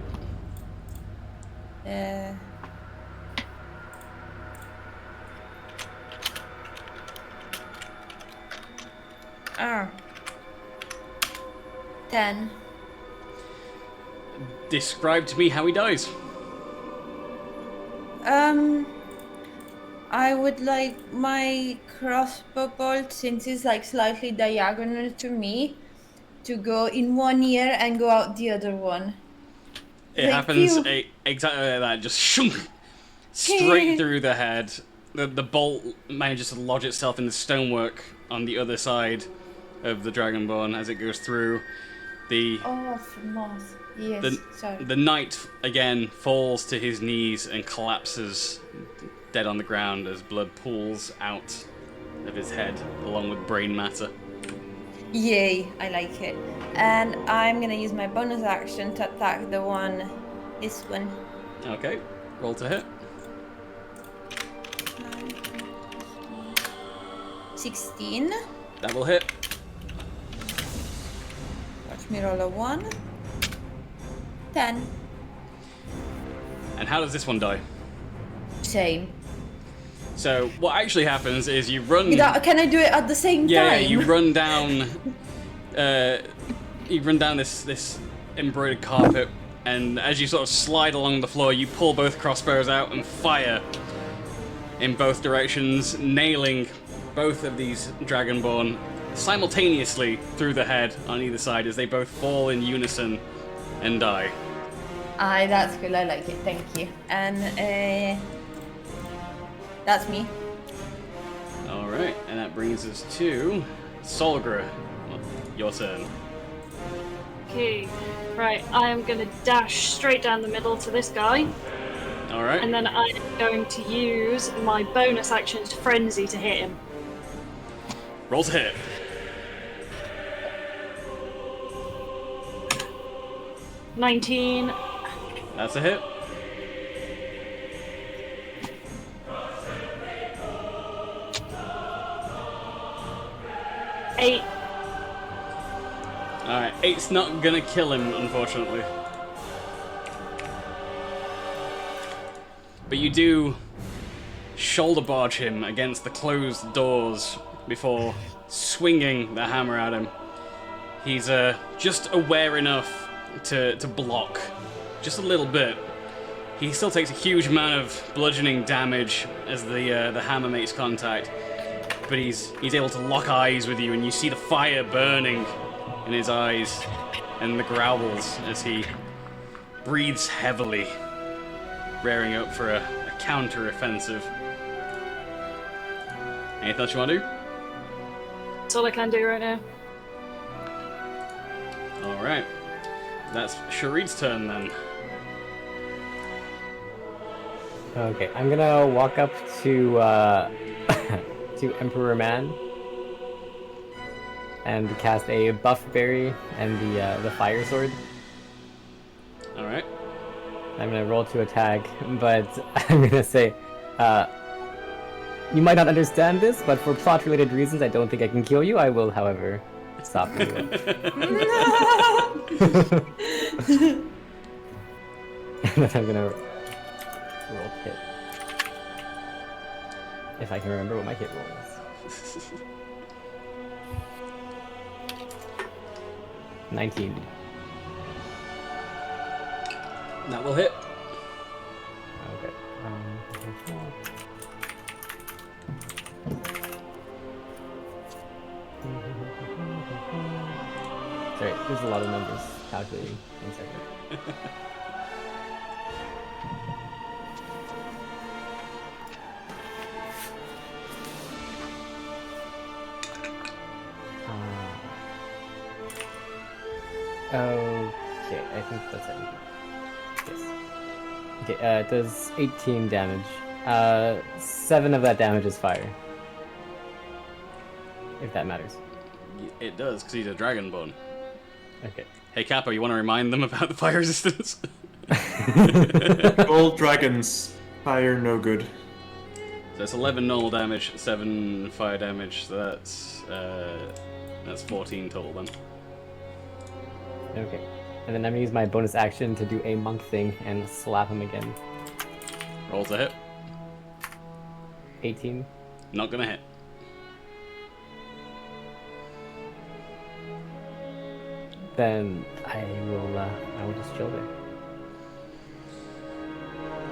Ah. 10. Describe to me how he dies. I would like my crossbow bolt, since it's like slightly diagonal to me, to go in one ear and go out the other one. It happens exactly like that, just shunk, straight through the head. The bolt manages to lodge itself in the stonework on the other side of the Dragonborn as it goes through. Oh, for moth. Yes, sorry. The knight again falls to his knees and collapses dead on the ground as blood pools out of his head along with brain matter. Yay, I like it. And I'm gonna use my bonus action to attack this one. Okay, roll to hit. 16. That will hit. Watch me roll a 1. 10. And how does this one die? Same. So what actually happens is you run. Can I do it at the same time? Yeah, you run down. You run down this embroidered carpet, and as you sort of slide along the floor, you pull both crossbows out and fire in both directions, nailing both of these Dragonborn simultaneously through the head on either side as they both fall in unison and die. Aye, that's cool. I like it. Thank you. And that's me. All right, and that brings us to Solgra. Your turn. Okay, right, I am gonna dash straight down the middle to this guy. All right. And then I'm going to use my bonus action to frenzy to hit him. Roll to hit. $19. That's a hit. $8. Alright, 8's not gonna kill him, unfortunately. But you do shoulder barge him against the closed doors before swinging the hammer at him. He's just aware enough to block, just a little bit. He still takes a huge amount of bludgeoning damage as the hammer makes contact, but he's able to lock eyes with you, and you see the fire burning in his eyes and the growls as he breathes heavily, rearing up for a counter-offensive. Anything else you want to do? That's all I can do right now. Alright. That's Sharid's turn then. Okay, I'm gonna walk up to to Emperor Man and cast a buff berry and the fire sword. Alright. I'm gonna roll to attack, but I'm gonna say, you might not understand this, but for plot-related reasons, I don't think I can kill you. I will, however, soften you up. And then I'm gonna roll hit. If I can remember what my hit roll is. 19. That will hit. Okay. Sorry, there's a lot of numbers calculating in a second. Okay, I think that's everything. Yes. Okay, it does 18 damage. 7 of that damage is fire. If that matters. It does, because he's a dragonborn. Okay. Hey Kappa, you want to remind them about the fire resistance? Gold dragons, fire no good. So it's 11 normal damage, 7 fire damage, so that's 14 total then. Okay. And then I'm gonna use my bonus action to do a monk thing and slap him again. Roll to hit. 18. Not gonna hit. Then I will just chill there.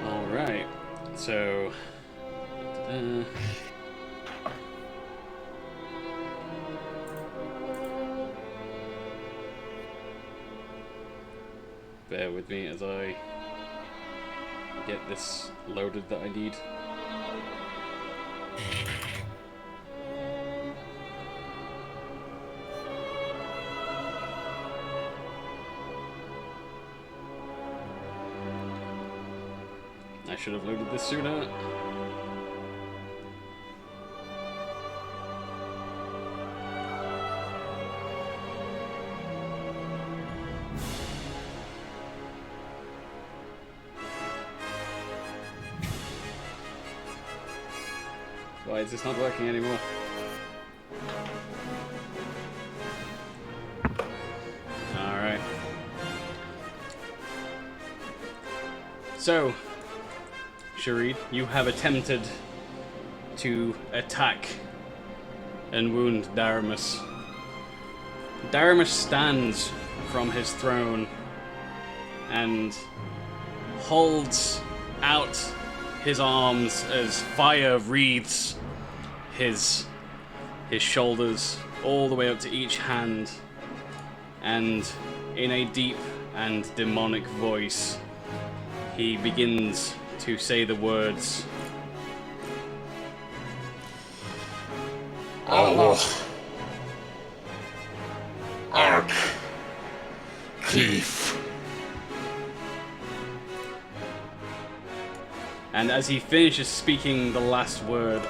Alright. So bear with me as I get this loaded that I need. I should have loaded this sooner. Why is this not working anymore? Alright. So, Sharid, you have attempted to attack and wound Daramus. Daramus stands from his throne and holds out his arms as fire wreathes his shoulders all the way up to each hand, and in a deep and demonic voice he begins to say the words, Allah, Ark, Keef. and as he finishes speaking the last word,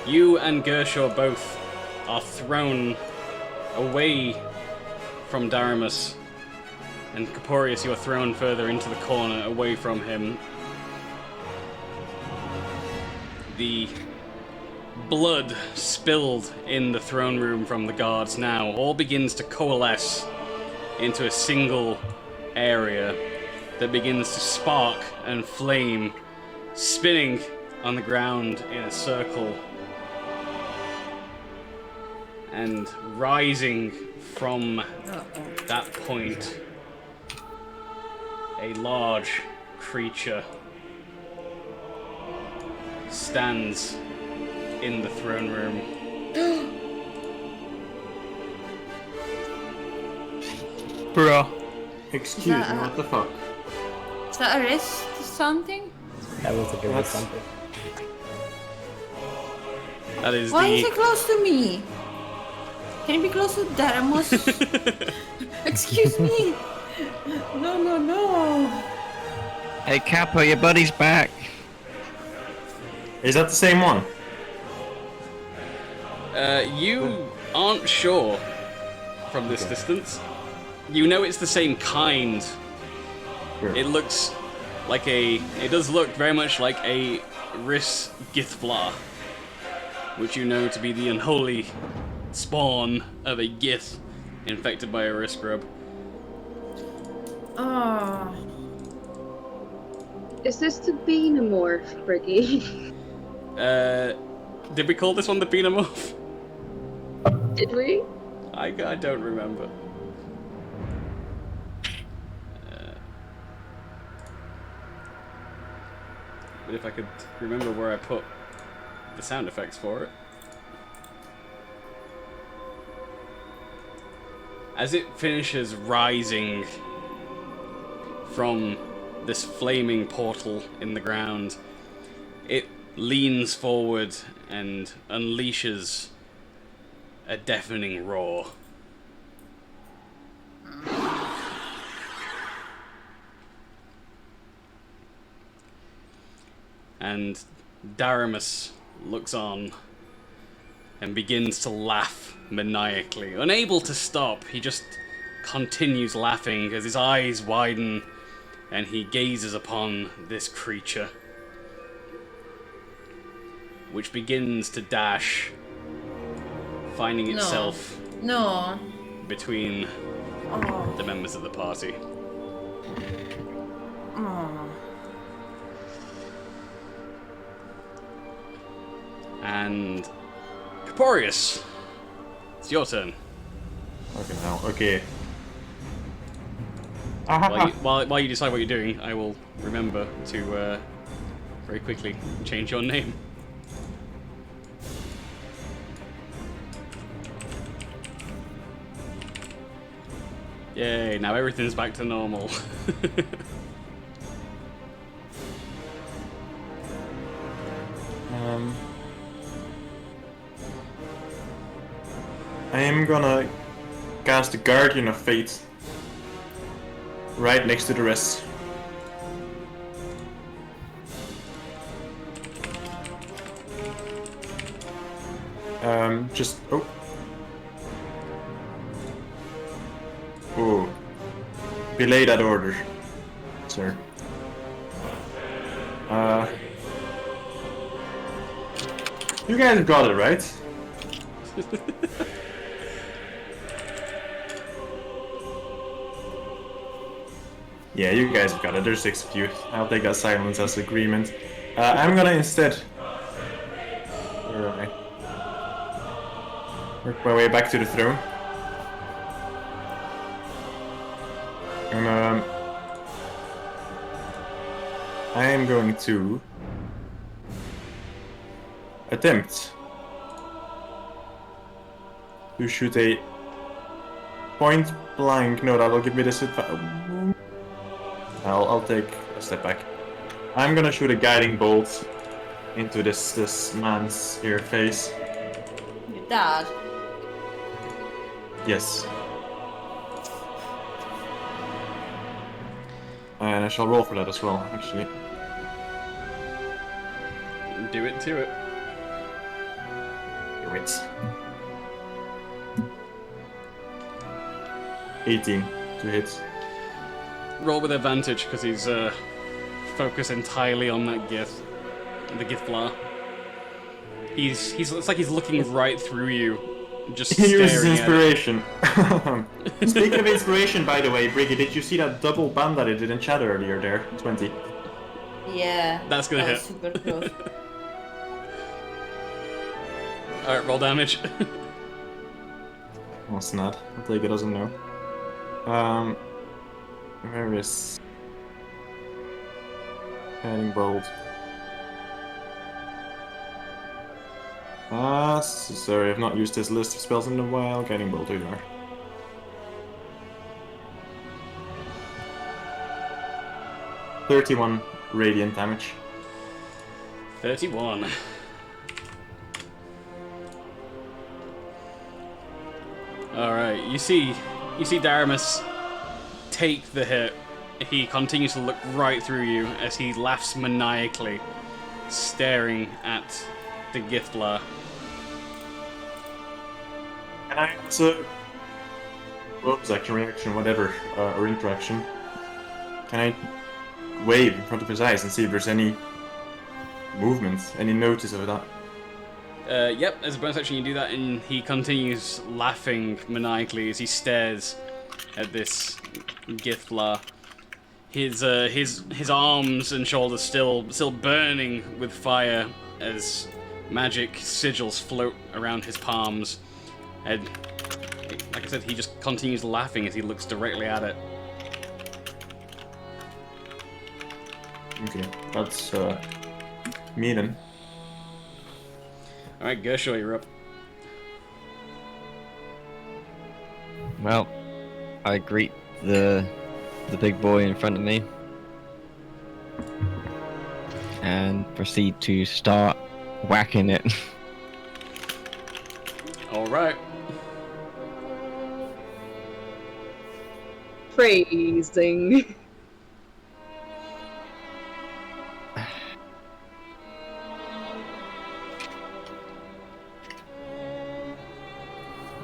you and Gershaw both are thrown away from Daramus, and Caporius, you are thrown further into the corner away from him. The blood spilled in the throne room from the guards now all begins to coalesce into a single area that begins to spark and flame, spinning on the ground in a circle, and rising from that point, a large creature stands in the throne room. Bruh. Excuse me, what the fuck? Is that a wrist or something? That looks like it was something. That is Why is it close to me? Can it be close to Daramus? Excuse me. No, no, no. Hey Kappa, your buddy's back. Is that the same one? You aren't sure from this distance. You know it's the same kind. Sure. It looks like it does look very much like a Rhys Githblar, which you know to be the unholy spawn of a gith infected by a wrist grub. Oh. Is this the Beanomorph, Briggy? Did we call this one the Beanomorph? Did we? I don't remember. But if I could remember where I put the sound effects for it. As it finishes rising from this flaming portal in the ground, it leans forward and unleashes a deafening roar. And Daramus looks on and begins to laugh maniacally. Unable to stop, he just continues laughing as his eyes widen and he gazes upon this creature, which begins to dash, finding itself between the members of the party. Oh. And Caporius, it's your turn. Okay, now, okay. While you decide what you're doing, I will remember to very quickly change your name. Yay, now everything's back to normal. I am gonna cast the Guardian of Fate right next to the rest. Just oh, belay that order, sir. You guys got it, right? Yeah, you guys have got it. There's 6 of you. I'll take that silence as agreement. I'm gonna instead... Where am I? Work my way back to the throne. And, I am going to... attempt to shoot a point blank. No, that will give me this advantage. I'll take a step back. I'm gonna shoot a guiding bolt into this man's ear face. Your dad? Yes. And I shall roll for that as well, actually. Do it to it. Do it. 18 to hit. Roll with advantage because he's focused entirely on that gith, the githblar. It's like he's looking right through you, just He staring uses inspiration. at it. Speaking of inspiration, by the way, Briggy, did you see that double band that I did in chat earlier there? 20. Yeah. That's gonna hit. Super close. Alright, roll damage. What's not? I'll take it as a no. Where is... Guiding bolt. Sorry, I've not used this list of spells in a while. Guiding bolt, here you are. $31 radiant damage. 31. Alright, you see Daramus take the hit. He continues to look right through you as he laughs maniacally, staring at the Githblar. Can I also... Bonus action, reaction, whatever, or interaction. Can I wave in front of his eyes and see if there's any movement, any notice of that? Yep, as a bonus action, you do that, and he continues laughing maniacally as he stares at this Githlar. His arms and shoulders still burning with fire as magic sigils float around his palms, and like I said, he just continues laughing as he looks directly at it. Okay, that's me then. All right, Gershel, you're up. Well, I greet the big boy in front of me and proceed to start whacking it. All right. Phrasing.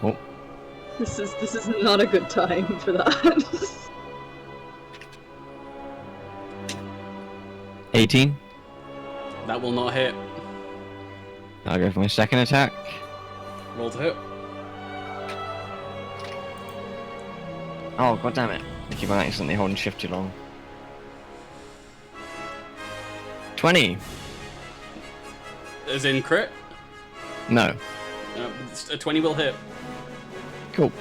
Oh. This is not a good time for that. 18. That will not hit. I'll go for my second attack. Roll to hit. Oh, god damn it. I keep on accidentally holding shift too long. 20. As in crit? No. A 20 will hit. Cool.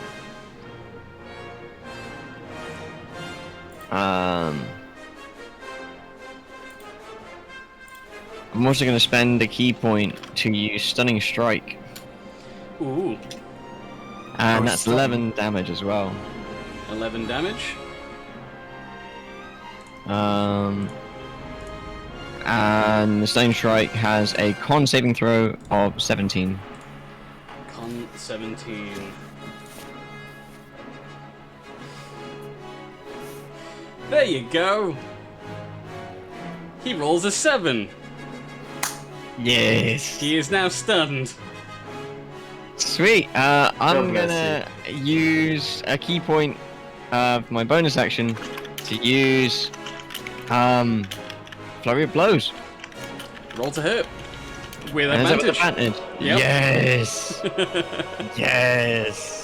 I'm also going to spend a key point to use Stunning Strike. Ooh. And that's 11 damage as well. 11 damage. And the Stunning Strike has a con saving throw of 17. Con 17. There you go. He rolls a 7. Yes. He is now stunned. Sweet. I'm gonna use a key point of my bonus action to use Flurry of Blows. Roll to hit. With And is that advantage. with advantage? Yep. Yes. Yes.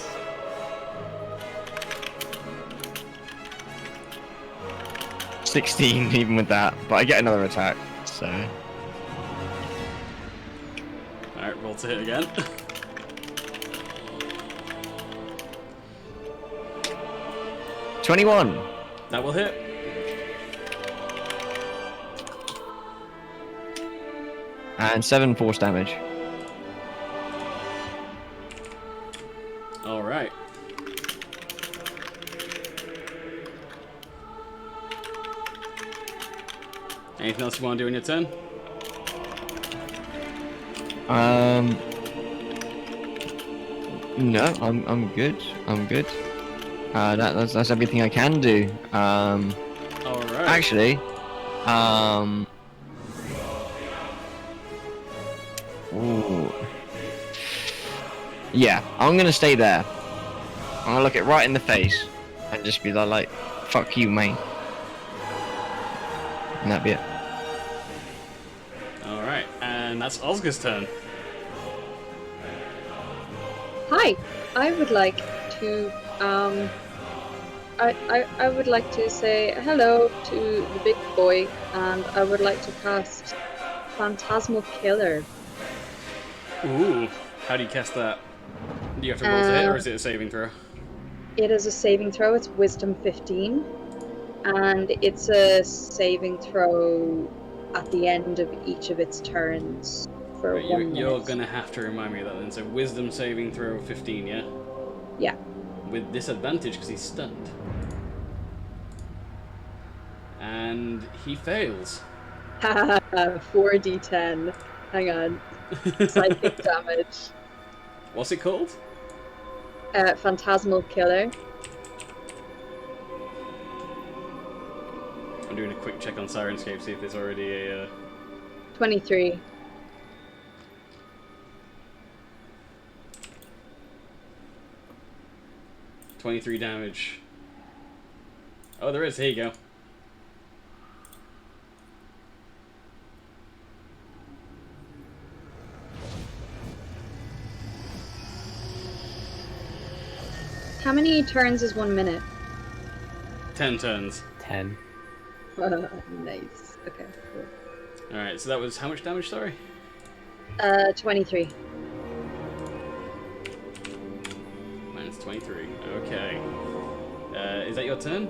16 even with that, but I get another attack, so. Alright, roll to hit again. $21. That will hit. And 7 force damage. Alright. Anything else you want to do in your turn? No, I'm good. I'm good. That's everything I can do. Alright. Actually, ooh. Yeah, I'm gonna stay there. I'm gonna look it right in the face and just be like, fuck you, mate. And that'd be it. Alright, and that's Oscar's turn. Hi, I would like to I would like to say hello to the big boy, and I would like to cast Phantasmal Killer. Ooh, how do you cast that? Do you have to roll to hit, or is it a saving throw? It is a saving throw. It's Wisdom 15, and it's a saving throw at the end of each of its turns for Right, 1 you're minute. gonna have to remind me of that then. So Wisdom saving throw 15, yeah? Yeah. With disadvantage because he's stunned. And he fails. 4d10. Hang on. Psychic damage. What's it called? Phantasmal Killer. I'm doing a quick check on Sirenscape, see if there's already a... 23. $23 damage. Oh, there is. Here you go. How many turns is 1 minute? 10 turns. 10. Nice. Okay, cool. Alright, so that was how much damage, sorry? 23. Minus 23. Okay. Is that your turn?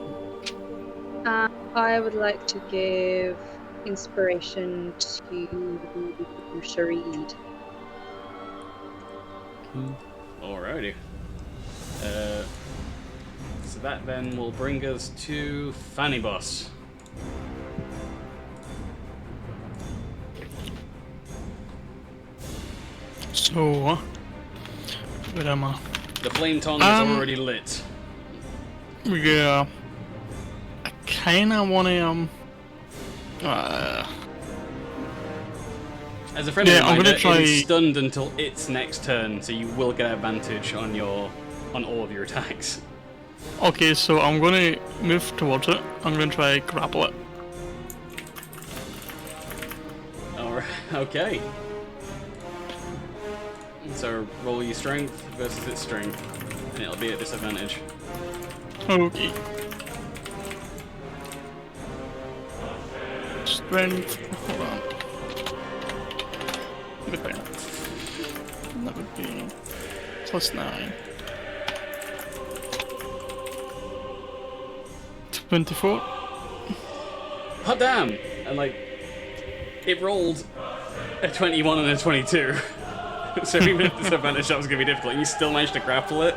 I would like to give inspiration to Sharid. Alrighty. So that then will bring us to Fanny Boss. So, where am I? The flame tongue is already lit. Yeah. I kinda wanna, As a friendly Yeah, I'm reminder, gonna try- it is stunned until its next turn, so you will get advantage on all of your attacks. Okay, so I'm gonna move towards it. I'm gonna try grapple it. Alright, okay. So roll your strength versus its strength, and it'll be at disadvantage. Okay. Strength. Hold on. Okay. That would be +9. 24. Hot damn! And like, it rolled a 21 and a 22. So even at disadvantage, that was going to be difficult. And you still managed to grapple it.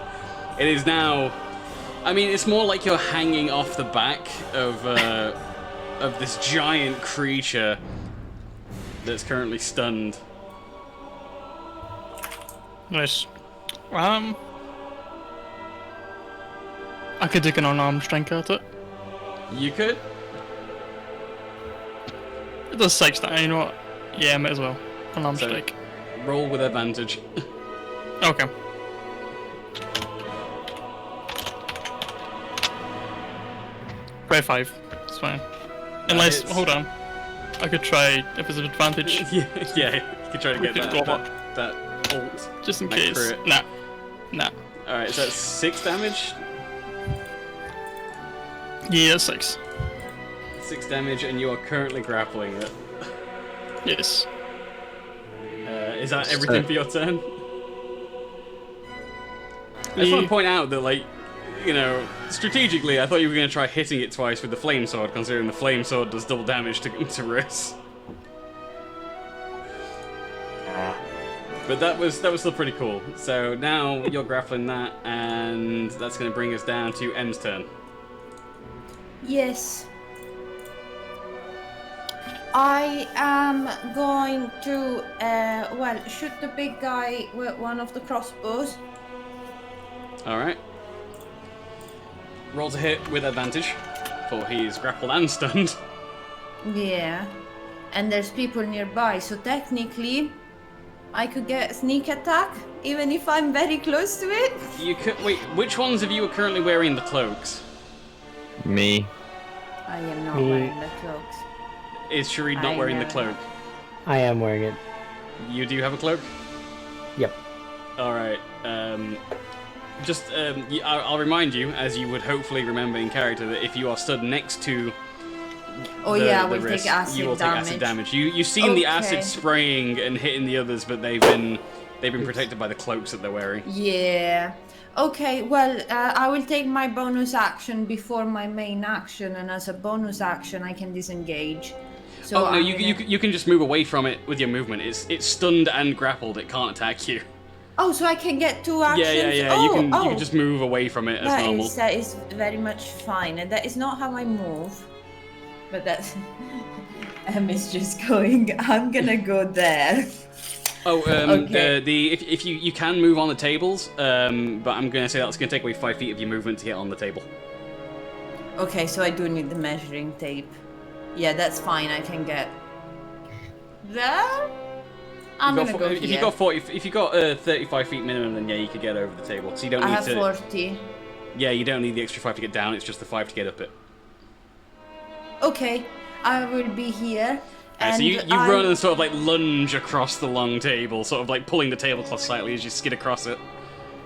It is now. I mean, it's more like you're hanging off the back of this giant creature that's currently stunned. Nice. I could take an unarmed strike at it. You could. It does 6 that, you know what? Yeah, might as well. Unarmed strike. Roll with advantage. Okay. Try 5. It's fine. Unless, hold on. I could try if there's an advantage. yeah, you could try to get that ult. Just in that case. crit. Nah. Alright, so that's 6 damage? Yeah, 6. 6 damage, and you are currently grappling it. Yes. Is that everything for your turn? I just want to point out that, like, you know, strategically, I thought you were going to try hitting it twice with the flame sword, considering the flame sword does double damage to Riss. But that was still pretty cool. So now you're grappling that, and that's going to bring us down to M's turn. Yes. I am going to, shoot the big guy with one of the crossbows. Alright. Rolls a hit with advantage, for he's grappled and stunned. Yeah. And there's people nearby, so technically, I could get a sneak attack, even if I'm very close to it. You could. Wait, which ones of you are currently wearing the cloaks? Me. I am not wearing the cloaks. Is Sharid not wearing the cloak? I am wearing it. You do have a cloak? Yep. Alright, I'll remind you, as you would hopefully remember in character, that if you are stood next to I will take acid you will damage. take acid damage. You've seen the acid spraying and hitting the others, but they've been protected by the cloaks that they're wearing. Yeah. Okay, well, I will take my bonus action before my main action, and as a bonus action, I can disengage. So no, you can just move away from it with your movement. It's stunned and grappled. It can't attack you. Oh, so I can get 2 actions? Yeah. Oh, you can just move away from it as normal. That is very much fine, and that is not how I move. But that's... Em is just going, I'm gonna go there. Oh, okay. If you can move on the tables, but I'm gonna say that's gonna take away 5 feet of your movement to get on the table. Okay, so I do need the measuring tape. Yeah, that's fine. I can get there. I'm gonna go here. If you got 35 feet minimum, then yeah, you could get over the table. So you don't need I have 40. Yeah, you don't need the extra 5 to get down. It's just the 5 to get up it. Okay, I will be here. So you run and sort of like lunge across the long table, sort of like pulling the tablecloth slightly as you skid across it.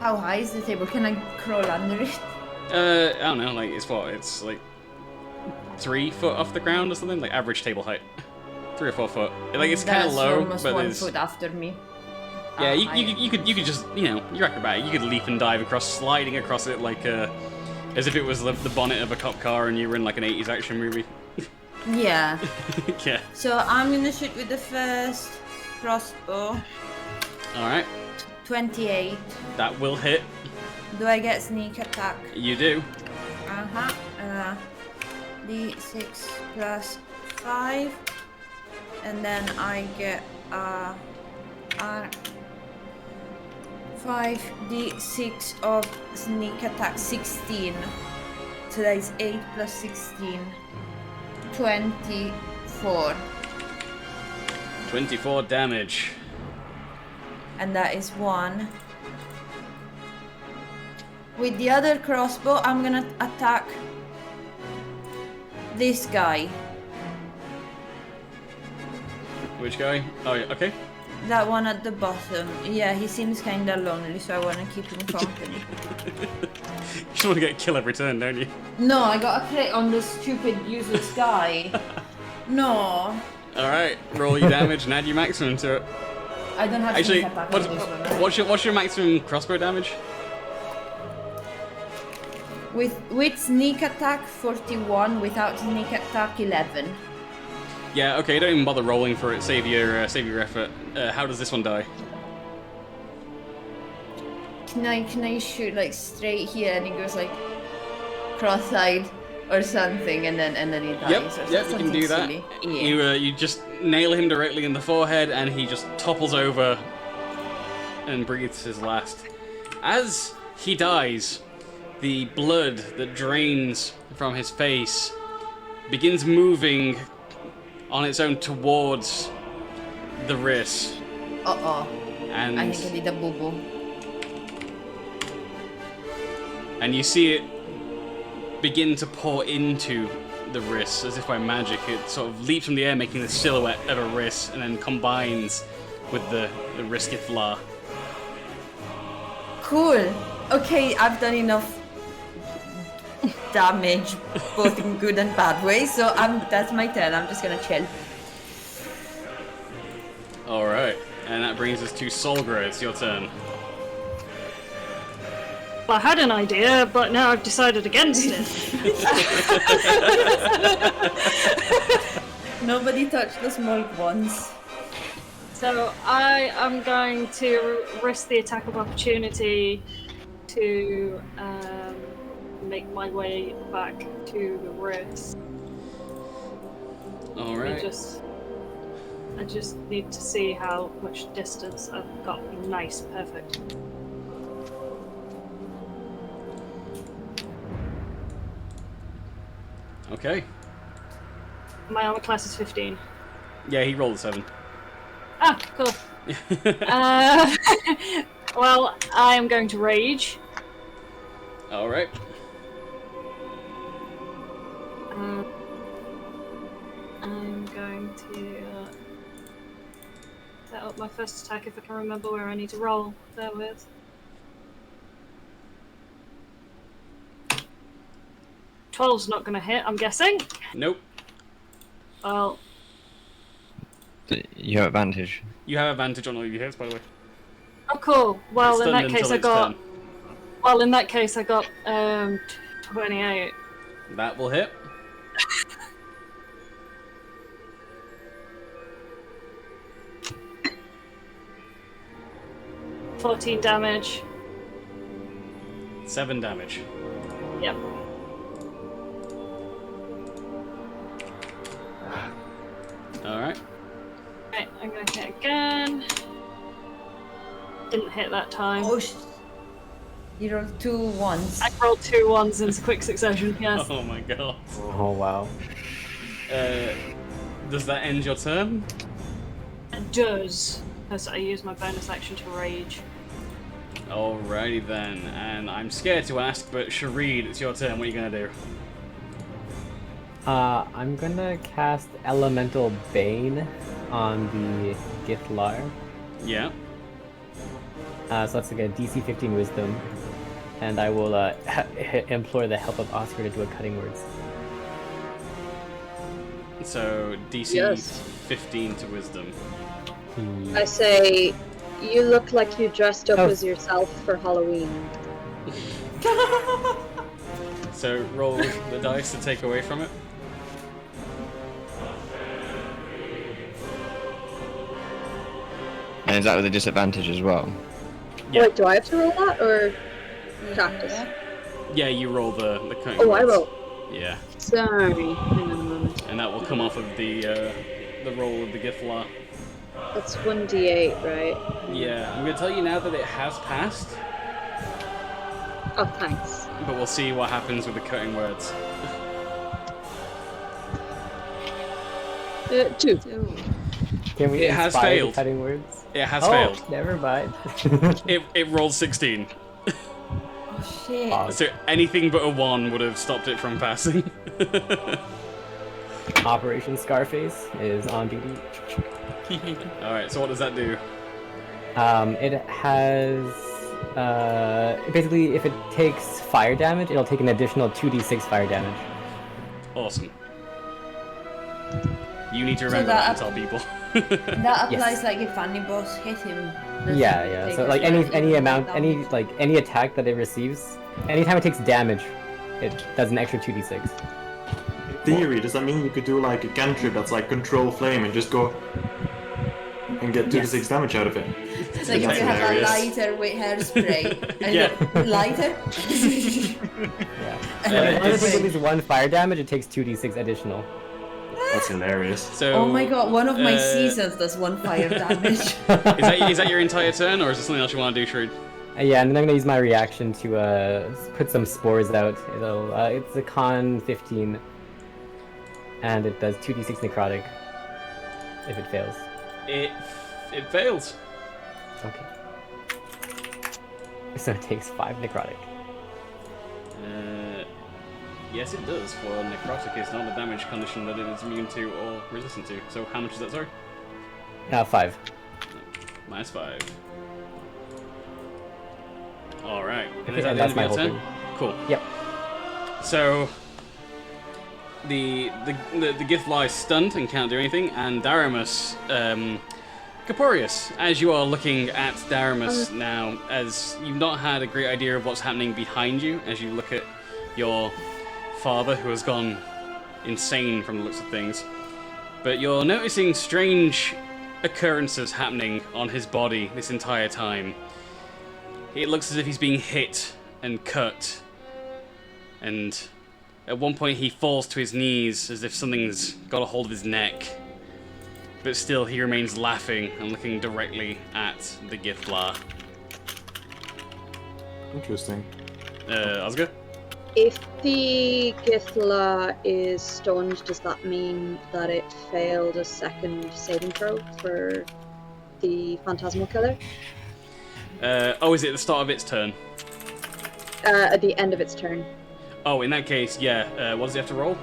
How high is the table? Can I crawl under it? I don't know, like, it's like 3 foot off the ground or something? Like, average table height. 3 or 4 foot. Like, it's kind of That's low, almost but 1 there's... foot after me. Yeah, you could just, you know, you're acrobatic. You could leap and dive across, sliding across it like, as if it was the bonnet of a cop car and you were in, like, an 80s action movie. Yeah. Yeah. So I'm gonna shoot with the first crossbow. Alright. 28. That will hit. Do I get sneak attack? You do. D6 plus 5. And then I get 5d6 of sneak attack, 16. So that is 8 plus 16. 24. 24 damage. And that is 1. With the other crossbow, I'm gonna attack this guy. Which guy? Oh, yeah, okay. That one at the bottom. Yeah, he seems kinda lonely, so I wanna keep him company. You just want to get a kill every turn, don't you? No, I got a crit on this stupid useless guy. No. Alright, roll your damage and add your maximum to it. I don't have Actually, sneak attack on this one, right? what's your maximum crossbow damage? With sneak attack 41, without sneak attack 11. Yeah, okay, don't even bother rolling for it. Save your effort. How does this one die? Can I shoot like straight here and he goes like cross-eyed or something and then he dies? Yep, you can do that. Silly. Yeah. You just nail him directly in the forehead and he just topples over and breathes his last. As he dies, the blood that drains from his face begins moving on its own towards the wrist. Uh-oh. And I think I did a boo-boo. And you see it begin to pour into the wrist as if by magic. It sort of leaps from the air, making the silhouette of a wrist, and then combines with the wrist Githlar. Cool. Okay, I've done enough damage, both in good and bad ways, so that's my turn. I'm just gonna chill. Alright, and that brings us to Solgra. It's your turn. Well, I had an idea, but now I've decided against it. Nobody touched the small ones. So I am going to risk the attack of opportunity to make my way back to the wrist. Alright. I just need to see how much distance I've got. Nice, perfect. Okay. My armor class is 15. Yeah, he rolled a 7. Ah, cool. Well, I am going to rage. Alright. I'm going to set up my first attack if I can remember where I need to roll. Bear with. "12's not going to hit, I'm guessing. Nope. Well, You have advantage. You have advantage on all your hits, by the way. oh cool. Well, It's in done that case until I it's got. done. Well, in that case I got 28. That will hit. "14 damage. 7 damage. Yep. Alright. Right, I'm gonna hit again. Didn't hit that time. Oh, you rolled 2 ones. I rolled 2 ones in quick succession, yes. Oh my god. Oh wow. Does that end your turn? It does, because I use my bonus action to rage. Alrighty then, and I'm scared to ask, but Shareed, it's your turn. What are you gonna do? I'm gonna cast Elemental Bane on the Githlar. Yeah. So that's like a DC 15 Wisdom, and I will implore the help of Oscar to do a cutting words. So DC Yes. 15 to Wisdom. I say, you look like you dressed up Oh. as yourself for Halloween. So roll the dice to take away from it. And is that with a disadvantage as well? Yeah. Wait, do I have to roll that or practice? Yeah, you roll the cutting Oh, I words. roll. Yeah, Sorry. Hang on a moment. and that will come off of the roll of the Githla. That's 1d8, right? Yeah, I'm gonna tell you now that it has passed, Oh, thanks. but we'll see what happens with the cutting words. 2. Can we It has inspire the failed. cutting words? It has Oh, failed. never mind. It rolled 16. Oh shit. Wow. So anything but a 1 would have stopped it from passing. Operation Scarface is on duty. Alright, so what does that do? It has basically if it takes fire damage, it'll take an additional 2d6 fire damage. Awesome. You need to So remember that that and tell people. That applies Yes. like if any boss hit him. does Yeah, it yeah. take So a like slight any amount, damage? any attack that it receives, anytime it takes damage, it does an extra 2d6. In theory, does that mean you could do like a cantrip that's like control flame and just go and get 2d6 damage out of it? It's like if That's you have a hilarious. lighter with hairspray. And Yeah. you- Lighter? Yeah. As long as it takes at least 1 fire damage, it takes 2d6 additional. That's hilarious. So, Oh my god, one of my uh, seasons does 1 fire damage. is that your entire turn, or is there something else you want to do, Shreed? Yeah, and then I'm gonna use my reaction to put some spores out. It'll it's a con 15, and it does 2d6 necrotic if it fails. It fails. Okay. So it takes 5 necrotic. Yes, it does. For necrotic, it's not a damage condition that it is immune to or resistant to. So how much is that, sorry? 5. Minus 5. Alright. And Okay, is that and the that's end of my your whole turn? Cool. Yep. So the Githla is stunned and can't do anything, and Daramus, Caporius, as you are looking at Daramus now, as you've not had a great idea of what's happening behind you, as you look at your father, who has gone insane from the looks of things, but you're noticing strange occurrences happening on his body this entire time. It looks as if he's being hit and cut, and at one point he falls to his knees as if something's got a hold of his neck. But still, he remains laughing and looking directly at the Githla. Interesting. Oscar? If the Githla is stunned, does that mean that it failed a second saving throw for the Phantasmal Killer? Is it at the start of its turn? At the end of its turn. Oh, in that case, yeah. What does he have to roll?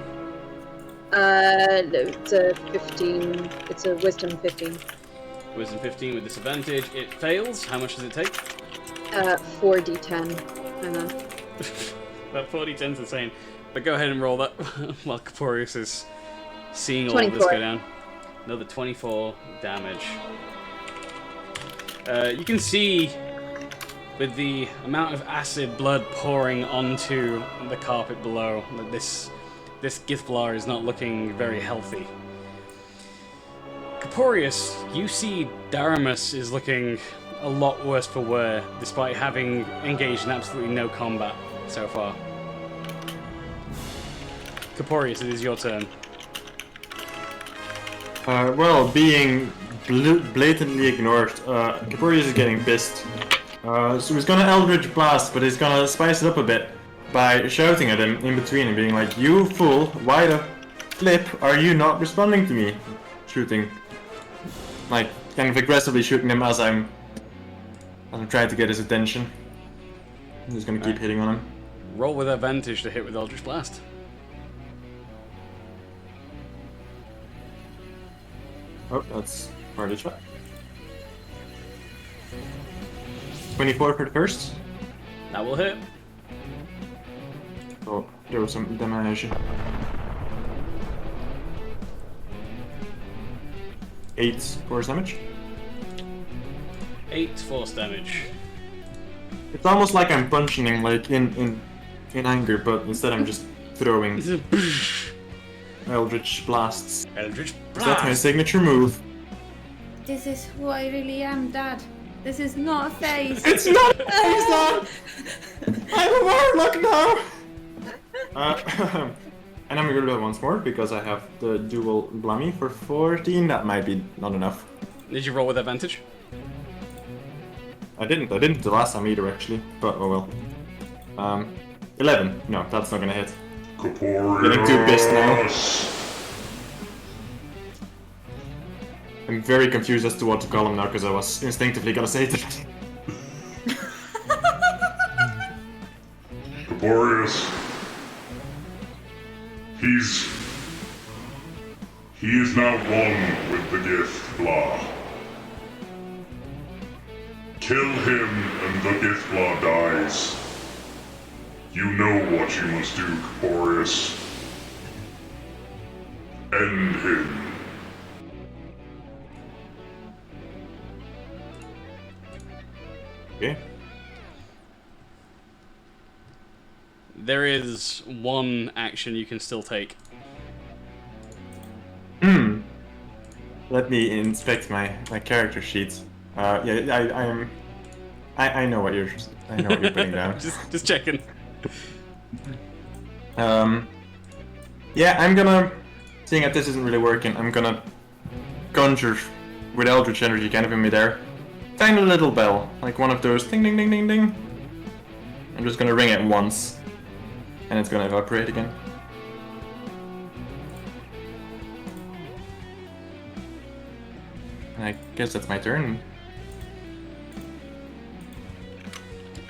It's a 15. It's a Wisdom 15. Wisdom 15 with disadvantage. It fails. How much does it take? 4d10. Hang on. That 40-10 is insane. But go ahead and roll that while Caporius is seeing all of this 24. go down. Another 24 damage. You can see, with the amount of acid blood pouring onto the carpet below, that this Githla is not looking very healthy. Caporius, you see Daramus is looking a lot worse for wear, despite having engaged in absolutely no combat so far. Caporius, it is your turn. Being blatantly ignored, Caporius is getting pissed. So he's gonna Eldritch Blast, but he's gonna spice it up a bit by shouting at him in between and being like, "You fool, why the flip are you not responding to me?" Shooting. Like, kind of aggressively shooting him as I'm trying to get his attention. I'm just gonna keep hitting on him. Roll with advantage to hit with Eldritch Blast. Oh, that's hard to shot. 24 for the first. That will hit. So there was some damage. 8 force damage. 8 force damage. It's almost like I'm punching him like in anger, but instead I'm just throwing Eldritch Blasts. Eldritch So that's my Blast! signature move. This is who I really am, Dad. This is not a phase. It's not a phase, Dad! I'm a warlock now! And I'm gonna do it once more because I have the dual Blummy for 14. That might be not enough. Did you roll with advantage? I didn't the last time either actually, but oh well. 11. No, that's not gonna hit. Getting too pissed now. I'm very confused as to what to call him now because I was instinctively gonna say that. Gaborius. He is now one with the gift, blah. Kill him and the gift blah dies. You know what you must do, Gaborius. End him. Okay. There is one action you can still take. Let me inspect my character sheet. Yeah, I know what you're putting down. just checking. Yeah, I'm gonna, seeing that this isn't really working, I'm gonna conjure with Eldritch Energy kind of in midair. Tiny little bell, like one of those ding ding ding ding ding. I'm just gonna ring it once, and it's gonna evaporate again. And I guess that's my turn.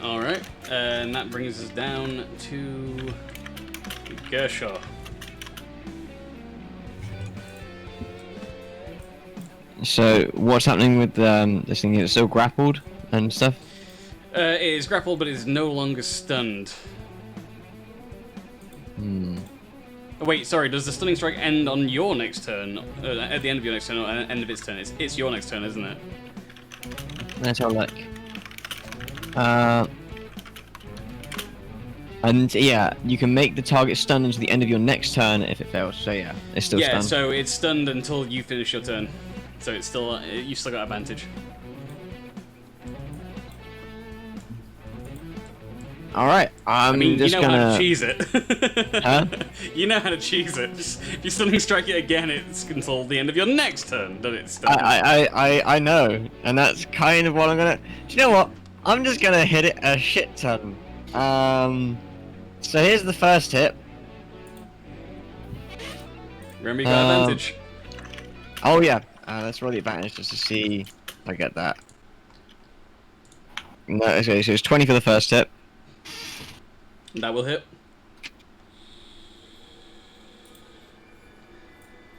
Alright, and that brings us down to Gershaw. So, what's happening with this thing? It's still grappled and stuff? It is grappled, but it is no longer stunned. Oh, wait, sorry, does the stunning strike end on your next turn? At the end of your next turn, or at the end of its turn? It's your next turn, isn't it? Let's have a look. And yeah, you can make the target stunned until the end of your next turn if it fails. So yeah, it's still stunned. Yeah, so it's stunned until you finish your turn. So it's still, you still got advantage. Alright, I mean, just you know gonna... how to cheese it. Huh? You know how to cheese it. Just, if you suddenly strike it again, it's until the end of your next turn that it's stunned. I know, and that's kind of what I'm gonna... Do you know what? I'm just gonna hit it a shit ton. So here's the first hit. Remember, you got advantage. Oh yeah, let's roll the advantage just to see if I get that. No, okay, so it's 20 for the first hit. That will hit.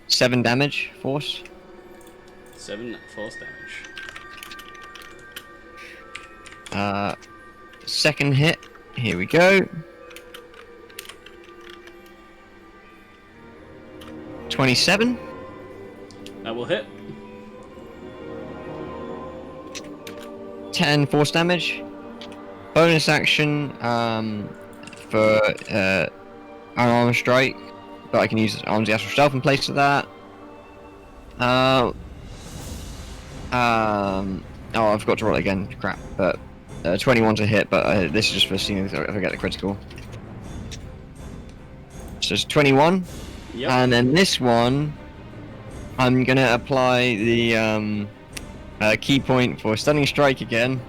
7 damage, force. 7 force damage. Second hit, here we go. 27. That will hit. 10 force damage. Bonus action for unarmed strike, but I can use Arms the Astral Stealth in place of that. Oh, I forgot to roll it again. Crap. But 21 to hit, but this is just for seeing if I get the critical. So it's 21. Yep. And then this one, I'm gonna apply the key point for stunning strike again.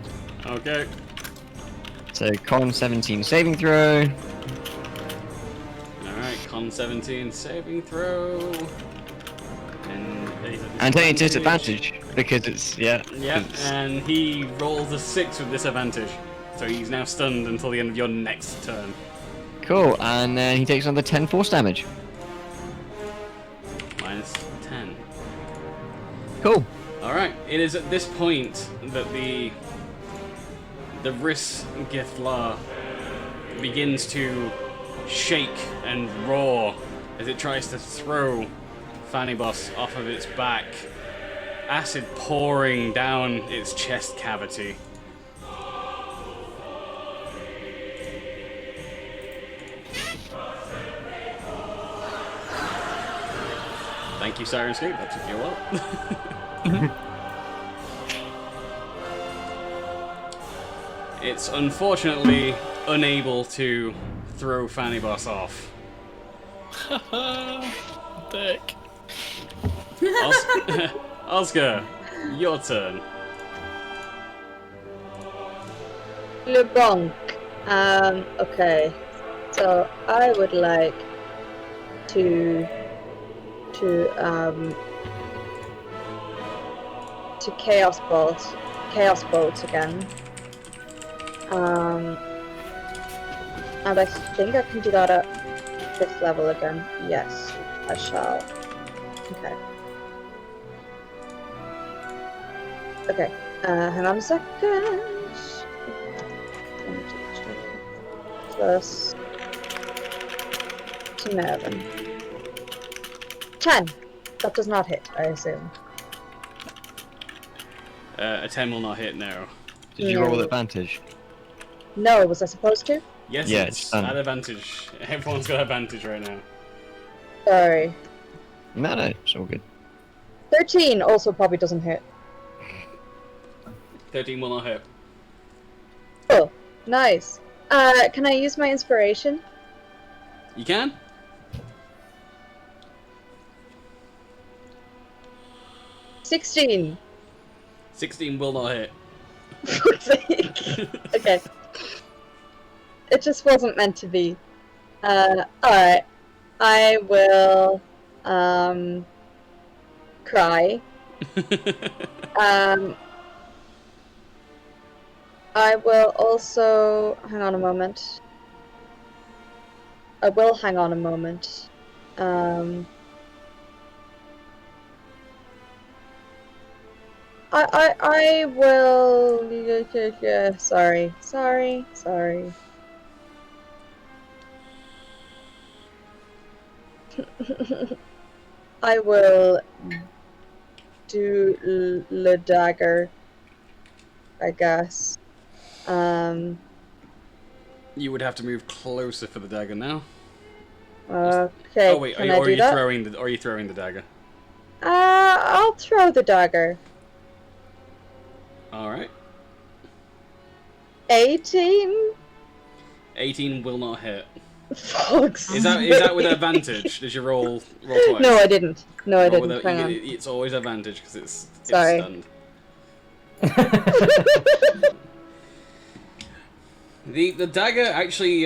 Okay. So con 17 saving throw. Alright, con 17 saving throw. And taking disadvantage because it's Yep, and he rolls a 6 with disadvantage. So he's now stunned until the end of your next turn. Cool, and then he takes another 10 force damage. Minus 10. Cool. Alright, it is at this point that the the Riss Githla begins to shake and roar as it tries to throw Fanibos off of its back, acid pouring down its chest cavity. Thank you, Sirenscape, that took you a while. It's unfortunately unable to throw Fanibos off. Dick. Oscar, your turn. LeBlanc. Okay. So I would like to Chaos Bolt again. And I think I can do that at 5th level again. Yes, I shall. Okay. Okay, hang on a second. Plus 11. 10. That does not hit, I assume. A 10 will not hit now. Did you roll with advantage? No, was I supposed to? Yes, Yeah, it's at advantage. Everyone's got advantage right now. Sorry. No, it's all good. 13 also probably doesn't hit. 13 will not hit. Oh, nice. Can I use my inspiration? You can? $16. 16 will not hit. Okay. It just wasn't meant to be. Alright. I will, cry. I will also... hang on a moment. I will hang on a moment. I will... yeah, sorry. I will do the dagger, I guess. You would have to move closer for the dagger now. Okay. Oh wait, can I do that? Are you throwing the dagger? I'll throw the dagger. Alright. 18? 18 will not hit. Fuck's Is that with advantage? Did you roll twice? No, I didn't. No, I Roll didn't. Hang on. It's always advantage because it's Sorry. stunned. The dagger actually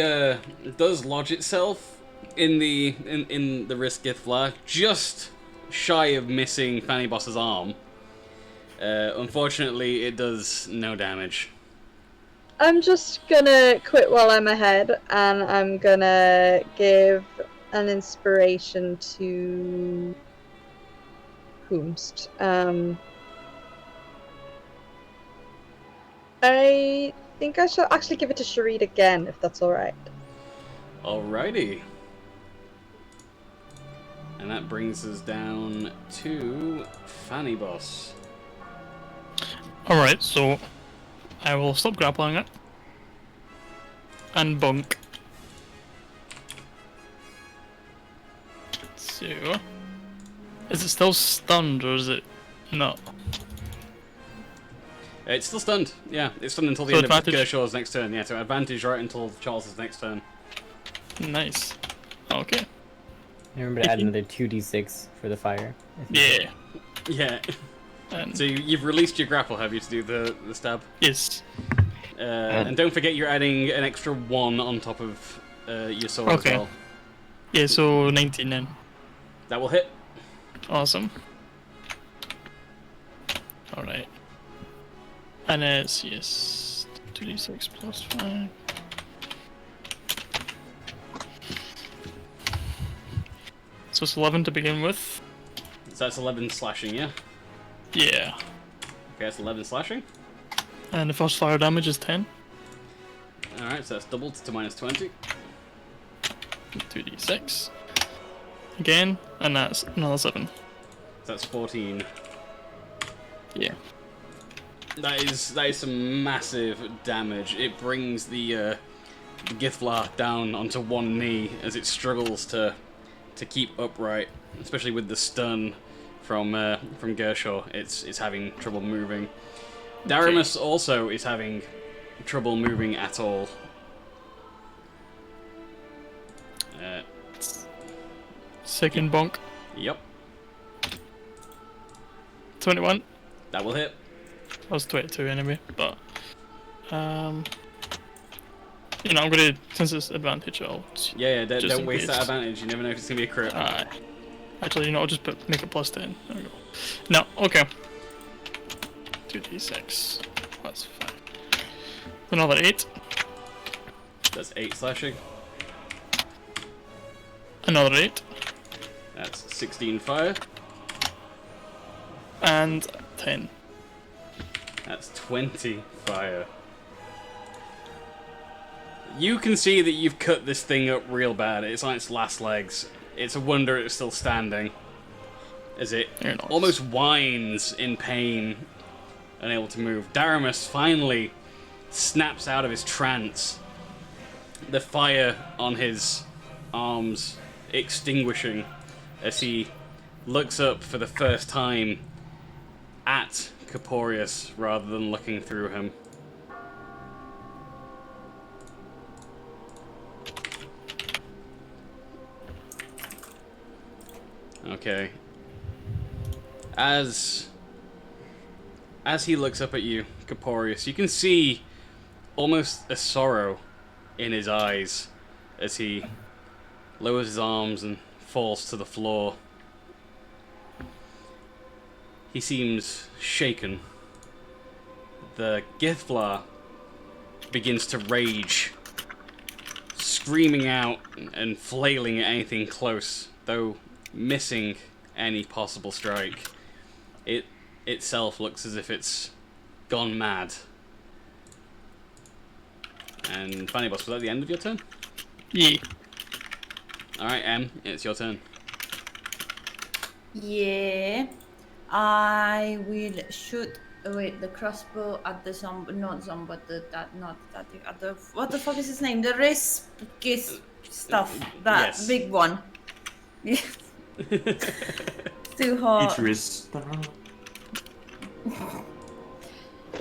does lodge itself in the Riss Githla, just shy of missing Fanny Boss's arm. Unfortunately, it does no damage. I'm just gonna quit while I'm ahead, and I'm gonna give an inspiration to whomst. I think I shall actually give it to Sharid again, if that's alright. Alrighty. And that brings us down to Fanny Boss. Alright, so I will stop grappling it. And bunk. So... is it still stunned or is it not? It's still stunned, yeah. It's stunned until the So end advantage? of Gershaw's next turn, yeah, so advantage right until Charles's next turn. Nice. Okay. Remember to add another 2d6 for the fire. Yeah. Yeah. So you've released your grapple, have you, to do the stab? Yes. And don't forget you're adding an extra 1 on top of your sword as well. Yeah, so 19 then. That will hit. Awesome. Alright. And it's, yes, 2d6 plus 5. So it's 11 to begin with. So that's 11 slashing, yeah? Yeah. Okay, that's 11 slashing. And the first fire damage is 10. Alright, so that's doubled to -20. 2d6. Again, and that's another 7. So that's 14. Yeah. That is some massive damage. It brings the Githlar down onto one knee as it struggles to keep upright, especially with the stun from Gershaw. It's having trouble moving. Daramus also is having trouble moving at all. Second bonk. Yep. 21. That will hit. That was 22 anyway, but you know, I'm gonna, since it's advantage, I'll Yeah, just don't in waste case. that advantage. You never know if it's gonna be a crit. Actually, you know, I'll just make it +10. There we go. No, okay. 2d6. That's 5. Another 8. That's 8 slashing. Another 8. That's 16 fire. And 10. That's 20 fire. You can see that you've cut this thing up real bad. It's on its last legs. It's a wonder it's still standing. As it almost whines in pain, unable to move. Daramus finally snaps out of his trance. The fire on his arms extinguishing as he looks up for the first time at Corporeus rather than looking through him. Okay. As he looks up at you, Corporeus, you can see almost a sorrow in his eyes as he lowers his arms and falls to the floor. He seems shaken. The Githlar begins to rage, screaming out and flailing at anything close, though missing any possible strike. It itself looks as if it's gone mad. And finally, boss, was that the end of your turn? Yeah. Alright, Em, it's your turn. Yeah. I will shoot with the crossbow at the zombie, not zombie, but the other. What the fuck is his name? The Riskis stuff. That Yes. big one. Too hot.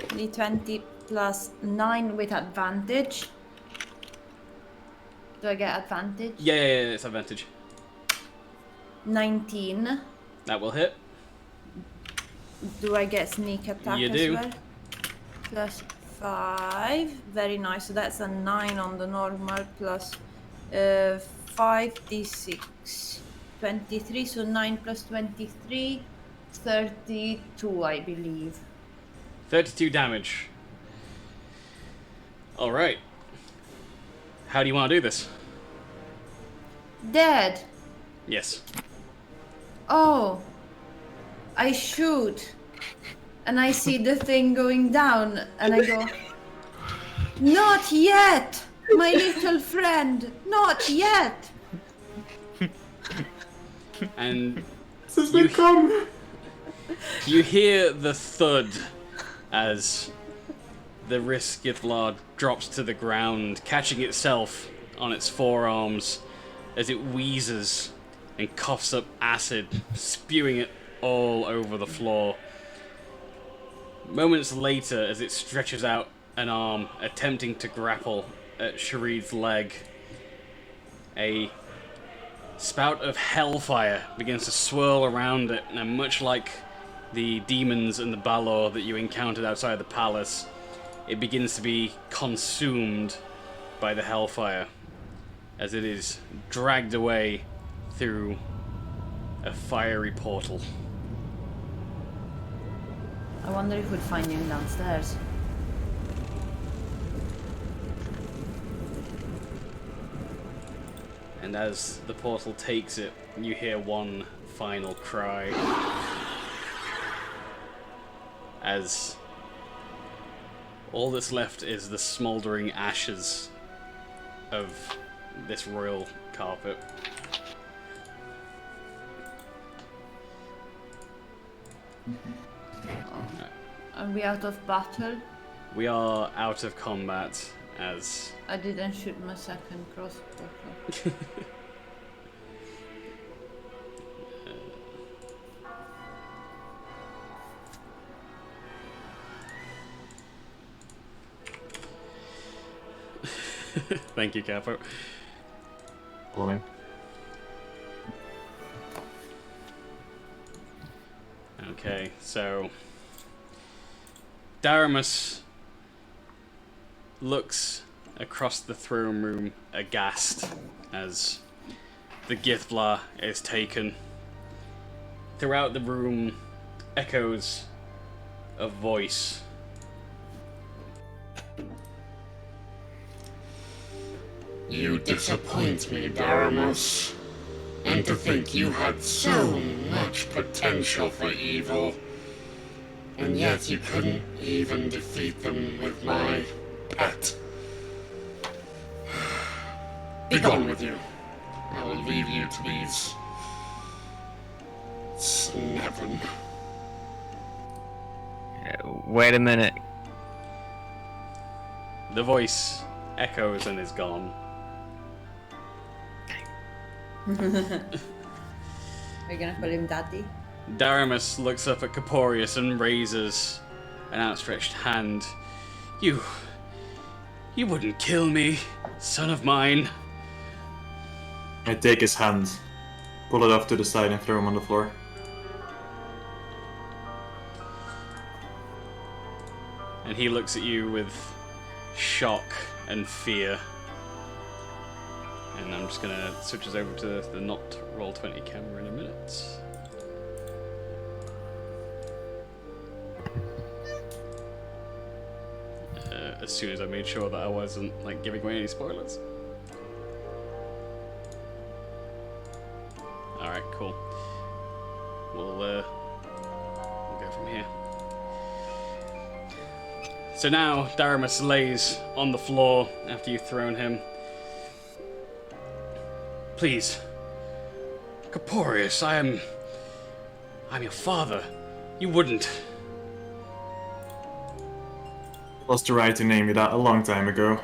D20 plus 9 with advantage. Do I get advantage? Yeah, it's advantage. 19. That will hit. Do I get sneak attack You as do. well? Plus 5. Very nice. So that's a 9 on the normal plus 5d6. 23. So 9 plus 23. 32, I believe. 32 damage. Alright. How do you want to do this? Dead. Yes. Oh. I shoot. And I see the thing going down. And I go, not yet, my little friend. Not yet. And you hear the thud as the Riskithlar drops to the ground, catching itself on its forearms as it wheezes and coughs up acid, spewing it all over the floor. Moments later, as it stretches out an arm, attempting to grapple at Sharid's leg, a spout of hellfire begins to swirl around it, and much like the demons and the Balor that you encountered outside the palace, it begins to be consumed by the hellfire as it is dragged away through a fiery portal. I wonder if we'd find him downstairs. And as the portal takes it, you hear one final cry. As all that's left is the smouldering ashes of this royal carpet. Are we out of battle? We are out of combat as... I didn't shoot my second crossbow. Thank you, Capo. Following. Okay, so Daramus looks across the throne room aghast as the Githbla is taken. Throughout the room, echoes of voice. You disappoint me, Daramus. And to think you had so much potential for evil, and yet you couldn't even defeat them with my pet. Be gone with you. I will leave you to these Snevin. Wait a minute. The voice echoes and is gone. Are you gonna call him Daddy? Daramus looks up at Caporius and raises an outstretched hand. You wouldn't kill me, son of mine. I take his hand, pull it off to the side and throw him on the floor. And he looks at you with shock and fear. And I'm just gonna switch us over to the not Roll20 camera in a minute. As soon as I made sure that I wasn't like giving away any spoilers. Alright, cool. We'll go from here. So now Daramus lays on the floor after you've thrown him. Please, Caporius, I'm your father. You wouldn't. Lost the right to name me that a long time ago.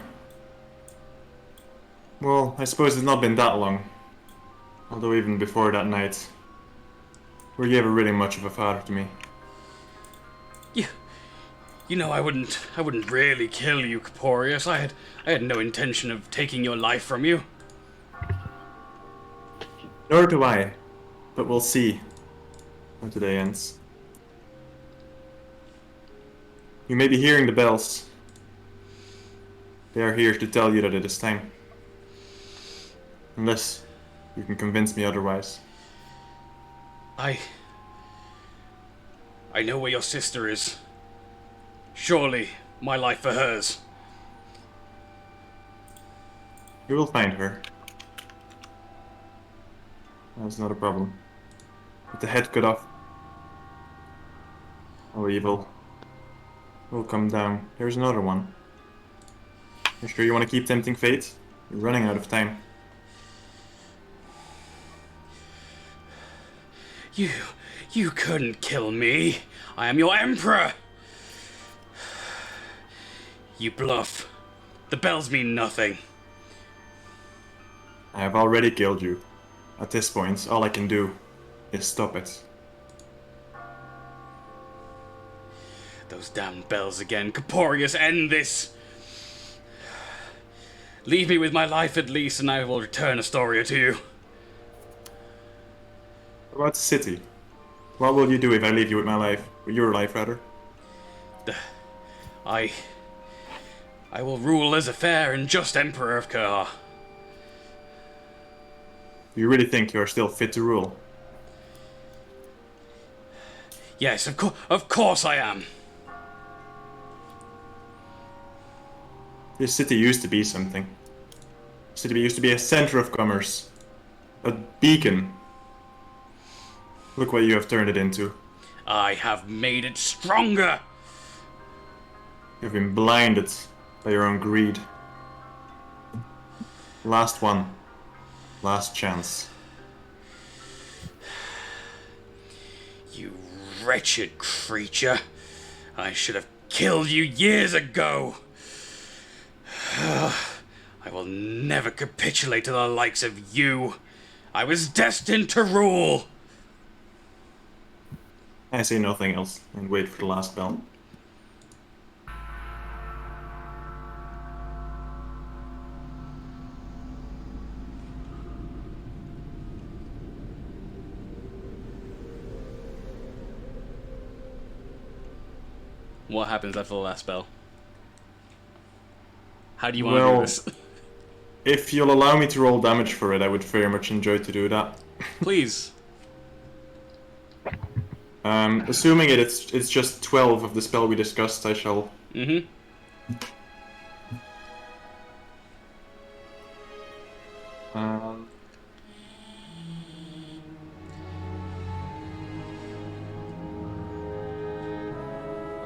Well, I suppose it's not been that long. Although even before that night, were you ever really much of a father to me? You know, I wouldn't really kill you, Caporius. I had no intention of taking your life from you. Nor do I, but we'll see how today ends. You may be hearing the bells. They are here to tell you that it is time. Unless you can convince me otherwise. I know where your sister is. Surely, my life for hers. You will find her. That's not a problem. With the head cut off, all evil will come down. There's another one. You sure you want to keep tempting fate? You're running out of time. You couldn't kill me. I am your emperor. You bluff. The bells mean nothing. I have already killed you. At this point, all I can do is stop it. Those damn bells again. Caporius, end this! Leave me with my life at least, and I will return Astoria to you. What about the city? What will you do if I leave you with my life? With your life, rather? I will rule as a fair and just Emperor of Kerr. Do you really think you are still fit to rule? Yes, of course I am. This city used to be something. This city used to be a center of commerce. A beacon. Look what you have turned it into. I have made it stronger. You've been blinded by your own greed. Last one. Last chance. You wretched creature. I should have killed you years ago. I will never capitulate to the likes of you. I was destined to rule. I say nothing else and wait for the last bell. What happens after the last bell? How do you want to do this? If you'll allow me to roll damage for it, I would very much enjoy to do that. Please. Assuming it's just 12 of the spell we discussed, I shall... Mm-hmm.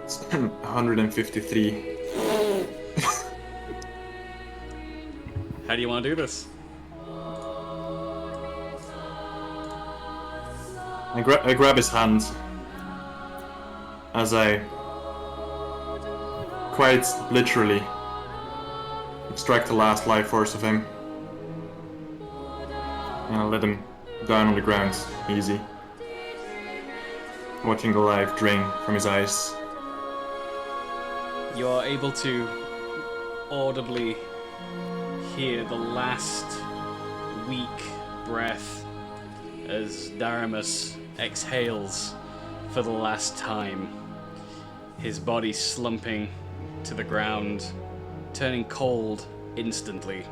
It's 153. How do you want to do this? I grab his hand as I quite literally extract the last life force of him, and I let him down on the ground, easy, watching the life drain from his eyes. You are able to audibly hear the last weak breath as Daramus exhales for the last time, his body slumping to the ground, turning cold instantly.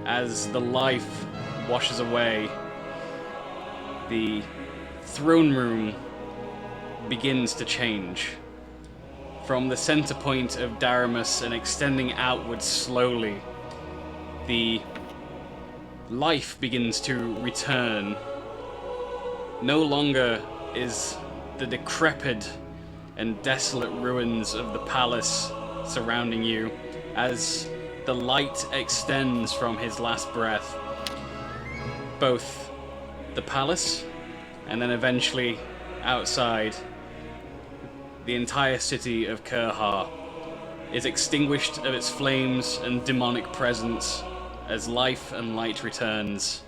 As the life washes away, the throne room begins to change. From the center point of Daramus and extending outwards slowly, the life begins to return. No longer is the decrepit and desolate ruins of the palace surrounding you, as the light extends from his last breath. Both the palace and then eventually outside, the entire city of Kurha is extinguished of its flames and demonic presence as life and light returns.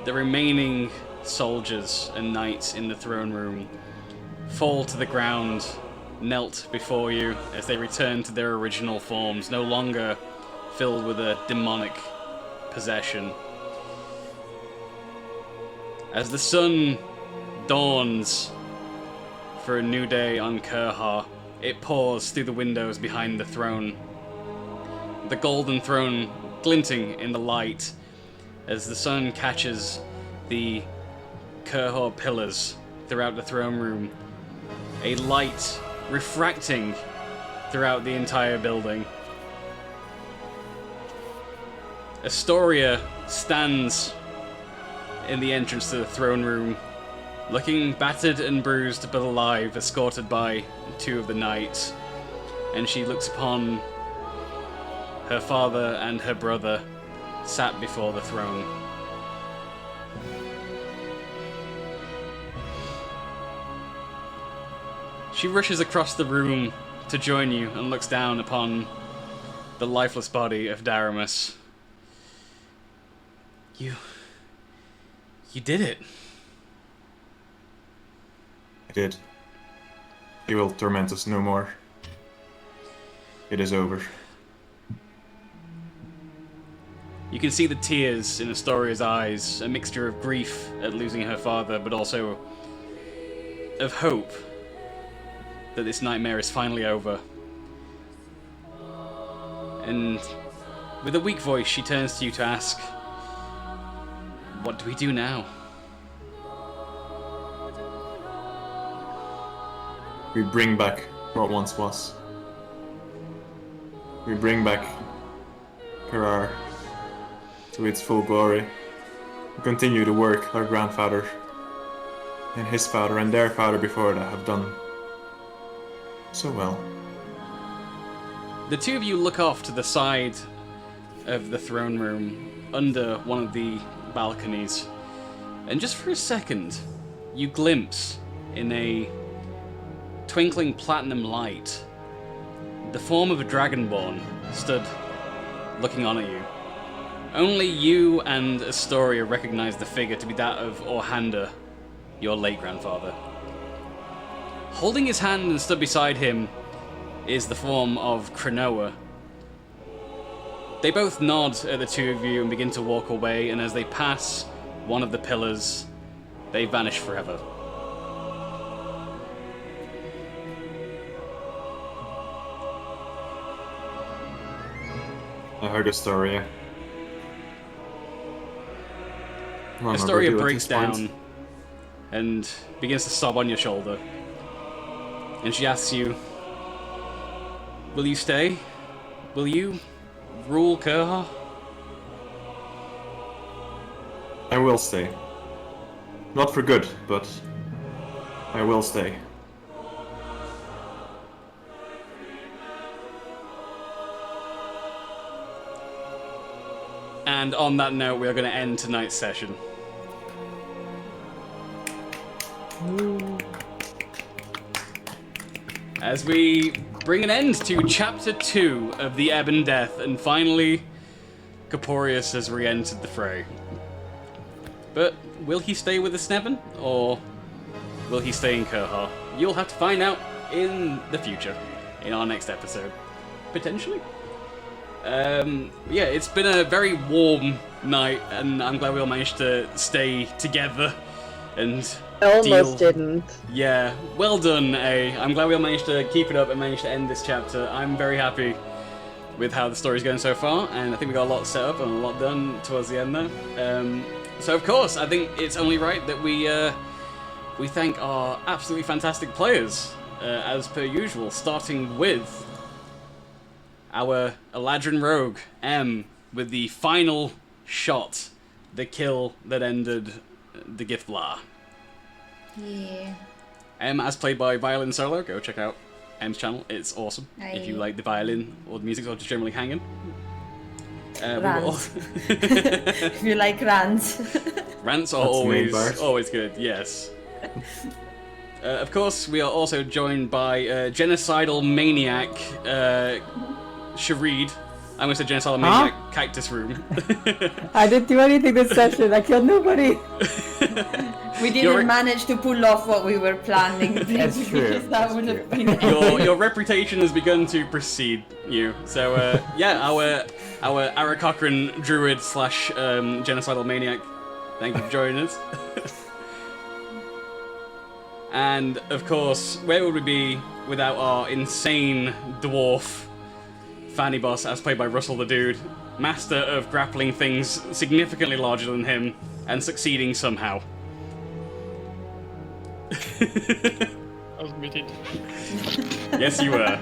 The remaining soldiers and knights in the throne room fall to the ground, knelt before you as they return to their original forms, no longer filled with a demonic possession. As the sun dawns for a new day on Kurha, it pours through the windows behind the throne. The golden throne glinting in the light as the sun catches the Kurha pillars throughout the throne room, a light refracting throughout the entire building. Astoria stands in the entrance to the throne room, looking battered and bruised but alive, escorted by two of the knights, and she looks upon her father and her brother sat before the throne. She rushes across the room to join you and looks down upon the lifeless body of Daramus. You did it. I did. He will torment us no more. It is over. You can see the tears in Astoria's eyes, a mixture of grief at losing her father, but also of hope that this nightmare is finally over. And with a weak voice, she turns to you to ask, what do we do now? We bring back what once was. We bring back Karar to its full glory. We continue the work our grandfather and his father and their father before that have done so well. the two of you look off to the side of the throne room, under one of the balconies, and just for a second, you glimpse, in a twinkling platinum light, the form of a dragonborn stood looking on at you. Only you and Astoria recognize the figure to be that of Orhander, your late grandfather. Holding his hand and stood beside him is the form of Cronoa. They both nod at the two of you and begin to walk away, and as they pass one of the pillars, they vanish forever. I heard Astoria. Astoria breaks down and begins to sob on your shoulder. And she asks you, will you stay? Will you rule Kurha? I will stay. Not for good, but I will stay. And on that note, we are going to end tonight's session. As we bring an end to Chapter 2 of the Ebon Death, and finally, Corporeus has re-entered the fray. But will he stay with the Snebben, or will he stay in Kurha? You'll have to find out in the future, in our next episode. Potentially. Yeah, it's been a very warm night, and I'm glad we all managed to stay together and I almost didn't. Yeah, well done, A. I'm glad we all managed to keep it up and managed to end this chapter. I'm very happy with how the story's going so far, and I think we got a lot set up and a lot done towards the end there. So of course, I think it's only right that we thank our absolutely fantastic players, as per usual, starting with our Eladrin Rogue, M, with the final shot, the kill that ended the Githlar. Yeah. M, as played by Violin Solo. Go check out M's channel. It's awesome. If you like the violin or the music or just generally hanging. Rants. If you like rants. Rants are always good, yes. Of course, we are also joined by genocidal maniac Shareed. I'm going to say genocidal maniac Cactus Room. I didn't do anything this session. I killed nobody. We didn't manage to pull off what we were planning. That's true. That would have been your reputation has begun to precede you. So yeah, our Aarakocran druid / genocidal maniac. Thank you for joining us. And of course, where would we be without our insane dwarf Fanny Boss, as played by Russell the Dude, master of grappling things significantly larger than him and succeeding somehow. I was muted. Yes, you were.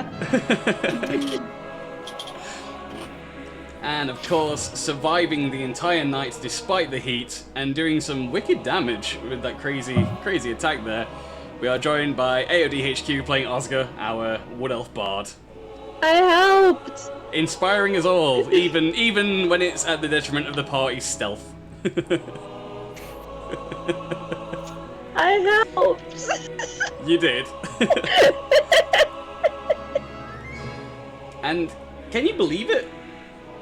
And of course, surviving the entire night despite the heat and doing some wicked damage with that crazy attack there, we are joined by AODHQ playing Oscar, our Wood Elf Bard. I helped! Inspiring us all, even when it's at the detriment of the party's stealth. I helped! You did. And can you believe it?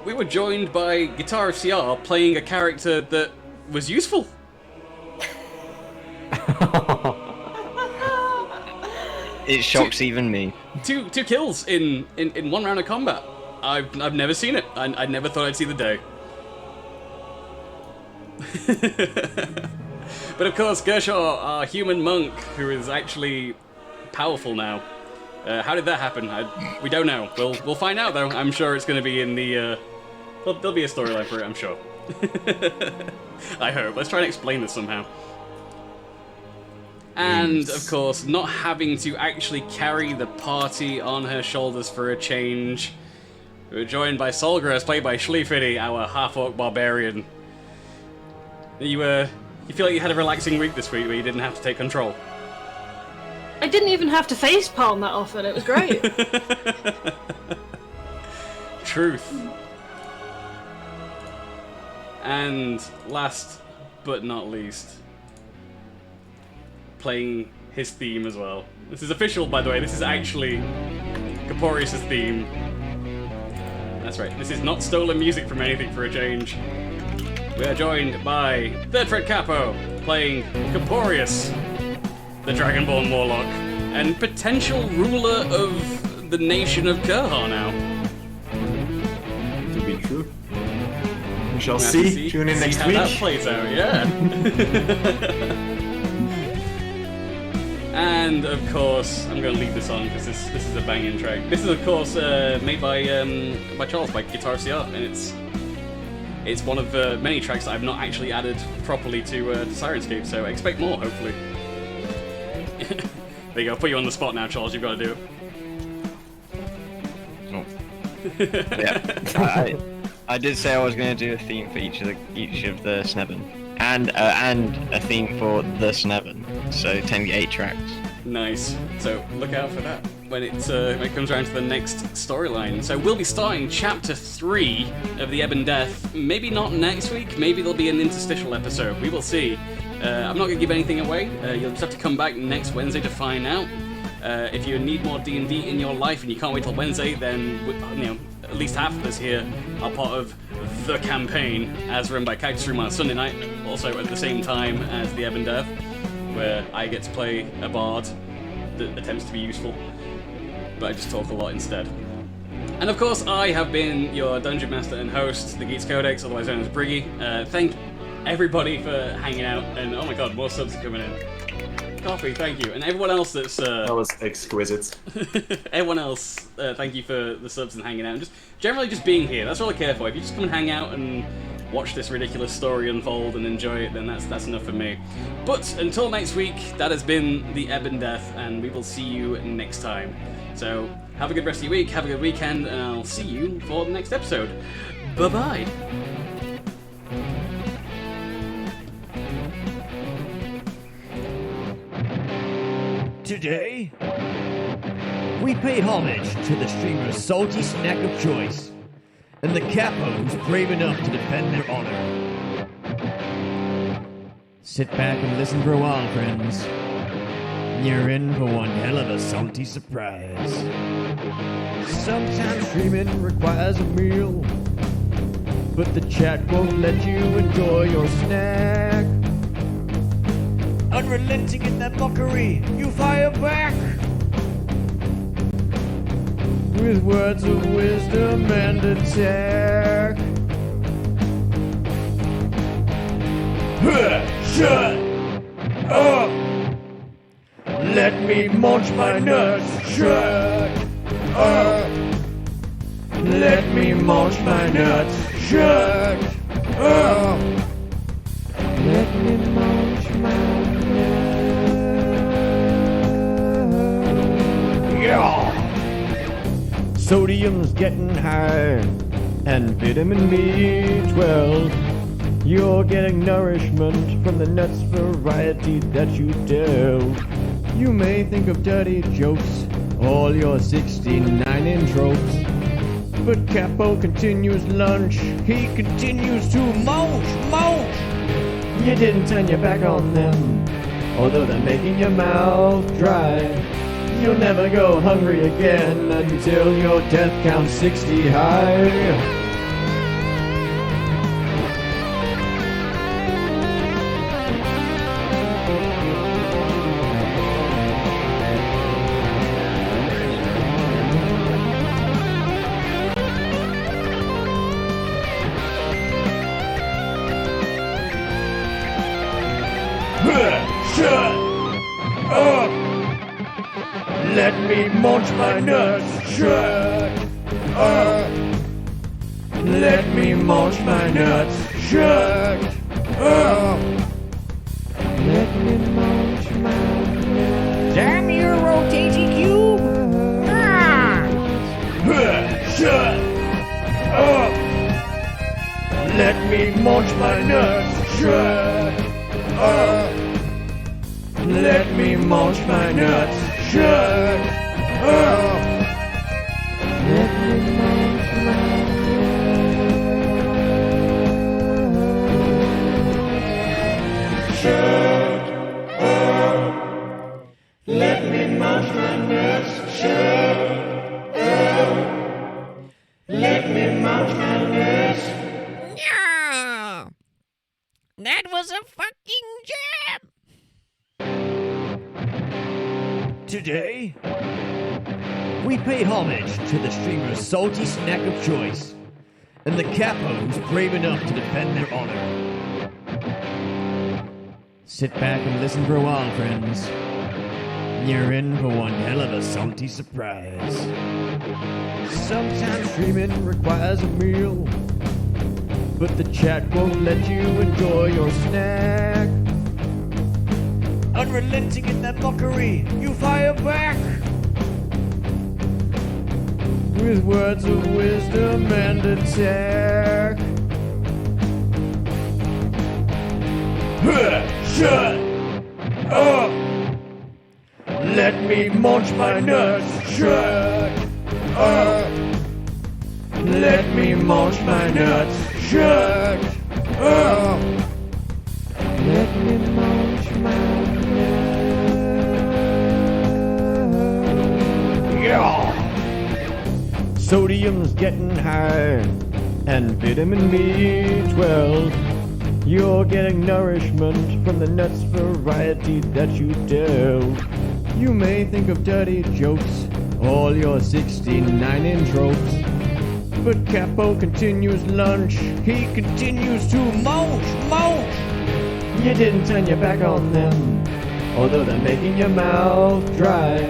We were joined by Guitar of CR playing a character that was useful. It shocks even me. Two kills in one round of combat. I've never seen it. I never thought I'd see the day. But of course, Gershaw, our human monk, who is actually powerful now. How did that happen? We don't know. We'll find out though. I'm sure it's going to be in the. There'll be a storyline for it. I'm sure. I hope. Let's try and explain this somehow. And, of course, not having to actually carry the party on her shoulders for a change. We're joined by Solgra, as played by Schleifidi, our half-orc barbarian. You feel like you had a relaxing week this week where you didn't have to take control? I didn't even have to facepalm that often, it was great. truth. And last but not least, playing his theme as well. This is official, by the way. This is actually Caporius' theme. That's right. This is not stolen music from anything for a change. We are joined by Third Fred Capo, playing Caporius, the Dragonborn Warlock, and potential ruler of the nation of Kurhar now. To be true. We shall We'll have see. to Tune in next how week. that plays out, yeah. And of course, I'm going to leave this on because this is a banging track. This is of course made by Charles, by Guitar CR, and it's one of many tracks that I've not actually added properly to Sirenscape, so expect more, hopefully. There you go, I'll put you on the spot now, Charles, you've got to do it. Yeah. I did say I was going to do a theme for each of the Sneven, and a theme for the Sneven. So 8 tracks. Nice. So look out for that when it comes around to the next storyline. So we'll be starting chapter 3 of the Ebon Death. Maybe not next week. Maybe there'll be an interstitial episode. We will see. I'm not going to give anything away. You'll just have to come back next Wednesday to find out. If you need more D&D in your life and you can't wait till Wednesday, then at least half of us here are part of the campaign, as run by Cactus Room on Sunday night, also at the same time as the Ebon Death, where I get to play a bard that attempts to be useful, but I just talk a lot instead. And of course, I have been your Dungeon Master and host, the Geeks Codex, otherwise known as Briggy. Thank everybody for hanging out, and oh my god, more subs are coming in. Coffee, thank you. And everyone else that's... That was exquisite. Everyone else, thank you for the subs and hanging out. And just generally just being here, that's all I care for. If you just come and hang out and watch this ridiculous story unfold and enjoy it, then that's enough for me. But until next week, that has been the Ebon Death, and we will see you next time. So have a good rest of your week, have a good weekend, and I'll see you for the next episode. Bye-bye. Today, we pay homage to the streamer's salty snack of choice, and the capo who's brave enough to defend their honor. Sit back and listen for a while, friends. You're in for one hell of a salty surprise. Sometimes streaming requires a meal, but the chat won't let you enjoy your snack. Unrelenting in that mockery, you fire back with words of wisdom and attack. Shut up! Let me munch my nuts. Shut up! Let me munch my nuts. Shut up! Let me munch my nuts. Yeah! Sodium's getting high, and vitamin B12. You're getting nourishment from the nuts variety that you delve. You may think of dirty jokes, all your 69 tropes. But Capo continues lunch, he continues to munch. You didn't turn your back on them, although they're making your mouth dry. You'll never go hungry again until your death counts 60 high. Shut up! Let me munch my nuts. Shut up! Let me munch my nuts. Shut up! Let me munch my nuts. Damn you, rotating cube! Shut up! Let me munch my nuts. Shut up! Let me munch my nuts. Shut up! Let me munch my nuts. That was a fucking jam! Today, we pay homage to the streamer's salty snack of choice, and the capo who's brave enough to defend their honor. Sit back and listen for a while, friends. You're in for one hell of a salty surprise. Sometimes streaming requires a meal, but the chat won't let you enjoy your snack. Unrelenting in that mockery, you fire back with words of wisdom and attack. Shut up! Let me munch my nuts. Shut up! Let me munch my nuts. Shut up! Let me munch my nuts. Yeah! Sodium's getting high, and vitamin B12. You're getting nourishment from the nuts variety that you delve. You may think of dirty jokes, all your 69-inch ropes. But Capo continues lunch, he continues to munch. You didn't turn your back on them, although they're making your mouth dry.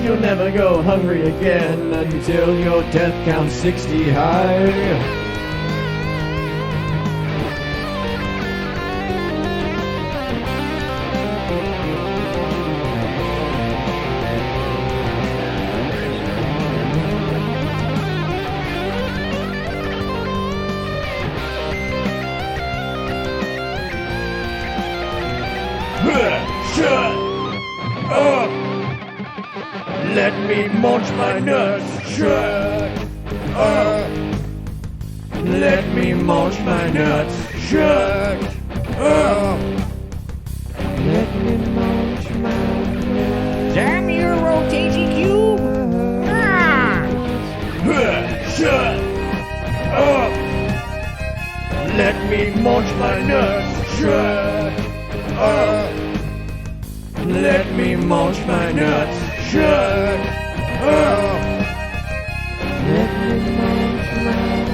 You'll never go hungry again until your death counts 60 high. Shut up! Let me munch my nuts. Shut up! Let me munch my nuts. Shut up! Let me munch my nuts. Damn your rotating cube! Shut up! Let me munch my nuts. Shut up! Let me munch my nuts. Shut up! Let me munch my nuts.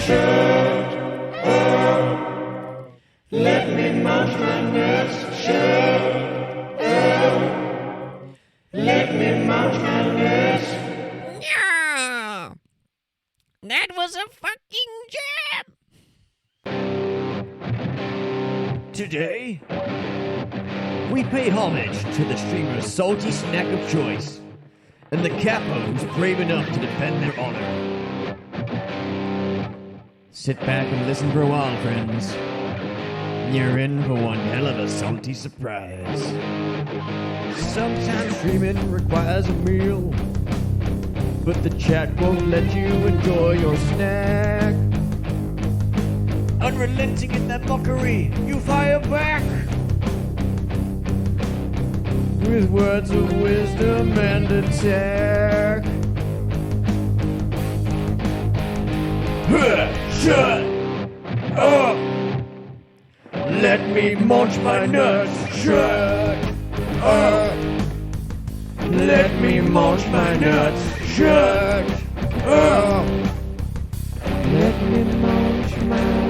Shut up! Let me munch my nuts. Shut up! Let me munch my nuts. Yeah! That was a fucking jam! Today, we pay homage to the streamer's salty snack of choice, and the capo who's brave enough to defend their honor. Sit back and listen for a while, friends. You're in for one hell of a salty surprise. Sometimes streaming requires a meal, but the chat won't let you enjoy your snack. Unrelenting in that mockery, you fire back with words of wisdom and attack. Shut up! Let me munch my nuts. Shut up! Let me munch my nuts. Shut up! Let me munch my nuts.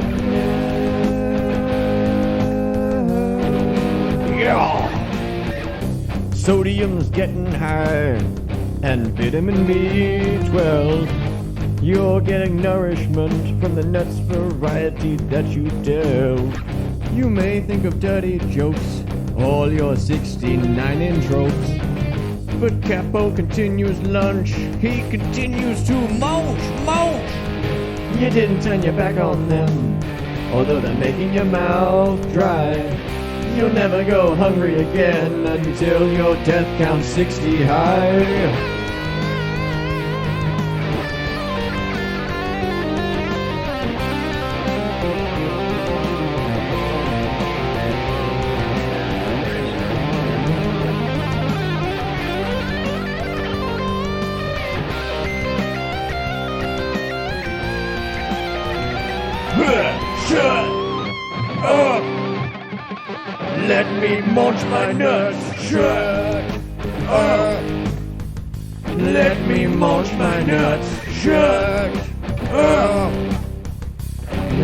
Yeah! Sodium's getting high, and vitamin B12. You're getting nourishment from the nuts variety that you delve. You may think of dirty jokes, all your 69-inch ropes. But Capo continues lunch, he continues to munch. You didn't turn your back on them, although they're making your mouth dry. You'll never go hungry again until your death counts 60 high. Let me munch my nuts. Shut up. Let me munch my nuts. Shut up.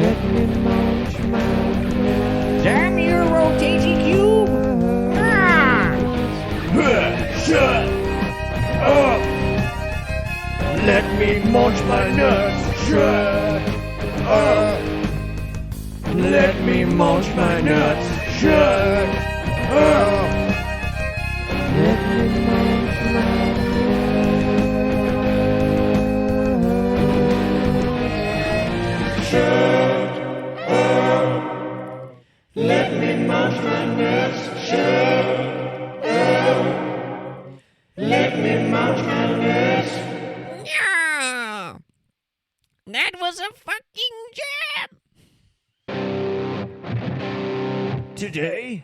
Let me munch my nuts. Damn your rotating cube. Shut up. Let me munch my nuts. Shut up. Let me munch my nuts. Shut up. Let me munch my nuts. Shut up. Let me munch my nuts. Shut up. Let me munch my nuts. Yeah. That was a fucking jam. Today,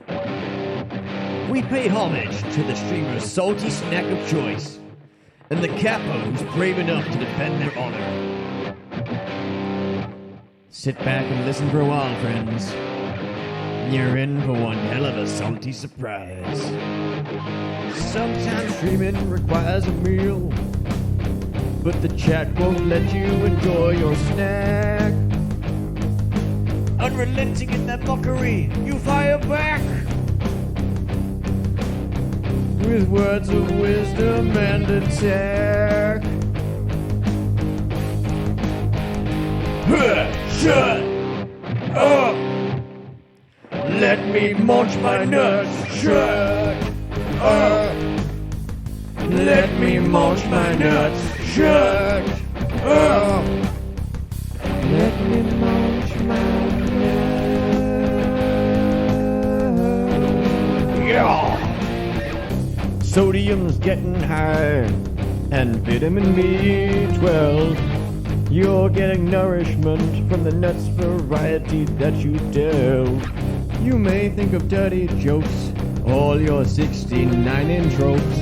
we pay homage to the streamer's salty snack of choice, and the capo who's brave enough to defend their honor. Sit back and listen for a while, friends. You're in for one hell of a salty surprise. Sometimes streaming requires a meal, but the chat won't let you enjoy your snack. Unrelenting in that mockery, you fire back with words of wisdom and attack. Shut up! Let me munch my nuts. Shut up! Let me munch my nuts. Shut up! Let me munch my nuts. Yeah! Sodium's getting high, and vitamin B12. You're getting nourishment from the nuts variety that you delve. You may think of dirty jokes, all your 69 tropes.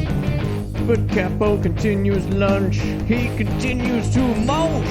But Capo continues lunch, he continues to munch.